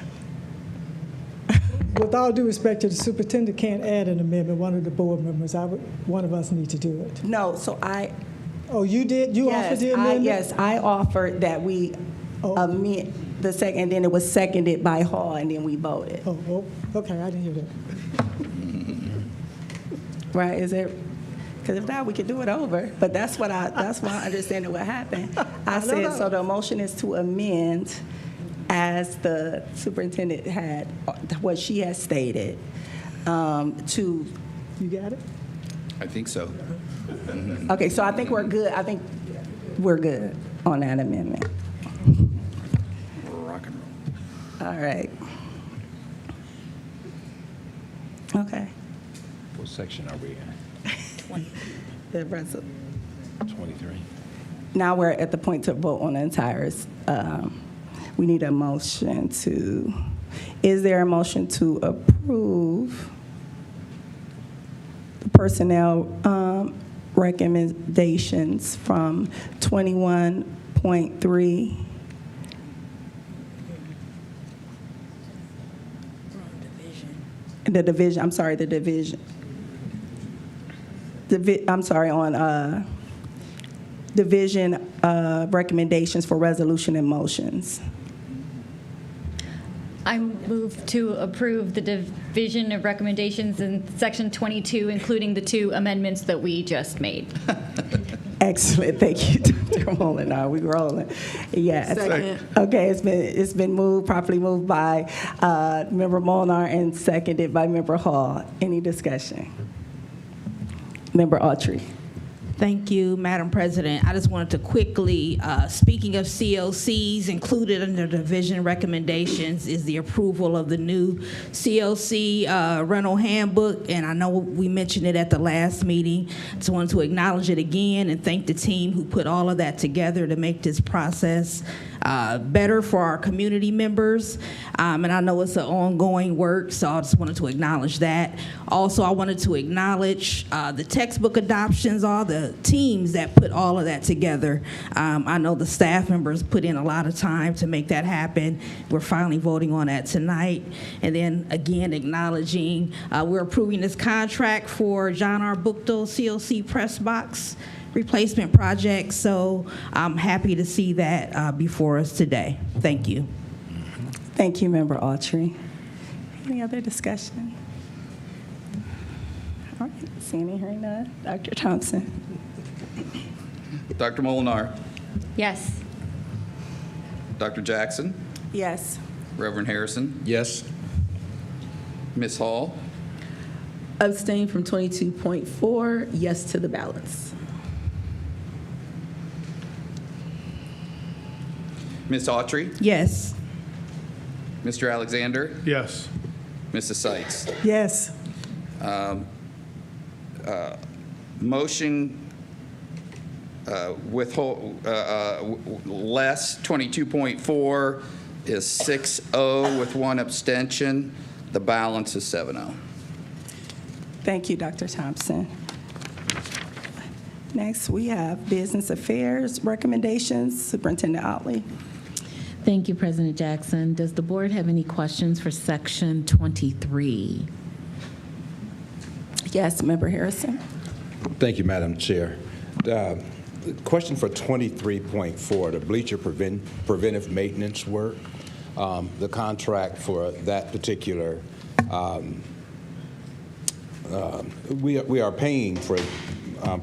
With all due respect to the superintendent, can't add an amendment. One of the board members, one of us need to do it. No, so Oh, you did? You offered the amendment? Yes, I offered that we amend the second, and then it was seconded by Hall, and then we voted. Oh, okay, I didn't hear that. Right, is it? Because if not, we could do it over. But that's my understanding what happened. I said, so the motion is to amend as the superintendent had, what she has stated, to. You got it? I think so. Okay, so I think we're good. I think we're good on that amendment. Rock and roll. All right. Okay. What section are we in? The rest of, 23. now we're at the point to vote on the entire. We need a motion to. Is there a motion to approve the personnel recommendations from 21.3? The division. I'm sorry. The division. I'm sorry, on division recommendations for resolution and motions. I move to approve the division of recommendations in section 22, including the 2 amendments that we just made. Excellent, thank you, Dr. Molinar. We rolling. Yes. Second. Okay, it's been moved, properly moved by Member Molinar and seconded by Member Hall. Any discussion? Member Autry. Thank you, Madam President. I just wanted to quickly, speaking of COCs, included under the division recommendations is the approval of the new COC rental handbook, and I know we mentioned it at the last meeting. Just wanted to acknowledge it again and thank the team who put all of that together to make this process better for our community members. And I know it's an ongoing work, so I just wanted to acknowledge that. Also, I wanted to acknowledge the textbook adoptions, all the teams that put all of that together. I know the staff members put in a lot of time to make that happen. We're finally voting on that tonight. And then again, acknowledging we're approving this contract for John R. Buchtel COC press box replacement project. So I'm happy to see that before us today. Thank you. Thank you, Member Autry. Any other discussion? All right, seeing and hearing none. Dr. Thompson. Dr. Molinar. Yes. Dr. Jackson. Yes. Reverend Harrison. Yes. Ms. Hall. Abstain from 22.4, yes to the balance. Ms. Autry. Yes. Mr. Alexander. Yes. Mrs. Sykes. Yes. Motion withhold less 22.4 is 6-0 with 1 abstention. The balance is 7-0. Thank you, Dr. Thompson. Next, we have business affairs recommendations. Superintendent Otley. Thank you, President Jackson. Does the board have any questions for section 23? Yes, Member Harrison. Thank you, Madam Chair. Question for 23.4, the bleacher preventive maintenance work. The contract for that particular, we are paying for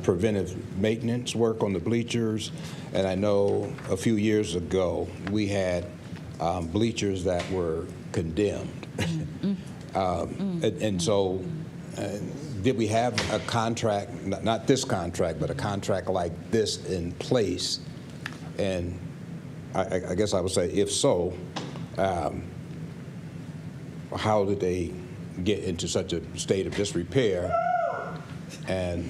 preventive maintenance work on the bleachers, and I know a few years ago we had bleachers that were condemned. And so did we have a contract, not this contract, but a contract like this in place? And I guess I would say, if so, how did they get into such a state of disrepair And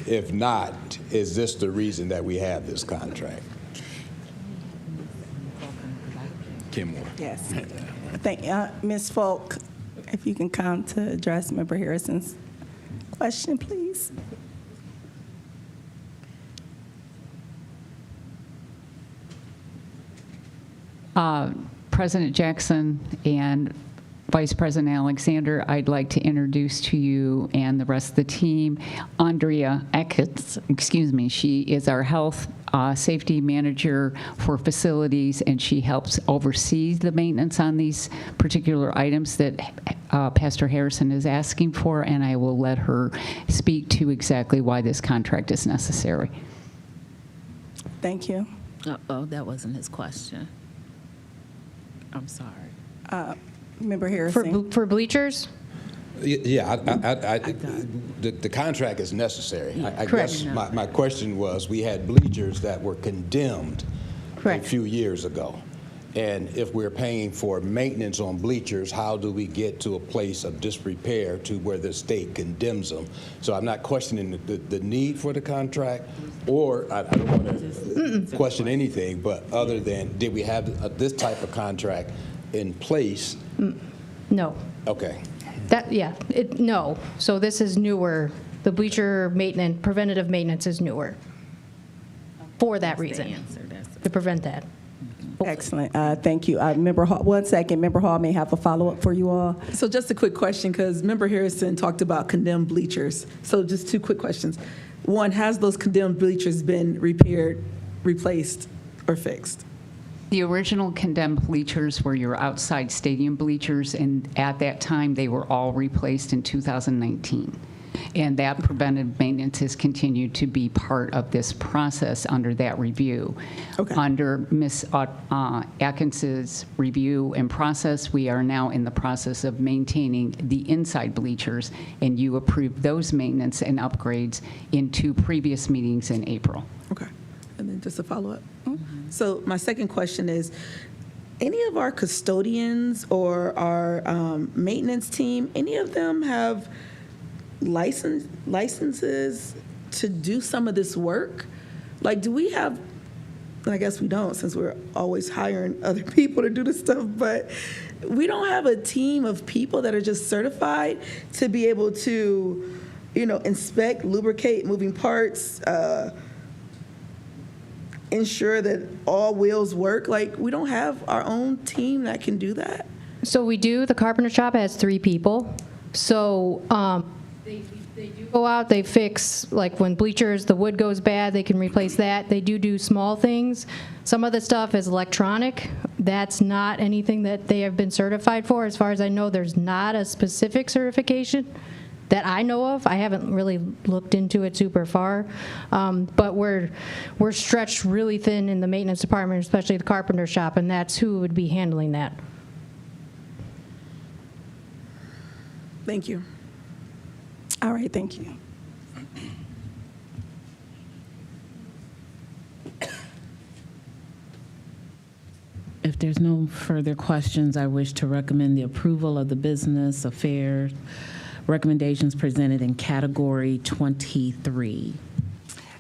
if not, is this the reason that we have this contract? Kim Moore. Yes. Thank Ms. Folk, if you can come to address Member Harrison's question, please. President Jackson and Vice President Alexander, I'd like to introduce to you and the rest of the team, Andrea Eckes, she is our health safety manager for facilities, and she helps oversee the maintenance on these particular items that Pastor Harrison is asking for, and I will let her speak to exactly why this contract is necessary. Thank you. Uh-oh, that wasn't his question. I'm sorry. Member Harrison. For bleachers? Yeah, the contract is necessary. I guess my question was, we had bleachers that were condemned a few years ago. And if we're paying for maintenance on bleachers, how do we get to a place of disrepair to where the state condemns them? So I'm not questioning the need for the contract, or I don't want to question anything, but other than, did we have this type of contract in place? No. Okay. No. So this is newer. The bleacher maintenance, preventative maintenance is newer. For that reason. To prevent that. Excellent. Thank you. Member Hall, 1 second. Member Hall may have a follow-up for you all. So just a quick question, because Member Harrison talked about condemned bleachers. So just 2 quick questions. One, has those condemned bleachers been repaired, replaced, or fixed? The original condemned bleachers were your outside stadium bleachers, and at that time, they were all replaced in 2019. And that preventive maintenance has continued to be part of this process under that review. Okay. Under Ms. Atkins's review and process, we are now in the process of maintaining the inside bleachers, and you approved those maintenance and upgrades in 2 previous meetings in April. Okay. And then just a follow-up. So my second question is, any of our custodians or our maintenance team, any of them have licenses to do some of this work? Like, do we have, and I guess we don't, since we're always hiring other people to do this stuff, but we don't have a team of people that are just certified to be able to, inspect, lubricate moving parts, ensure that all wheels work. Like, we don't have our own team that can do that. So we do. The carpenter shop has 3 people. So they do go out, they fix, like when bleachers, the wood goes bad, they can replace that. They do small things. Some of the stuff is electronic. That's not anything that they have been certified for. As far as I know, there's not a specific certification that I know of. I haven't really looked into it super far, but we're stretched really thin in the maintenance department, especially the carpenter shop, and that's who would be handling that. Thank you. All right, thank you. If there's no further questions, I wish to recommend the approval of the business affairs recommendations presented in category 23.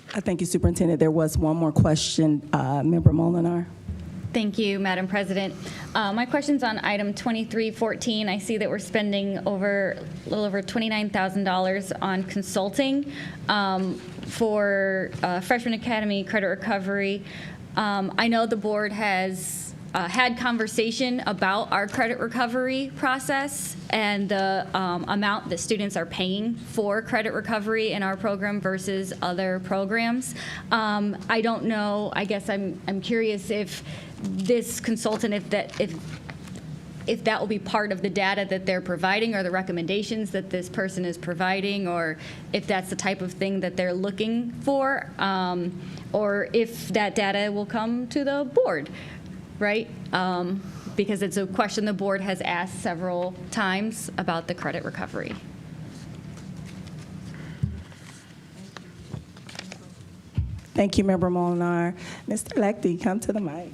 Thank you, Superintendent. There was one more question. Member Molinar. Thank you, Madam President. My question's on item 2314. I see that we're spending a little over $29,000 on consulting for Freshman Academy credit recovery. I know the board has had conversation about our credit recovery process and the amount that students are paying for credit recovery in our program versus other programs. I don't know. I guess I'm curious if this consultant, if that will be part of the data that they're providing or the recommendations that this person is providing, or if that's the type of thing that they're looking for, or if that data will come to the board, right? Because it's a question the board has asked several times about the credit recovery. Thank you, Member Molinar. Mr. Leckie, come to the mic.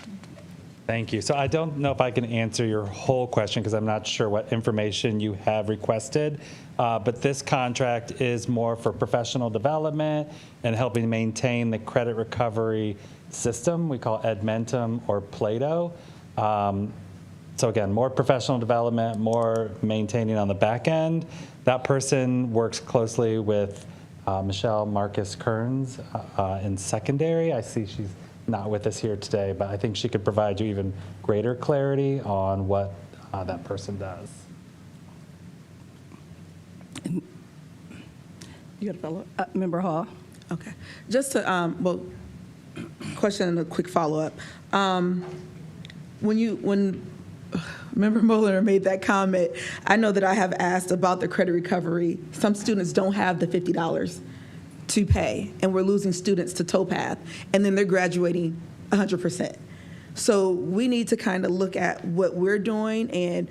Thank you. So I don't know if I can answer your whole question because I'm not sure what information you have requested, but this contract is more for professional development and helping maintain the credit recovery system we call Edmentum or Plato. So again, more professional development, more maintaining on the back end. That person works closely with Michelle Marcus Kearns in secondary. I see she's not with us here today, but I think she could provide you even greater clarity on what that person does. You got a follow-up? Member Hall? Okay. Just to, question and a quick follow-up. When Member Mueller made that comment, I know that I have asked about the credit recovery. Some students don't have the $50 to pay, and we're losing students to towpath, and then they're graduating 100%. So we need to kind of look at what we're doing, and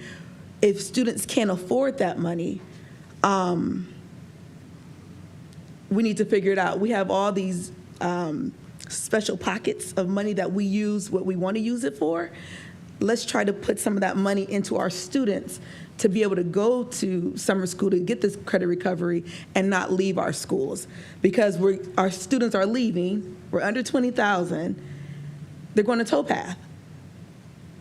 if students can't afford that money, we need to figure it out. We have all these special pockets of money that we use what we want to use it for. Let's try to put some of that money into our students to be able to go to summer school to get this credit recovery and not leave our schools. Because our students are leaving, we're under 20,000, they're going to towpath.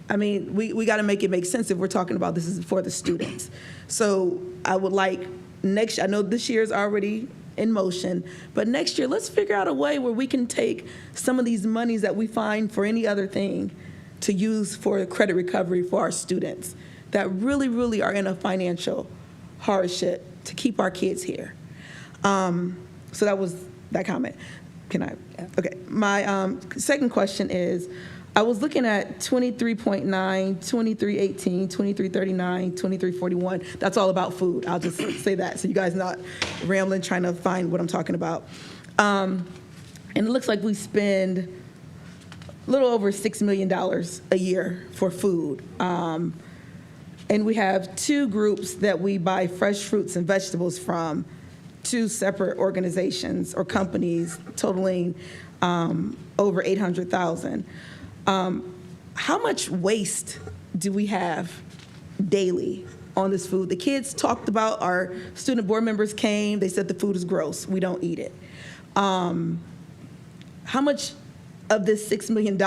I mean, we got to make it make sense if we're talking about this is for the students. So I would like I know this year is already in motion, but next year let's figure out a way where we can take some of these monies that we find for any other thing to use for credit recovery for our students that really, really are in a financial hardship to keep our kids here. So that was that comment. Can I? Okay. My second question is, I was looking at 23.9, 2318, 2339, 2341. That's all about food. I'll just say that so you guys not rambling trying to find what I'm talking about. And it looks like we spend a little over $6 million a year for food. And we have two groups that we buy fresh fruits and vegetables from, two separate organizations or companies totaling over $800,000. How much waste do we have daily on this food? The kids talked about, our student board members came, they said the food is gross, we don't eat it. How much of this $6 million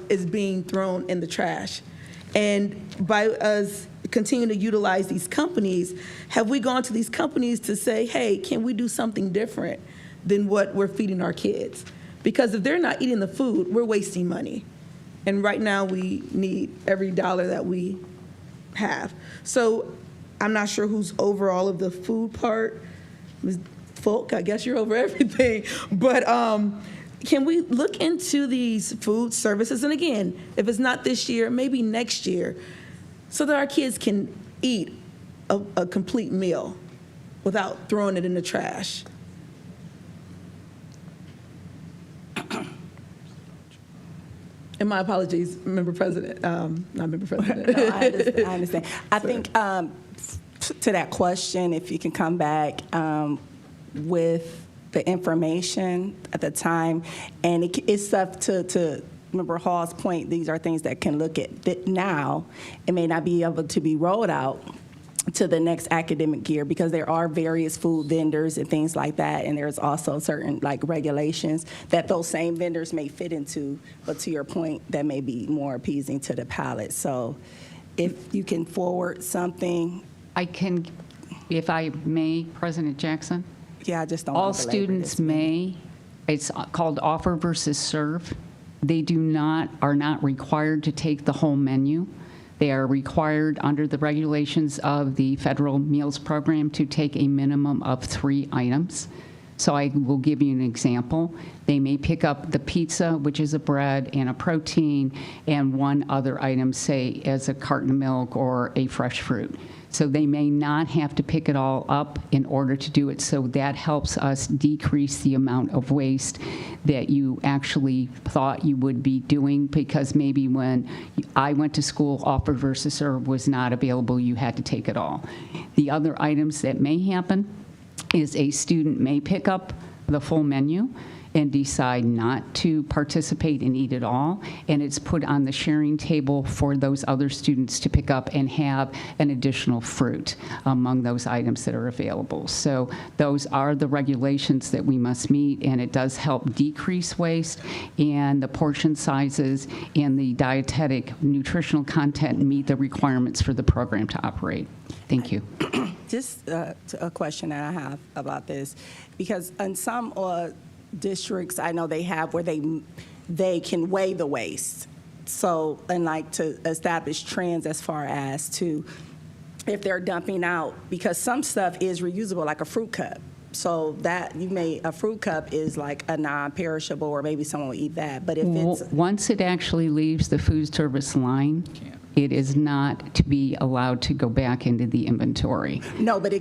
is being thrown in the trash? And by us continuing to utilize these companies, have we gone to these companies to say, hey, can we do something different than what we're feeding our kids? Because if they're not eating the food, we're wasting money. And right now we need every dollar that we have. So I'm not sure who's over all of the food part. Ms. Folk, I guess you're over everything. But can we look into these food services? And again, if it's not this year, maybe next year, so that our kids can eat a complete meal without throwing it in the trash. And my apologies, Member President, not Member President. No, I understand. I think to that question, if you can come back with the information at the time, and it's up to Member Hall's point, these are things that can look at now. It may not be able to be rolled out to the next academic year because there are various food vendors and things like that, and there's also certain regulations that those same vendors may fit into, but to your point, that may be more appeasing to the palate. So if you can forward something. I can, if I may, President Jackson? Yeah, I just don't All want to belabor students this. may, it's called offer versus serve. They are not required to take the whole menu. They are required under the regulations of the federal meals program to take a minimum of 3 items. So I will give you an example. They may pick up the pizza, which is a bread and a protein, and one other item, say, as a carton of milk or a fresh fruit. So they may not have to pick it all up in order to do it. So that helps us decrease the amount of waste that you actually thought you would be doing, because maybe when I went to school, offer versus serve was not available. You had to take it all. The other items that may happen is a student may pick up the full menu, and decide not to participate and eat at all, and it's put on the sharing table for those other students to pick up and have an additional fruit among those items that are available. So those are the regulations that we must meet, and it does help decrease waste, and the portion sizes and the dietetic nutritional content meet the requirements for the program to operate. Thank you. Just a question that I have about this, because in some districts, I know they have where they can weigh the waste. So, and like to establish trends as far as to if they're dumping out, because some stuff is reusable, like a fruit cup. So that a fruit cup is like a non-perishable, or maybe someone will eat that. But if it's once it actually leaves the food service line, it is not to be allowed to go back into the inventory. No, but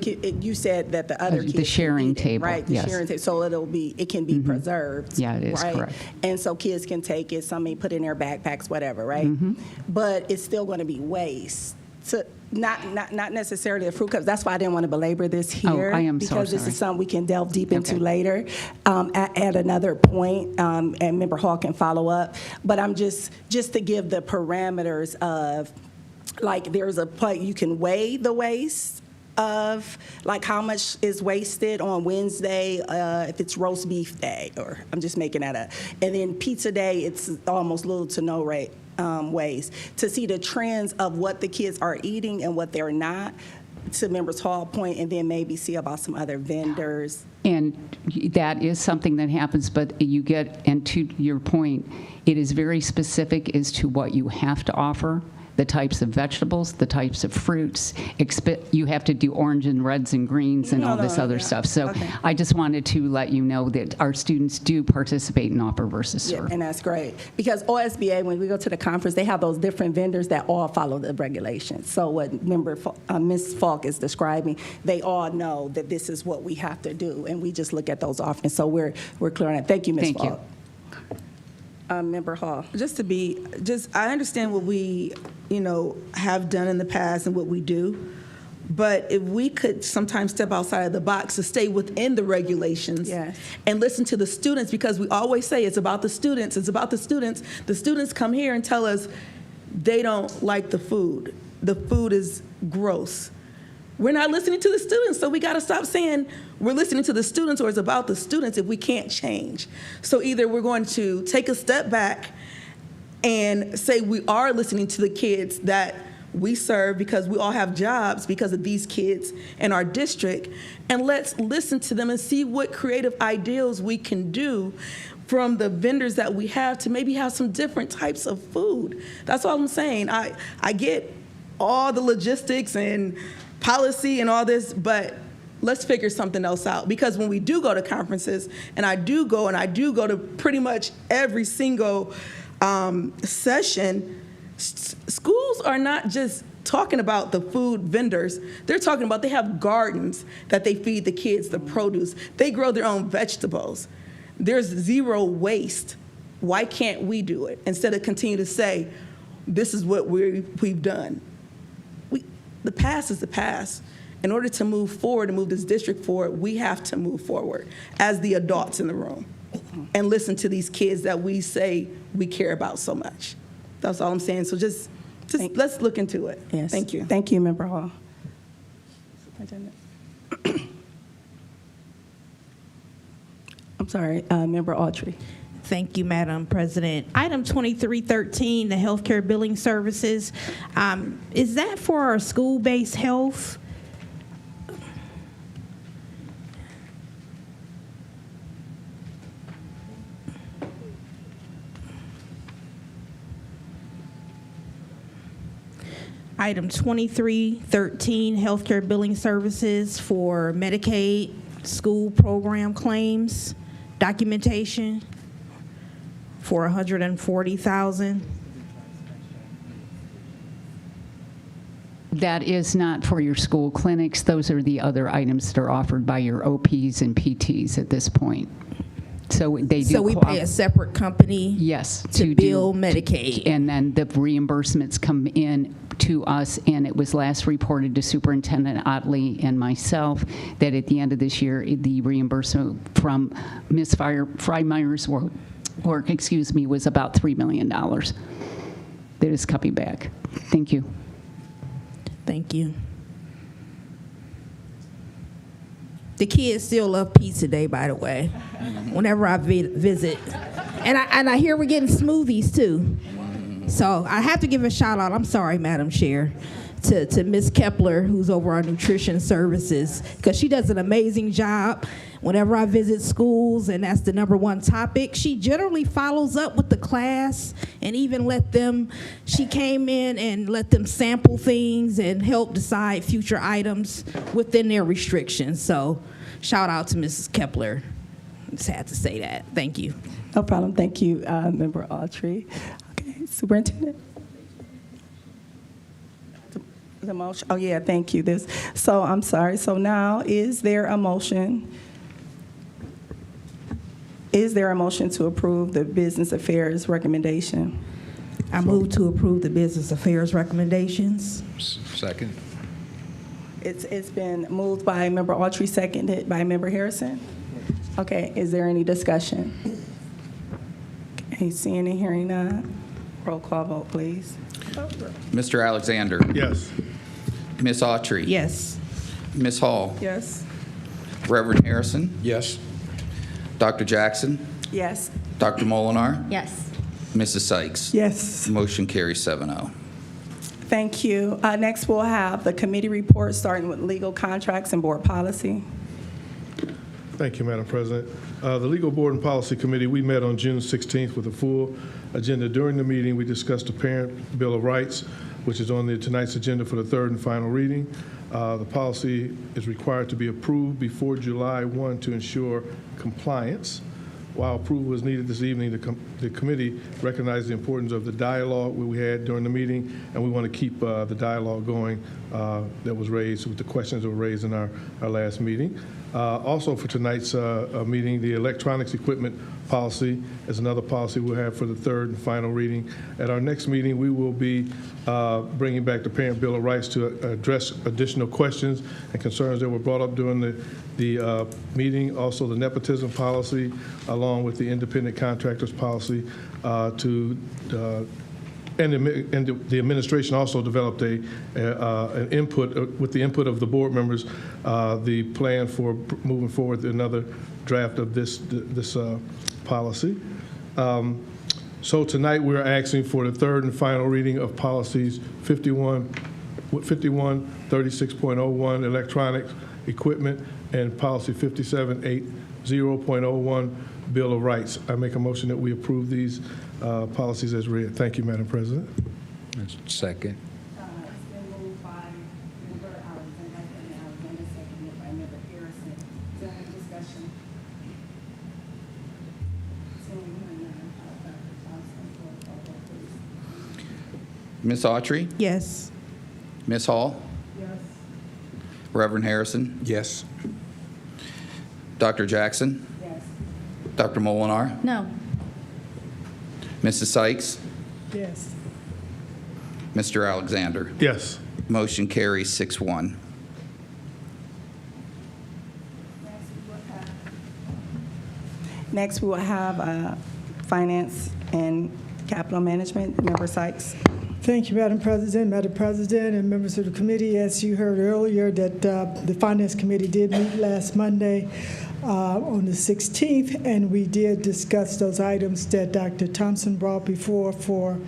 you said that the other kids the sharing can eat it, table, right? The yes. sharing table, so it can be preserved. Yeah, it is right? correct. And so kids can take it. Some may put in their backpacks, whatever, right? But it's still going to be waste. So not necessarily the fruit cups. That's why I didn't want to belabor this here. I am so because this sorry. is something we can delve deep into later at another point, and Member Hall can follow up. But I'm just to give the parameters of, like, there's a plate you can weigh the waste of, like, how much is wasted on Wednesday if it's roast beef day, or I'm just making that up. And then pizza day, it's almost little to no rate. Ways to see the trends of what the kids are eating and what they're not, to Members Hall point, and then maybe see about some other vendors. And that is something that happens, but you get, and to your point, it is very specific as to what you have to offer, the types of vegetables, the types of fruits. You have to do orange and reds and greens and all this other stuff. So I just wanted to let you know that our students do participate in offer versus serve. And that's great, because OSBA, when we go to the conference, they have those different vendors that all follow the regulations. So what Ms. Falk is describing, they all know that this is what we have to do, and we just look at those offerings. So we're clear on that. Thank you, Ms. Falk. Thank you. Member Hall. I understand what we, have done in the past and what we do, but if we could sometimes step outside of the box to stay within the regulations and listen to the students, because we always say it's about the students, it's about the students. The students come here and tell us they don't like the food. The food is gross. We're not listening to the students, so we got to stop saying we're listening to the students or it's about the students if we can't change. So either we're going to take a step back and say we are listening to the kids that we serve, because we all have jobs because of these kids in our district, and let's listen to them and see what creative ideas we can do from the vendors that we have to maybe have some different types of food. That's all I'm saying. I get all the logistics and policy and all this, but let's figure something else out. Because when we do go to conferences, and I do go to pretty much every single session, schools are not just talking about the food vendors. They're talking about they have gardens that they feed the kids the produce. They grow their own vegetables. There's zero waste. Why can't we do it? Instead of continue to say, this is what we've done. The past is the past. In order to move forward and move this district forward, we have to move forward as the adults in the room and listen to these kids that we say we care about so much. That's all I'm saying. So just let's look into it. Yes. Thank you. Thank you, Member Hall. Superintendent. I'm sorry, Member Autry. Thank you, Madam President. Item 2313, the healthcare billing services. Is that for our school-based health? Item 2313, healthcare billing services for Medicaid school program claims documentation for $140,000. That is not for your school clinics. Those are the other items that are offered by your OPs and PTs at this point. So they do. So we pay a separate company? Yes. To bill Medicaid? And then the reimbursements come in to us, and it was last reported to Superintendent Otley and myself that at the end of this year, the reimbursement from Ms. Freymeyer's work, was about $3 million. That is coming back. Thank you. Thank you. The kids still love pizza day, by the way, whenever I visit. And I hear we're getting smoothies, too. So I have to give a shout out, I'm sorry, Madam Chair, to Ms. Kepler, who's over our nutrition services, because she does an amazing job. Whenever I visit schools, and that's the #1 topic, she generally follows up with the class and even she came in and let them sample things and help decide future items within their restrictions. So shout out to Mrs. Kepler. Just had to say that. Thank you. No problem. Thank you, Member Autry. Okay, Superintendent. The motion. Oh, yeah, thank you. So I'm sorry. So now, is there a motion? Is there a motion to approve the business affairs recommendation? I move to approve the business affairs recommendations. Second. It's been moved by Member Autry, seconded by Member Harrison. Okay, is there any discussion? Okay, seeing and hearing none. Roll call vote, please. Mr. Alexander. Yes. Ms. Autry. Yes. Ms. Hall. Yes. Reverend Harrison. Yes. Dr. Jackson. Yes. Dr. Molinar. Yes. Mrs. Sykes. Yes. Motion carries 7-0. Thank you. Next, we'll have the committee report, starting with legal contracts and board policy. Thank you, Madam President. The Legal Board and Policy Committee, we met on June 16th with a full agenda. During the meeting, we discussed the Parent Bill of Rights, which is on tonight's agenda for the third and final reading. The policy is required to be approved before July 1 to ensure compliance. While approval is needed this evening, the committee recognized the importance of the dialogue we had during the meeting, and we want to keep the dialogue going that was raised with the questions that were raised in our last meeting. Also for tonight's meeting, the electronics equipment policy is another policy we'll have for the third and final reading. At our next meeting, we will be bringing back the Parent Bill of Rights to address additional questions and concerns that were brought up during the meeting. Also, the nepotism policy, along with the independent contractors policy, and the administration also developed an input, with the input of the board members, the plan for moving forward another draft of this policy. So tonight we're asking for the third and final reading of policies 51, 36.01, electronic equipment, and policy 5780.01, Bill of Rights. I make a motion that we approve these policies as read. Thank you, Madam President. Second. It's been moved by Member Alexander, seconded by Member Harrison. Is there any discussion? Ms. Autry. Yes. Ms. Hall. Yes. Reverend Harrison. Yes. Dr. Jackson. Yes. Dr. Molinar. No. Mrs. Sykes. Yes. Mr. Alexander. Yes. Motion carries 6-1. Next, we will have finance and capital management. Member Sykes. Thank you, Madam President, and members of the committee. As you heard earlier, that the Finance Committee did meet last Monday on the 16th, and we did discuss those items that Dr. Thompson brought before for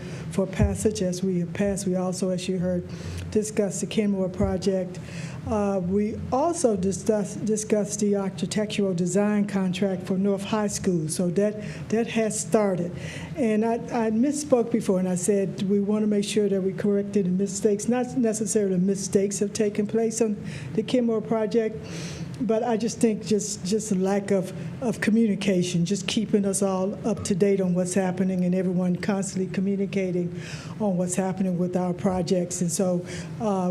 passage. As we have passed, we also, as you heard, discussed the Kenmore project. We also discussed the architectural design contract for North High School, so that has started. And I misspoke before, and I said we want to make sure that we corrected the mistakes. Not necessarily mistakes have taken place on the Kenmore project, But I just think just a lack of communication, just keeping us all up to date on what's happening and everyone constantly communicating on what's happening with our projects. And so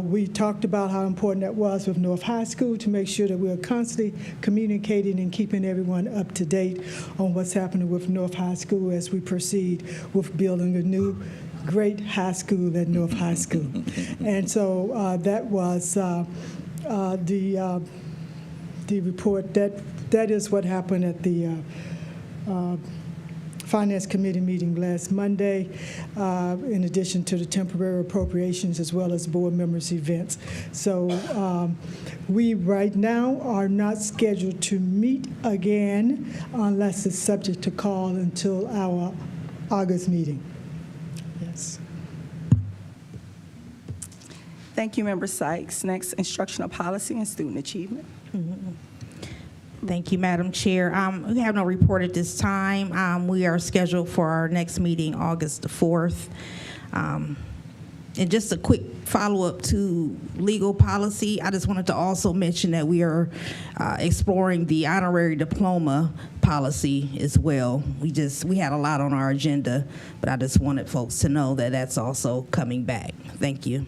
we talked about how important that was with North High School to make sure that we are constantly communicating and keeping everyone up to date on what's happening with North High School as we proceed with building a new great high school at North High School. And so that was the report. That is what happened at the Finance Committee meeting last Monday, in addition to the temporary appropriations as well as board members' events. So we right now are not scheduled to meet again unless it's subject to call until our August meeting. Yes. Thank you, Member Sykes. Next, instructional policy and student achievement. Thank you, Madam Chair. We have no report at this time. We are scheduled for our next meeting August the 4th. And just a quick follow-up to legal policy, I just wanted to also mention that we are exploring the honorary diploma policy as well. We had a lot on our agenda, but I just wanted folks to know that that's also coming back. Thank you.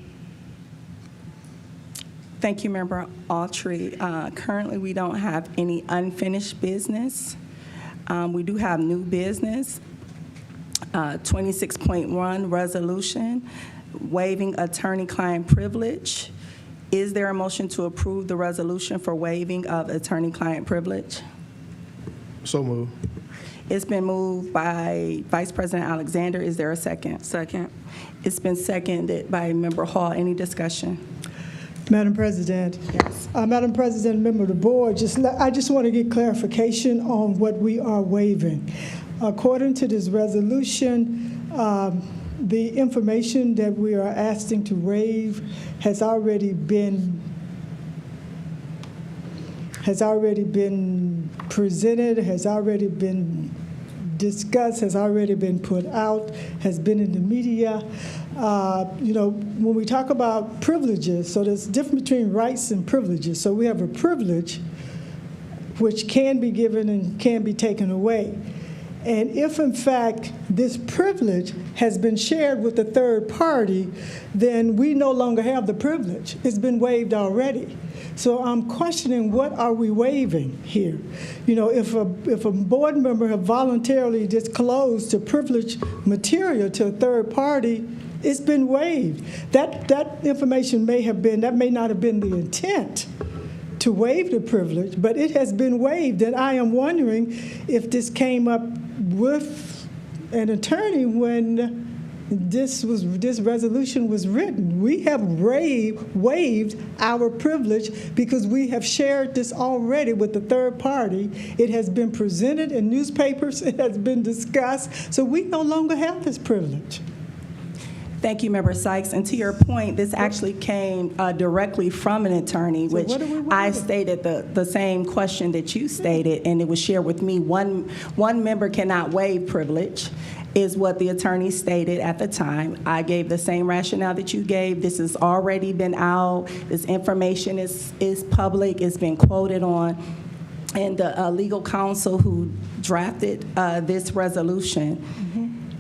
Thank you, Member Autry. Currently, we don't have any unfinished business. We do have new business. 26.1 resolution, waiving attorney-client privilege. Is there a motion to approve the resolution for waiving of attorney-client privilege? So moved. It's been moved by Vice President Alexander. Is there a second? Second. It's been seconded by Member Hall. Any discussion? Madam President. Yes. Madam President, member of the board, I just want to get clarification on what we are waiving. According to this resolution, the information that we are asking to waive has already been presented, has already been discussed, has already been put out, has been in the media. When we talk about privileges, so there's a difference between rights and privileges. So we have a privilege which can be given and can be taken away. And if, in fact, this privilege has been shared with a third party, then we no longer have the privilege. It's been waived already. So I'm questioning, what are we waiving here? If a board member have voluntarily disclosed the privileged material to a third party, it's been waived. That information may not have been the intent to waive the privilege, but it has been waived. And I am wondering if this came up with an attorney when this resolution was written. We have waived our privilege because we have shared this already with the third party. It has been presented in newspapers. It has been discussed. So we no longer have this privilege. Thank you, Member Sykes. And to your point, this actually came directly from an attorney, which I stated the same question that you stated, and it was shared with me. One member cannot waive privilege, is what the attorney stated at the time. I gave the same rationale that you gave. This has already been out. This information is public. It's been quoted on. And the legal counsel who drafted this resolution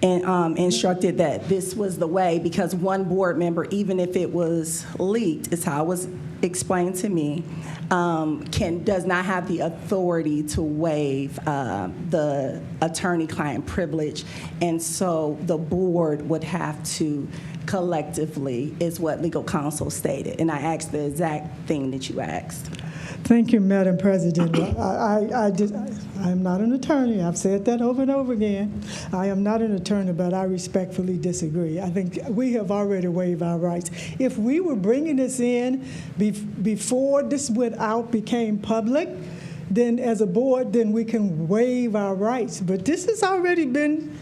and instructed that this was the way, because one board member, even if it was leaked, is how it was explained to me, does not have the authority to waive the attorney-client privilege, and so the board would have to collectively, is what legal counsel stated, and I asked the exact thing that you asked. Thank you, Madam President. I'm not an attorney. I've said that over and over again. I am not an attorney, but I respectfully disagree. I think we have already waived our rights. If we were bringing this in before this went out, became public, then as a board, then we can waive our rights. But this has already been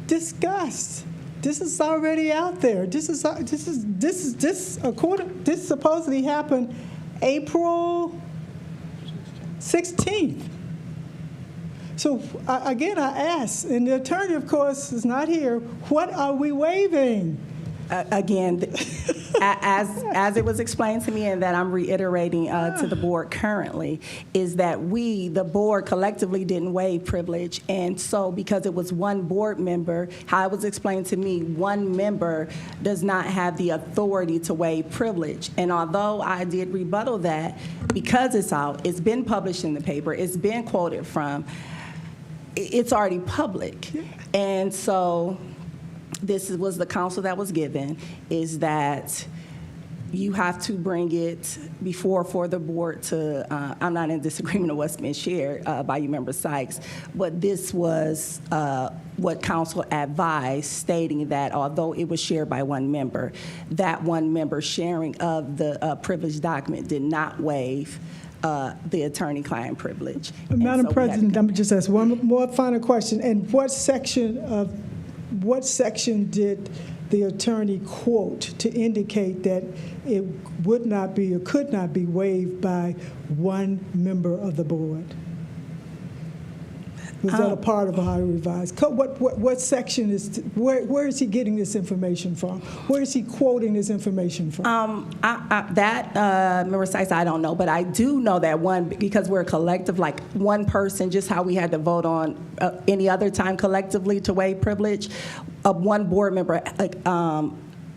discussed. This is already out there. This supposedly happened April 16th. So again, I ask, and the attorney, of course, is not here, what are we waiving? Again, as it was explained to me and that I'm reiterating to the board currently, is that we, the board, collectively didn't waive privilege. And so because it was one board member, how it was explained to me, one member does not have the authority to waive privilege. And although I did rebuttal that, because it's out, it's been published in the paper, it's been quoted from, it's already public. And so this was the counsel that was given, is that you have to bring it for the board to, I'm not in disagreement with what's been shared by you, Member Sykes, but this was what counsel advised, stating that although it was shared by one member, that one member sharing of the privilege document did not waive the attorney-client privilege. Madam President, let me just ask one more final question. And what section did the attorney quote to indicate that it would not be or could not be waived by one member of the board? Was that a part of Ohio Revised? What section is, where is he getting this information from? Where is he quoting this information from? Member Sykes, I don't know, but I do know that because we're a collective, like one person, just how we had to vote on any other time collectively to waive privilege, one board member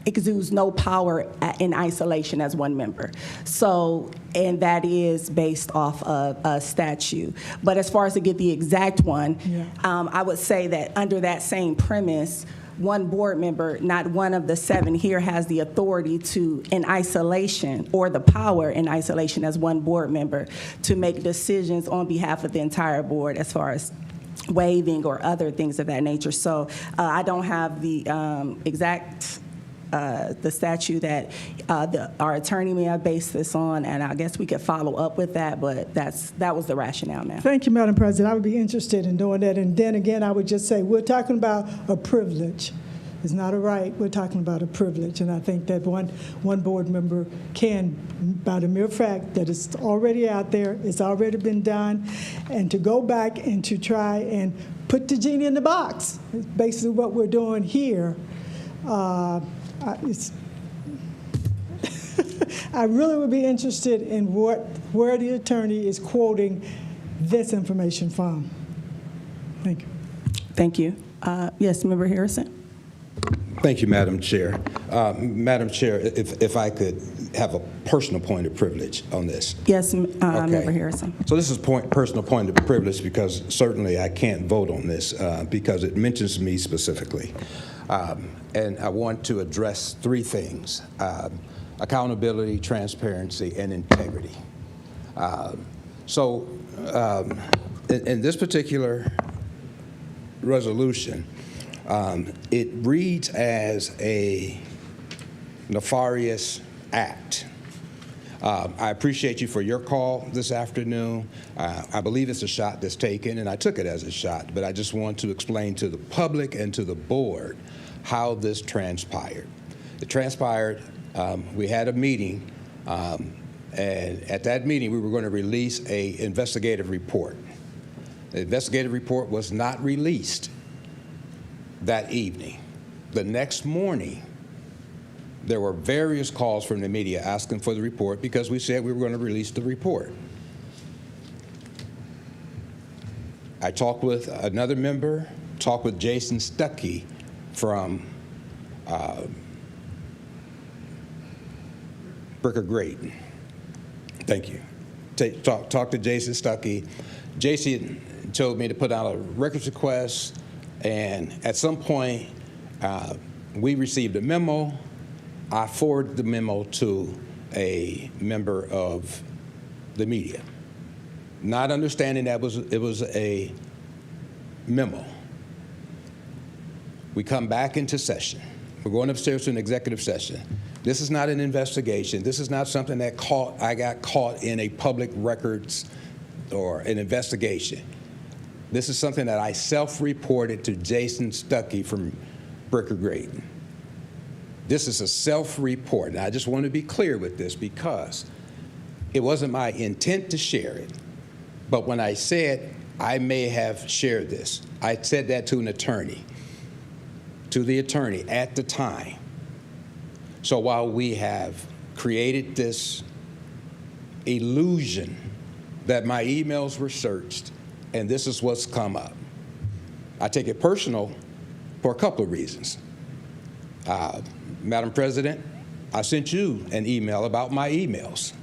exudes no power in isolation as one member. So, and that is based off of a statute. But as far as to get the exact one, I would say that under that same premise, one board member, not one of the 7 here, has the authority to, in isolation, or the power in isolation as one board member, to make decisions on behalf of the entire board as far as waiving or other things of that nature. So I don't have the exact the statute that our attorney may have based this on, and I guess we could follow up with that, but that was the rationale, ma'am. Thank you, Madam President. I would be interested in doing that. And then again, I would just say, we're talking about a privilege. It's not a right. We're talking about a privilege. And I think that one board member can, by the mere fact that it's already out there, it's already been done, and to go back and to try and put the genie in the box, is basically what we're doing here. I really would be interested in where the attorney is quoting this information from. Thank you. Thank you. Yes, Member Harrison. Thank you, Madam Chair. Madam Chair, if I could have a personal point of privilege on this. Yes, Member Harrison. So this is personal point of privilege because certainly I can't vote on this because it mentions me specifically. And I want to address 3 things: accountability, transparency, and integrity. In this particular resolution, it reads as a nefarious act. I appreciate you for your call this afternoon. I believe it's a shot that's taken, and I took it as a shot, but I just want to explain to the public and to the board how this transpired. It transpired, we had a meeting, and at that meeting we were going to release an investigative report. The investigative report was not released that evening. The next morning, there were various calls from the media asking for the report because we said we were going to release the report. I talked with another member, talked with Jason Stuckey from Bricker Great. Thank you. Talked to Jason Stuckey. Jason told me to put out a records request, and at some point we received a memo. I forwarded the memo to a member of the media, not understanding that it was a memo. We come back into session. We're going upstairs to an executive session. This is not an investigation. This is not something that I got caught in a public records or an investigation. This is something that I self-reported to Jason Stuckey from Bricker Great. This is a self-report. And I just want to be clear with this because it wasn't my intent to share it. But when I said I may have shared this, I said that to an attorney, to the attorney at the time. So while we have created this illusion that my emails were searched and this is what's come up, I take it personal for a couple of reasons. Madam President, I sent you an email about my emails.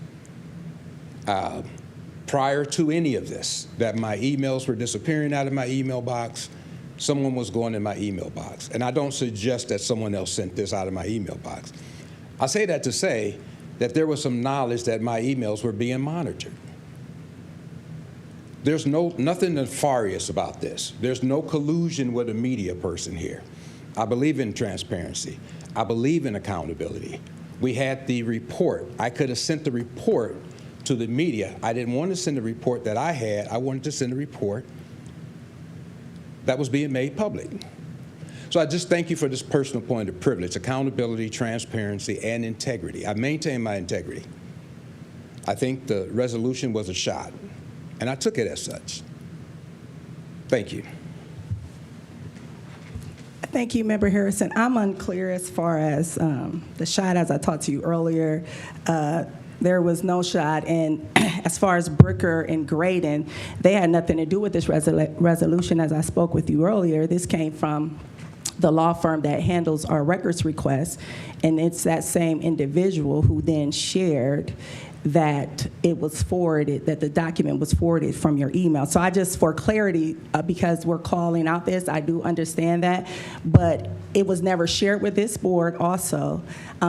Prior to any of this, that my emails were disappearing out of my email box, someone was going in my email box. And I don't suggest that someone else sent this out of my email box. I say that to say that there was some knowledge that my emails were being monitored. There's nothing nefarious about this. There's no collusion with a media person here. I believe in transparency. I believe in accountability. We had the report. I could have sent the report to the media. I didn't want to send a report that I had. I wanted to send a report that was being made public. So I just thank you for this personal point of privilege, accountability, transparency, and integrity. I maintain my integrity. I think the resolution was a shot, and I took it as such. Thank you. Thank you, Member Harrison. I'm unclear as far as the shot, as I talked to you earlier. There was no shot, and as far as Brooker and Graydon, they had nothing to do with this resolution. As I spoke with you earlier, this came from the law firm that handles our records requests, and it's that same individual who then shared that it was forwarded, that the document was forwarded from your email. So I just, for clarity, because we're calling out this, I do understand that, but it was never shared with this board also,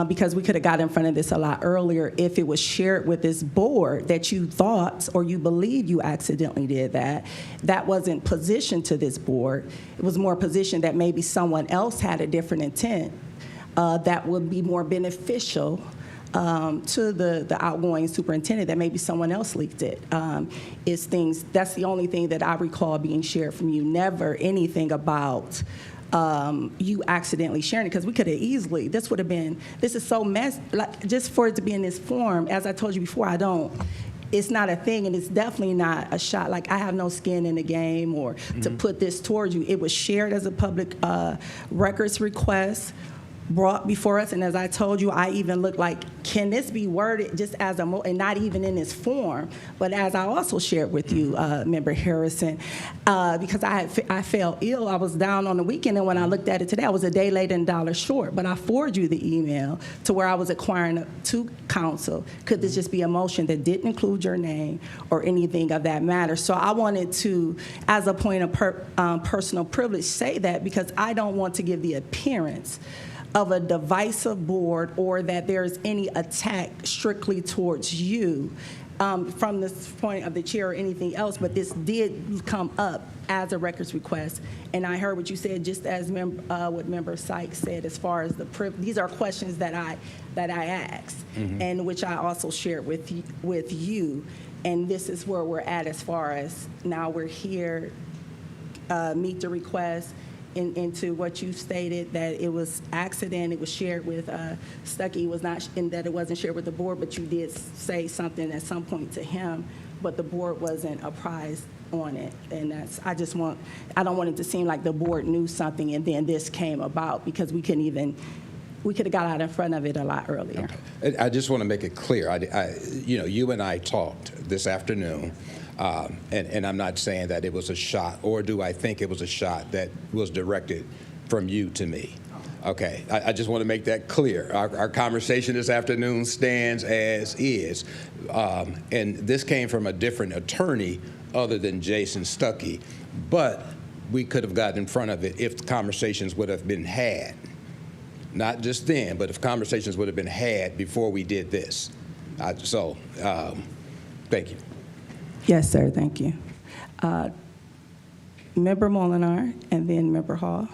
because we could have got in front of this a lot earlier if it was shared with this board that you thought or you believe you accidentally did that. That wasn't positioned to this board. It was more positioned that maybe someone else had a different intent that would be more beneficial to the outgoing superintendent, that maybe someone else leaked it. Is things, that's the only thing that I recall being shared from you, never anything about you accidentally sharing it, because we could have easily, this would have been, this is so messy, like, just for it to be in this form, as I told you before, it's not a thing, and it's definitely not a shot. Like, I have no skin in the game or to put this towards you. It was shared as a public records request, brought before us, and as I told you, I even looked like, can this be worded just as and not even in this form, but as I also shared with you, Member Harrison, because I felt ill. I was down on the weekend, and when I looked at it today, I was a day late and $1 short, but I forwarded you the email to where I was inquiring to council, could this just be a motion that didn't include your name or anything of that matter? So I wanted to, as a point of personal privilege, say that, because I don't want to give the appearance of a divisive board or that there's any attack strictly towards you from this point of the chair or anything else, but this did come up as a records request. And I heard what you said, just as what Member Sykes said, as far as these are questions that I asked, and which I also shared with you. And this is where we're at as far as now we're here, meet the request. Into what you stated, that it was accident, it was shared with Stuckey, was not, and that it wasn't shared with the board, but you did say something at some point to him, but the board wasn't apprised on it. And that's, I don't want it to seem like the board knew something and then this came about, because we could have got out in front of it a lot earlier. Okay. I just want to make it clear. You and I talked this afternoon, and I'm not saying that it was a shot, or do I think it was a shot that was directed from you to me. Okay, I just want to make that clear. Our conversation this afternoon stands as is, and this came from a different attorney other than Jason Stuckey, but we could have gotten in front of it if the conversations would have been had. Not just then, but if conversations would have been had before we did this. Thank you. Yes, sir, thank you. Member Molinar, and then Member Hall.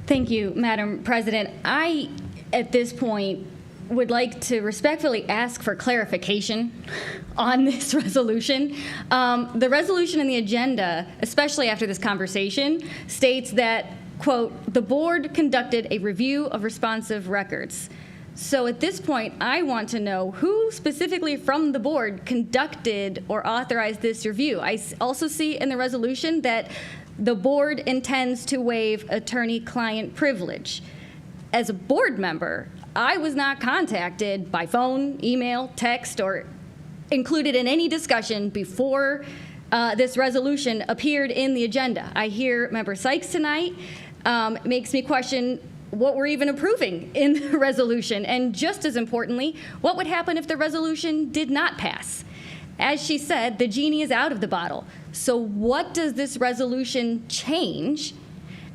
Thank you, Madam President. I, at this point, would like to respectfully ask for clarification on this resolution. The resolution and the agenda, especially after this conversation, states that, quote, the board conducted a review of responsive records. So at this point, I want to know who specifically from the board conducted or authorized this review. I also see in the resolution that the board intends to waive attorney-client privilege. as a board member, I was not contacted by phone, email, text, or included in any discussion before this resolution appeared in the agenda. I hear Member Sykes tonight. It makes me question what we're even approving in the resolution. And just as importantly, what would happen if the resolution did not pass? As she said, the genie is out of the bottle. So what does this resolution change?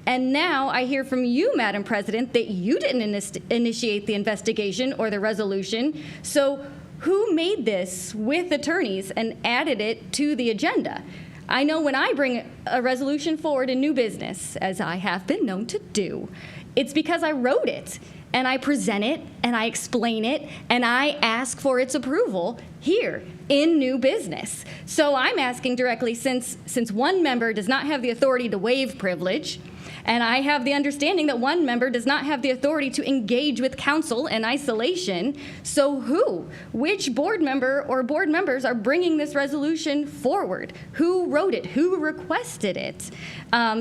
And now I hear from you, Madam President, that you didn't initiate the investigation or the resolution. So who made this with attorneys and added it to the agenda? I know when I bring a resolution forward in new business, as I have been known to do, it's because I wrote it, and I present it, and I explain it, and I ask for its approval here in new business. So I'm asking directly, since one member does not have the authority to waive privilege, and I have the understanding that one member does not have the authority to engage with counsel in isolation, so which board member or board members are bringing this resolution forward? Who wrote it? Who requested it?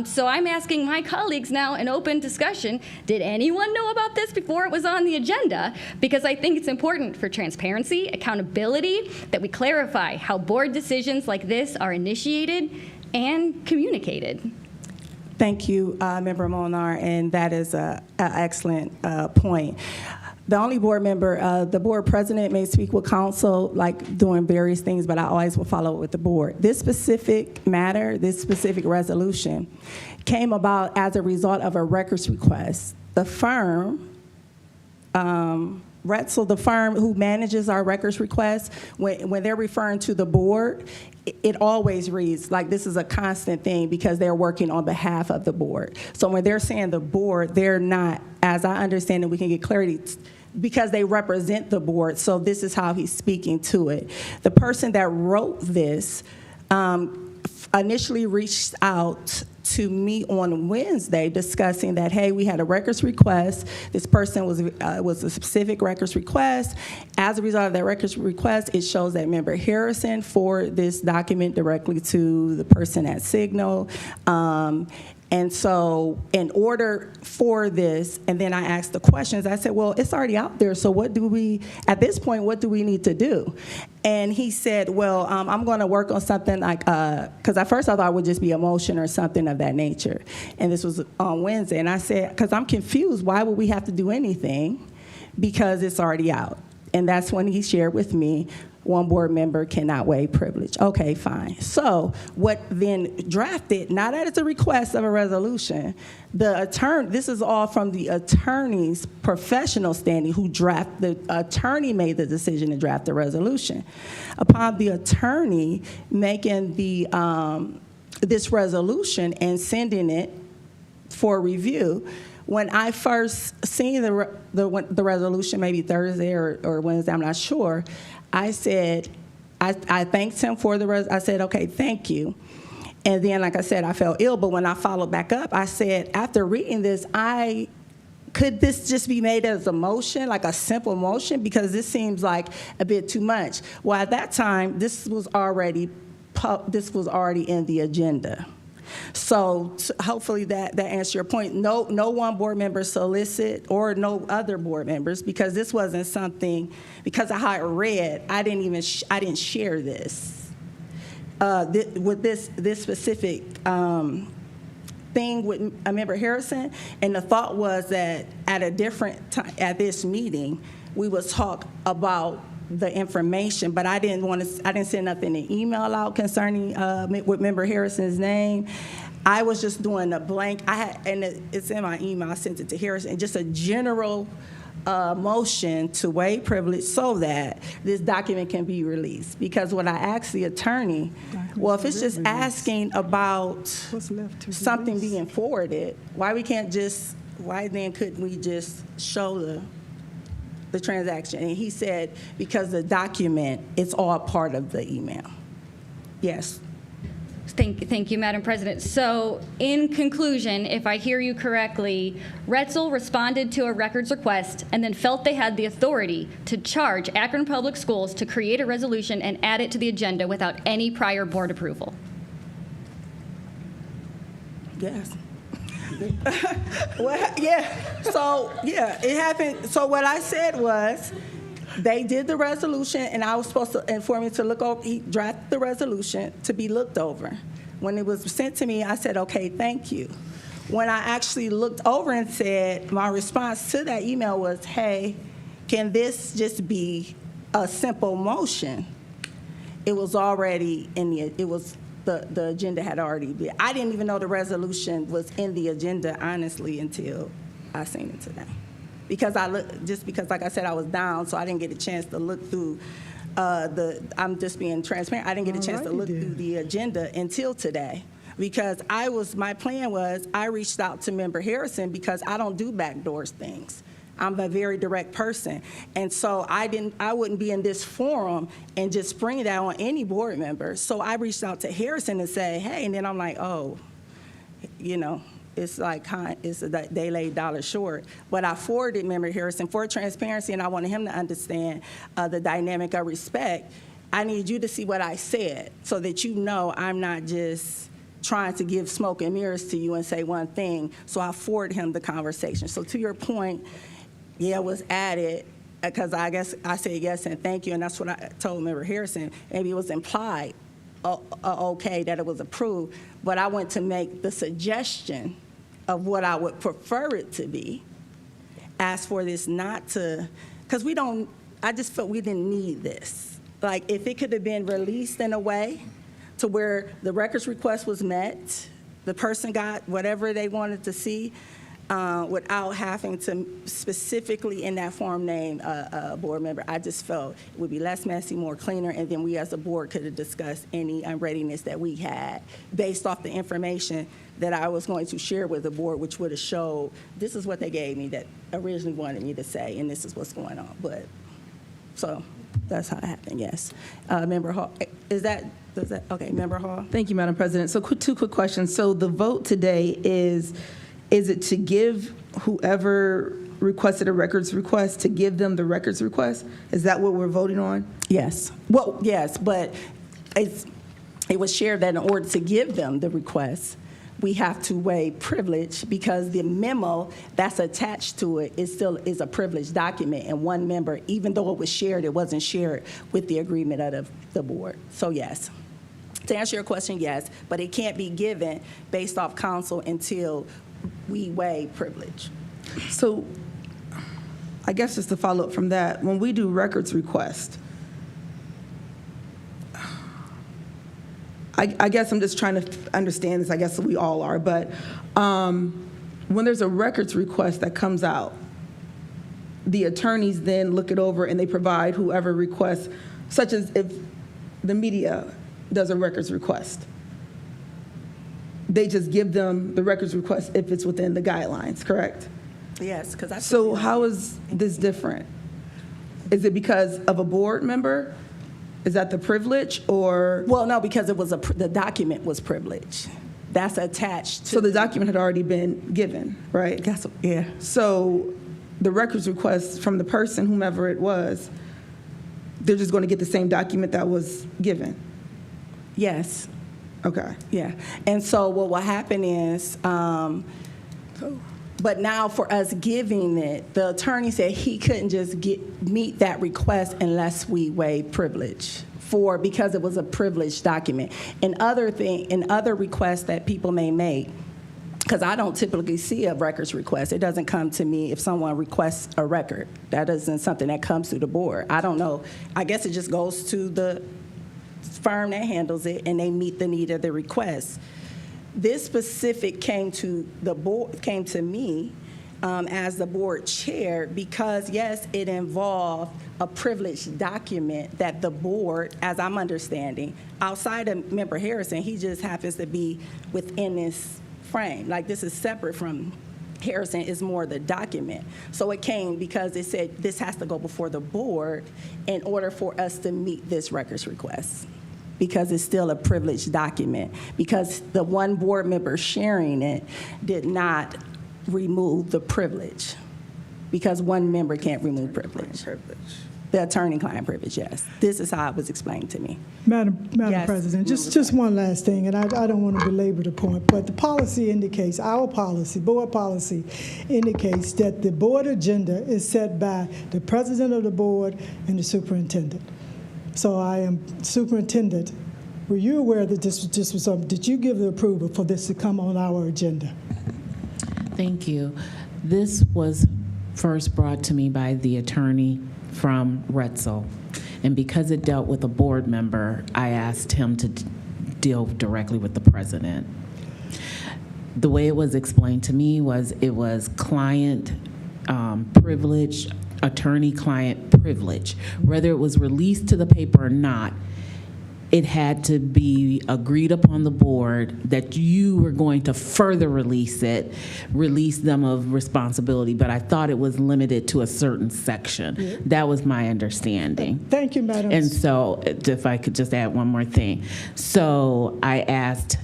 So I'm asking my colleagues now in open discussion, did anyone know about this before it was on the agenda? Because I think it's important for transparency, accountability, that we clarify how board decisions like this are initiated and communicated. Thank you, Member Molnar, and that is an excellent point. The only board member, the board president may speak with council, like doing various things, but I always will follow it with the board. This specific matter, this specific resolution, came about as a result of a records request. The firm, Retzel, the firm who manages our records requests, when they're referring to the board, it always reads like this is a constant thing because they're working on behalf of the board. So when they're saying the board, they're not, as I understand it, we can get clarity, because they represent the board. So this is how he's speaking to it. The person that wrote this initially reached out to me on Wednesday discussing that, hey, we had a records request. This person was a specific records request. As a result of that records request, it shows that Member Harrison forwarded this document directly to the person at Signal. And so in order for this, and then I asked the questions, I said, well, it's already out there, so at this point, what do we need to do? And he said, well, I'm going to work on something like, because at first I thought it would just be a motion or something of that nature. And this was on Wednesday. And I said, because I'm confused, why would we have to do anything? Because it's already out. And that's when he shared with me, one board member cannot waive privilege. Okay, fine. So what then drafted, not that it's a request of a resolution, this is all from the attorney's professional standing the attorney made the decision to draft the resolution. Upon the attorney making this resolution and sending it for review, when I first seen the resolution, maybe Thursday or Wednesday, I'm not sure, I said, I thanked him for I said, okay, thank you. And then, like I said, I felt ill, but when I followed back up, I said, after reading this, could this just be made as a motion, like a simple motion? Because this seems like a bit too much. Well, at that time, this was already in the agenda. So hopefully that answers your point. No one board member solicit or no other board members, because this wasn't something, because of how it read, I didn't share this. With this specific thing with a Member Harrison, and the thought was that at a different time, at this meeting, we would talk about the information, but I didn't send nothing in email out concerning with Member Harrison's name. I was just doing a blank. It's in my email. I sent it to Harrison, just a general motion to waive privilege so that this document can be released. Because when I asked the attorney, well, if it's just asking about something being forwarded, why then couldn't we just show the transaction? And he said, because the document, it's all part of the email. Yes. Thank you, Madam President. So in conclusion, if I hear you correctly, Retzel responded to a records request and then felt they had the authority to charge Akron Public Schools to create a resolution and add it to the agenda without any prior board approval. Yes. Well, yeah, so, yeah, it happened. So what I said was, they did the resolution, and I was supposed to inform him to look over, he drafted the resolution to be looked over. When it was sent to me, I said, okay, thank you. When I actually looked over and said, my response to that email was, hey, can this just be a simple motion? It was already in the agenda had already been. I didn't even know the resolution was in the agenda, honestly, until I seen it today. Because like I said, I was down, so I didn't get a chance to look through I'm just being transparent. I didn't get a chance to look through the agenda until today. Because my plan was, I reached out to Member Harrison because I don't do backdoors things. I'm a very direct person. And so I wouldn't be in this forum and just spring that on any board member. So I reached out to Harrison and say, hey, and then I'm like, oh, it's like, it's a day late, dollar short. But I forwarded Member Harrison for transparency, and I wanted him to understand the dynamic of respect. I need you to see what I said so that you know I'm not just trying to give smoke and mirrors to you and say one thing. So I forwarded him the conversation. So to your point, yeah, it was added because I guess I said yes and thank you, and that's what I told Member Harrison. Maybe it was implied, okay, that it was approved, but I went to make the suggestion of what I would prefer it to be. Ask for this not to, because I just felt we didn't need this. Like, if it could have been released in a way to where the records request was met, the person got whatever they wanted to see, without having to specifically in that form name a board member. I just felt it would be less messy, more cleaner, and then we as a board could have discussed any unreadiness that we had based off the information that I was going to share with the board, which would have showed this is what they gave me that originally wanted me to say, and this is what's going on. But so that's how it happened, yes. Member Hall, okay, Member Hall? Thank you, Madam President. So two quick questions. So the vote today is it to give whoever requested a records request, to give them the records request? Is that what we're voting on? Yes. Well, yes, but it was shared that in order to give them the request, we have to weigh privilege because the memo that's attached to it still is a privileged document, and one member, even though it was shared, it wasn't shared with the agreement of the board. So yes. To answer your question, yes, but it can't be given based off counsel until we weigh privilege. So I guess just to follow up from that, when we do records request, I guess I'm just trying to understand this. I guess we all are. But when there's a records request that comes out, the attorneys then look it over and they provide whoever requests, such as if the media does a records request. They just give them the records request if it's within the guidelines, correct? Yes, because So how is this different? Is it because of a board member? Is that the privilege, or? Well, no, because it was the document was privileged. That's attached to. So the document had already been given, right? Yeah. So the records request from the person, whomever it was, they're just going to get the same document that was given? Yes. Okay. Yeah. And so what will happen is, but now for us giving it, the attorney said he couldn't just meet that request unless we weigh privilege because it was a privileged document. In other requests that people may make, because I don't typically see a records request. It doesn't come to me if someone requests a record. That isn't something that comes through the board. I don't know. I guess it just goes to the firm that handles it, and they meet the need of the request. This specific came to me as the board chair because, yes, it involved a privileged document that the board, as I'm understanding, outside of Member Harrison, he just happens to be within this frame. Like, this is separate from Harrison, is more the document. So it came because it said this has to go before the board in order for us to meet this records request, because it's still a privileged document, because the one board member sharing it did not remove the privilege, because one member can't remove privilege. The attorney-client privilege, yes. This is how it was explained to me. Madam Yes, President, Member just one last thing, and I don't want to belabor the point, but the policy indicates, our policy, board policy, indicates that the board agenda is set by the president of the board and the superintendent. So I am superintendent. Were you aware that this was something? Did you give the approval for this to come on our agenda? Thank you. This was first brought to me by the attorney from Retzel. And because it dealt with a board member, I asked him to deal directly with the president. The way it was explained to me was it was client privilege, attorney-client privilege. Whether it was released to the paper or not, it had to be agreed upon the board that you were going to further release them of responsibility, but I thought it was limited to a certain section. Yeah. That was my understanding. Thank you, Madam. And so, if I could just add one more thing. So I asked,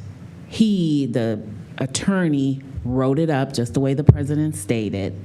the attorney wrote it up just the way the president stated,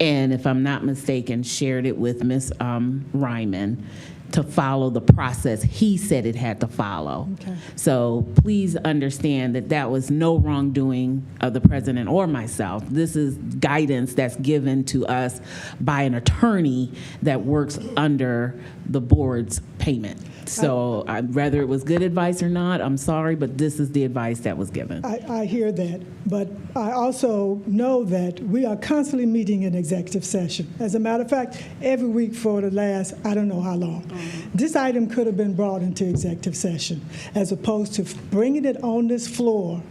and if I'm not mistaken, shared it with Ms. Ryman to follow the process he said it had to follow. Okay. So please understand that that was no wrongdoing of the president or myself. This is guidance that's given to us by an attorney that works under the board's payment. So whether it was good advice or not, I'm sorry, but this is the advice that was given. I hear that, but I also know that we are constantly meeting in executive session. As a matter of fact, every week for the last, I don't know how long. This item could have been brought into executive session as opposed to bringing it on this floor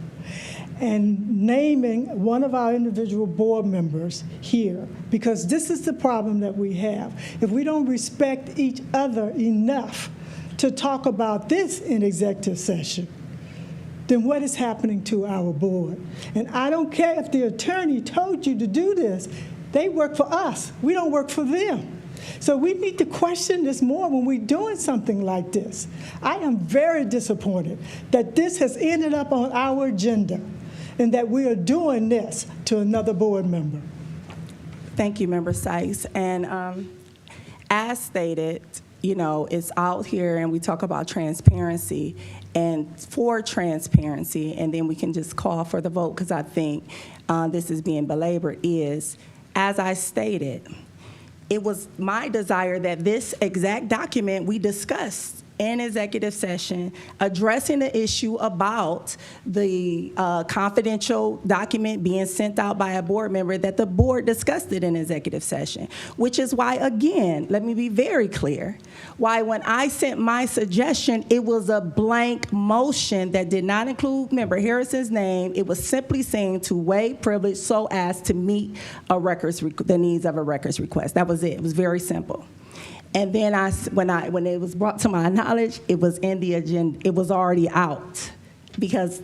and naming one of our individual board members here, because this is the problem that we have. If we don't respect each other enough to talk about this in executive session, then what is happening to our board? And I don't care if the attorney told you to do this. They work for us. We don't work for them. So we need to question this more when we're doing something like this. I am very disappointed that this has ended up on our agenda and that we are doing this to another board member. Thank you, Member Sykes. And as stated, it's out here and we talk about transparency and for transparency, and then we can just call for the vote because I think this is being belabored, is, as I stated, it was my desire that this exact document we discussed in executive session, addressing the issue about the confidential document being sent out by a board member, that the board discussed it in executive session, which is why, again, let me be very clear, why when I sent my suggestion, it was a blank motion that did not include Member Harrison's name. It was simply saying to waive privilege so as to meet the needs of a records request. That was it. It was very simple. And then when it was brought to my knowledge, it was in the agenda. It was already out because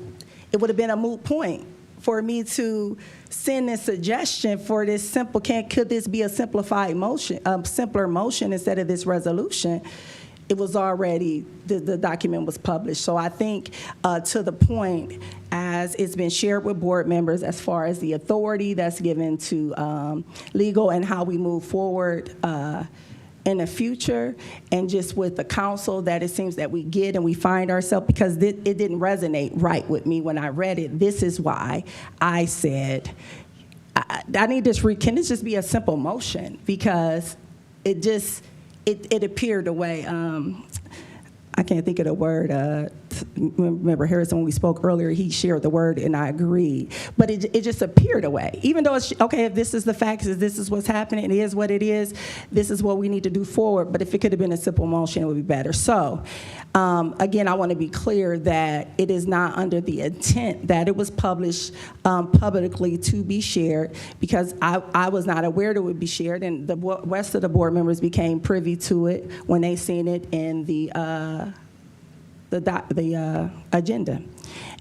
it would have been a moot point for me to send a suggestion for this simple. Could this be a simplified motion, a simpler motion instead of this resolution? It was already, the document was published. So I think to the point, as it's been shared with board members as far as the authority that's given to legal and how we move forward in the future, and just with the counsel that it seems that we get and we find ourselves, because it didn't resonate right with me when I read it. This is why I said, I need this, can this just be a simple motion? Because it appeared the way, I can't think of the word, remember Harrison, when we spoke earlier, he shared the word and I agreed. But it just appeared away. Even though it's, okay, if this is the facts, if this is what's happening, it is what it is, this is what we need to do forward. But if it could have been a simple motion, it would be better. So, again, I want to be clear that it is not under the intent that it was published publicly to be shared, because I was not aware that it would be shared, and the rest of the board members became privy to it when they seen it in the agenda.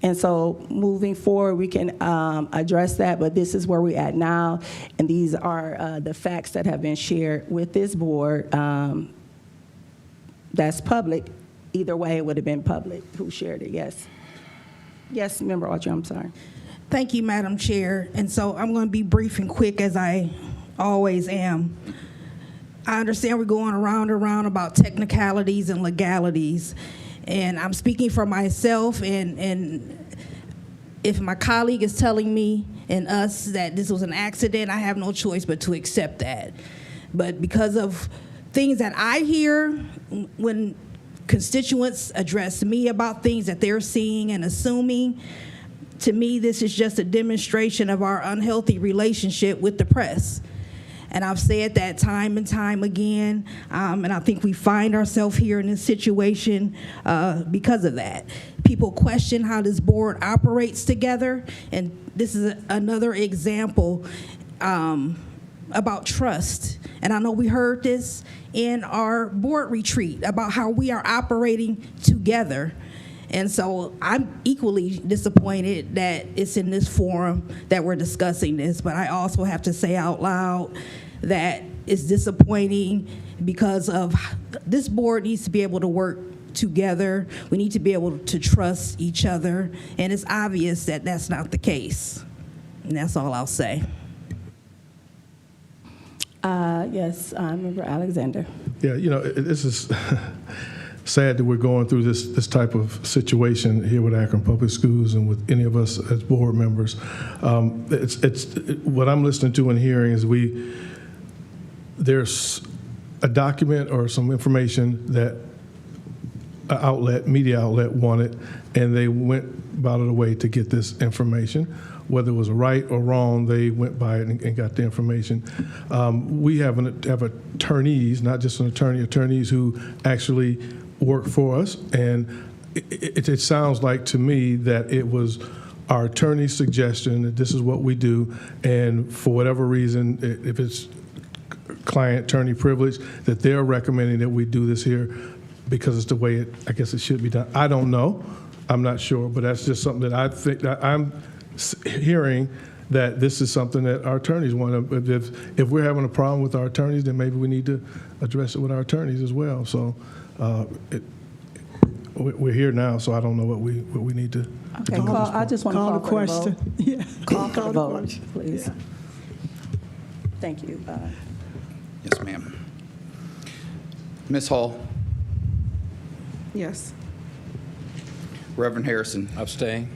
And so moving forward, we can address that, but this is where we're at now, and these are the facts that have been shared with this board. That's public. Either way, it would have been public. Who shared it? Yes. Yes, Member Audrey, I'm sorry. Thank you, Madam Chair. And so I'm going to be brief and quick, as I always am. I understand we're going around and around about technicalities and legalities, and I'm speaking for myself, and if my colleague is telling me and us that this was an accident, I have no choice but to accept that. But because of things that I hear when constituents address me about things that they're seeing and assuming, to me, this is just a demonstration of our unhealthy relationship with the press. And I've said that time and time again, and I think we find ourselves here in this situation because of that. People question how this board operates together, and this is another example about trust. And I know we heard this in our board retreat about how we are operating together. And so I'm equally disappointed that it's in this forum that we're discussing this, but I also have to say out loud that it's disappointing because of this board needs to be able to work together. We need to be able to trust each other, and it's obvious that that's not the case. And that's all I'll say. Yes, Member Alexander. Yeah, this is sad that we're going through this type of situation here with Akron Public Schools and with any of us as board members. What I'm listening to and hearing is there's a document or some information that media outlet wanted, and they went about it a way to get this information. Whether it was right or wrong, they went by it and got the information. We have attorneys, not just an attorneys who actually work for us, and it sounds like to me that it was our attorney's suggestion that this is what we do, and for whatever reason, if it's client-attorney privilege, that they're recommending that we do this here because it's the way I guess it should be done. I don't know. I'm not sure, but that's just something that I think that I'm hearing, that this is something that our attorneys want to, if we're having a problem with our attorneys, then maybe we need to address it with our attorneys as well. So we're here now, so I don't know what we need to Okay, do. I just want to call the for the question. vote. Yeah. Call for the the vote, question. please. Yeah. Thank you. Yes, ma'am. Ms. Hall? Yes. Reverend Harrison? Abstain.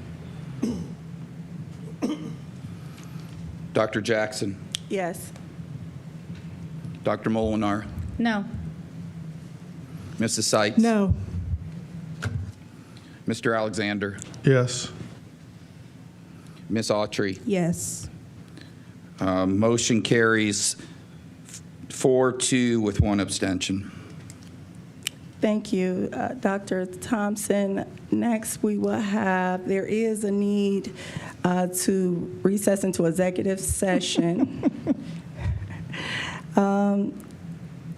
Dr. Jackson? Yes. Dr. Molinar? No. Mrs. Sykes? No. Mr. Alexander? Yes. Ms. Autry? Yes. Motion carries 4-2 with one abstention. Thank you, Dr. Thompson. Next, there is a need to recess into executive session.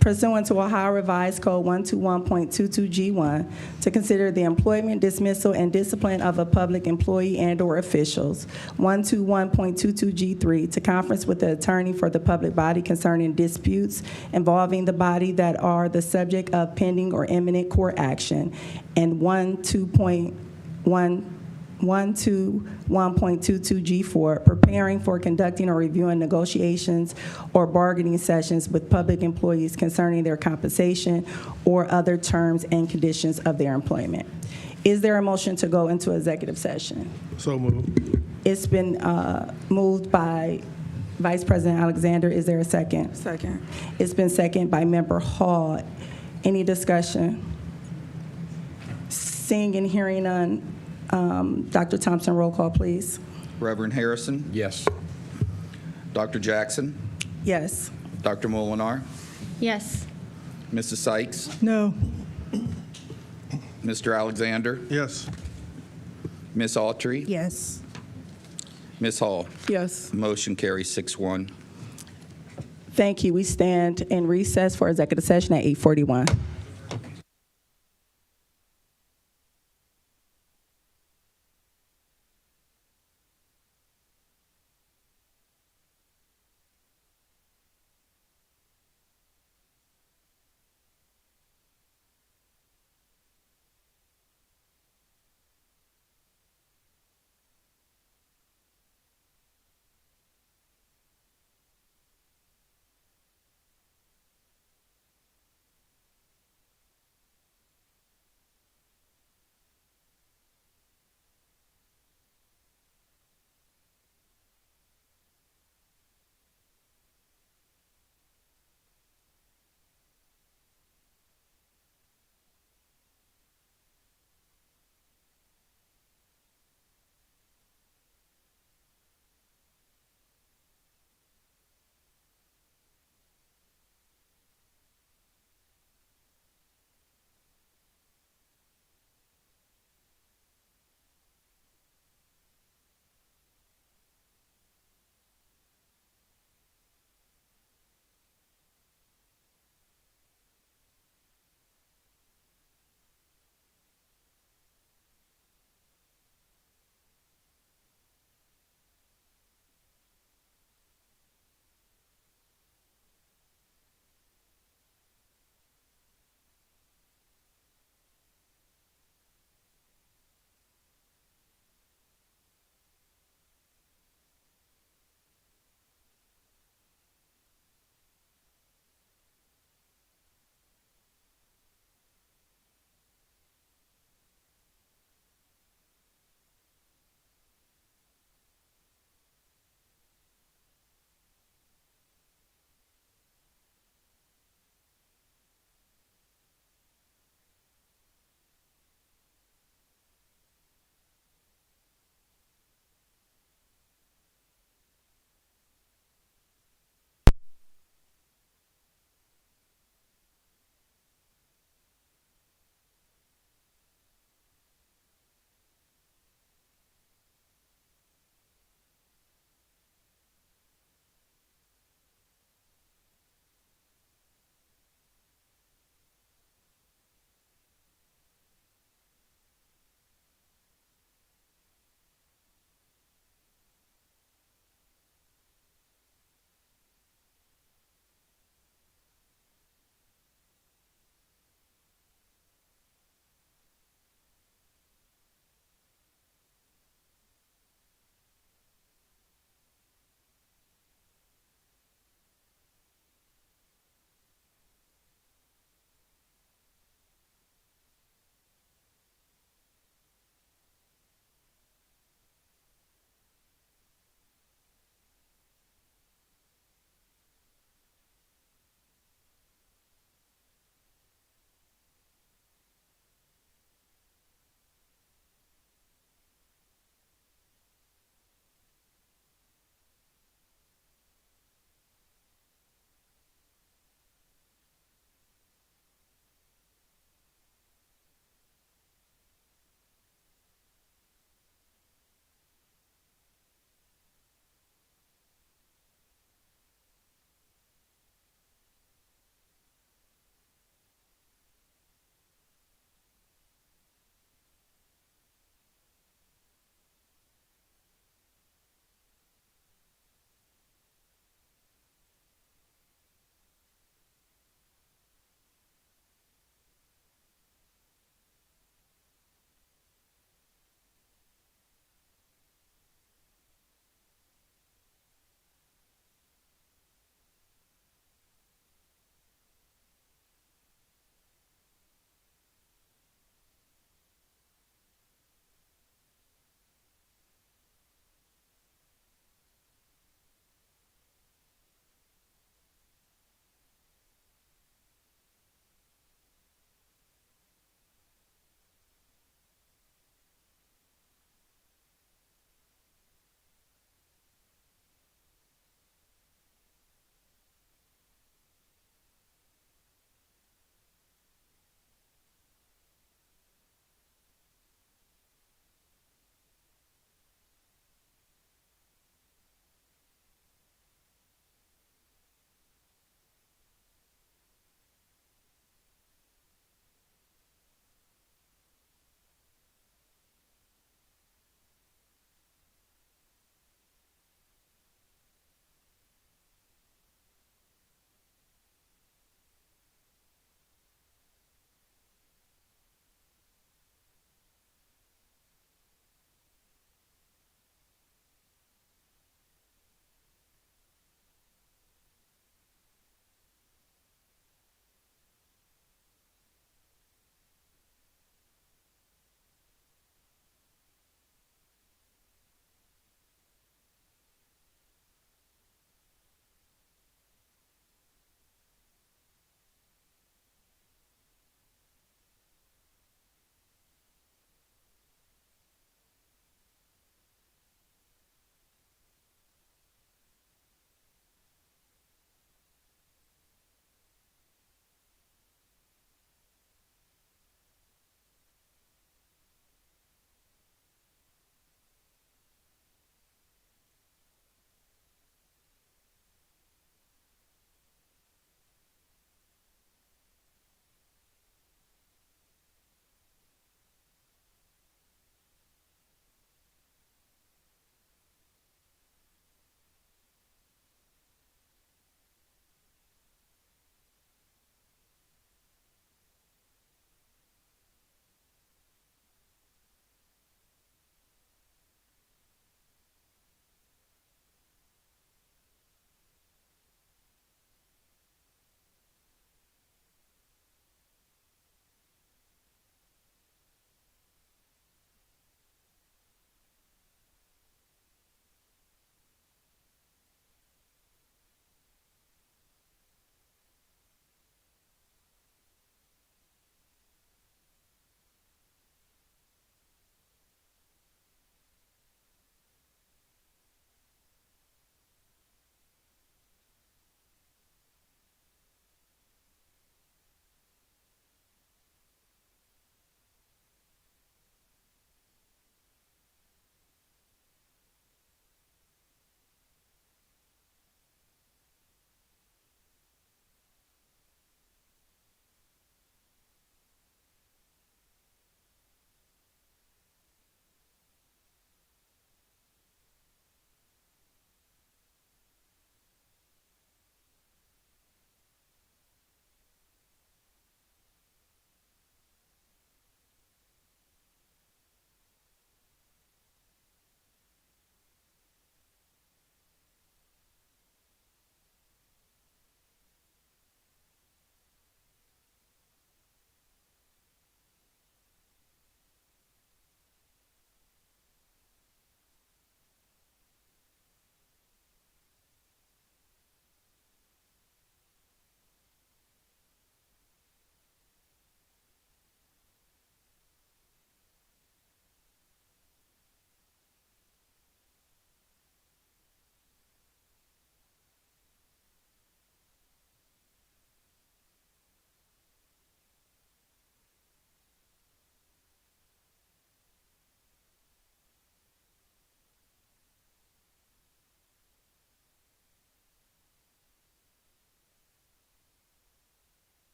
Pursuant to Ohio Revised Code 121.22G1, to consider the employment, dismissal, and discipline of a public employee and/or officials. 121.22G3, to conference with the attorney for the public body concerning disputes involving the body that are the subject of pending or imminent court action. And 121.22G4, preparing for conducting or reviewing negotiations or bargaining sessions with public employees concerning their compensation or other terms and conditions of their employment. Is there a motion to go into executive session? So moved. It's been moved by Vice President Alexander. Is there a second? Second. It's been seconded by Member Hall. Any discussion? Seeing and hearing none. Dr. Thompson, roll call, please. Reverend Harrison? Yes. Dr. Jackson? Yes. Dr. Molinar? Yes. Mrs. Sykes? No. Mr. Alexander? Yes. Ms. Autry? Yes. Ms. Hall? Yes. Motion carries 6-1. Thank you. We stand in recess for executive session at 8:41.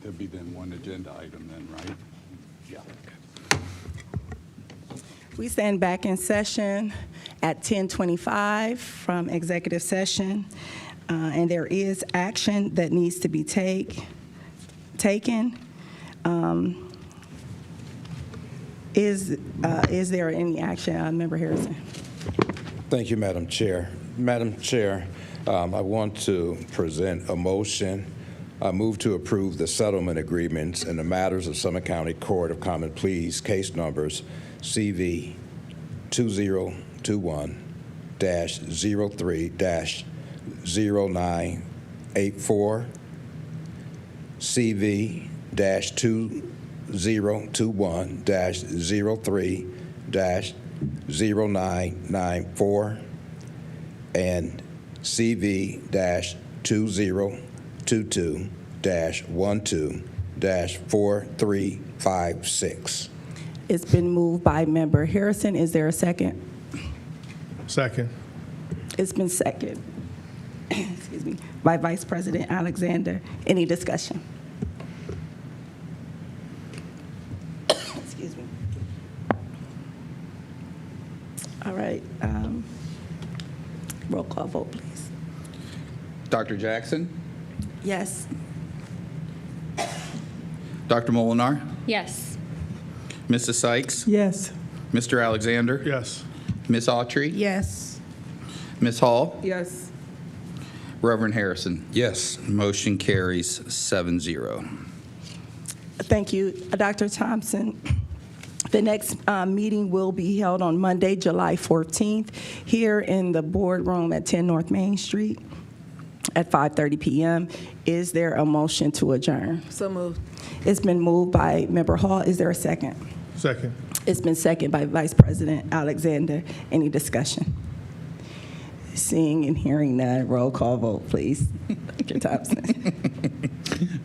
It'd be then one agenda item then, right? Yeah. We stand back in session at 10:25 from executive session, and there is action that needs to be taken. Is there any action, Member Harrison? Thank you, Madam Chair. Madam Chair, I want to present a motion. I move to approve the settlement agreements in the matters of Summit County Court of Common Pleas, case numbers CV 2021-03-0984, CV-2021-03-0994, and CV-2022-12-4356. It's been moved by Member Harrison. Is there a second? Second. It's been seconded, excuse me, by Vice President Alexander. Any discussion? Excuse me. All right. Roll call vote, please. Dr. Jackson? Yes. Dr. Molinar? Yes. Mrs. Sykes? Yes. Mr. Alexander? Yes. Ms. Autry? Yes. Ms. Hall? Yes. Reverend Harrison? Yes. Motion carries 7-0. Thank you, Dr. Thompson. The next meeting will be held on Monday, July 14th, here in the boardroom at 10 North Main Street at 5:30 p.m. Is there a motion to adjourn? So moved. It's been moved by Member Hall. Is there a second? Second. It's been seconded by Vice President Alexander. Any discussion? Seeing and hearing none, roll call vote, please. Dr. Thompson.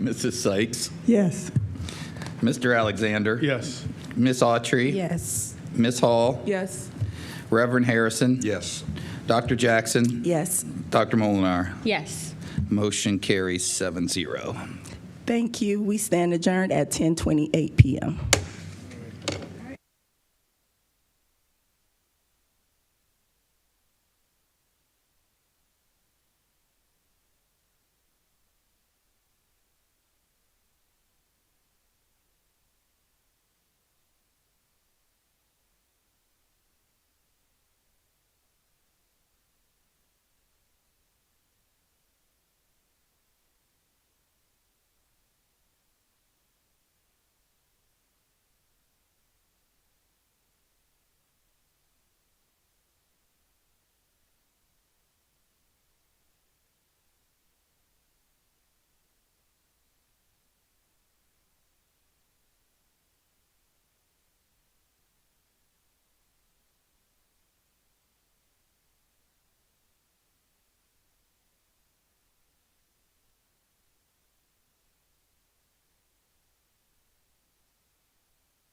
Mrs. Sykes? Yes. Mr. Alexander? Yes. Ms. Autry? Yes. Ms. Hall? Yes. Reverend Harrison? Yes. Dr. Jackson? Yes. Dr. Molinar? Yes. Motion carries 7-0. Thank you. We stand adjourned at 10:28 p.m.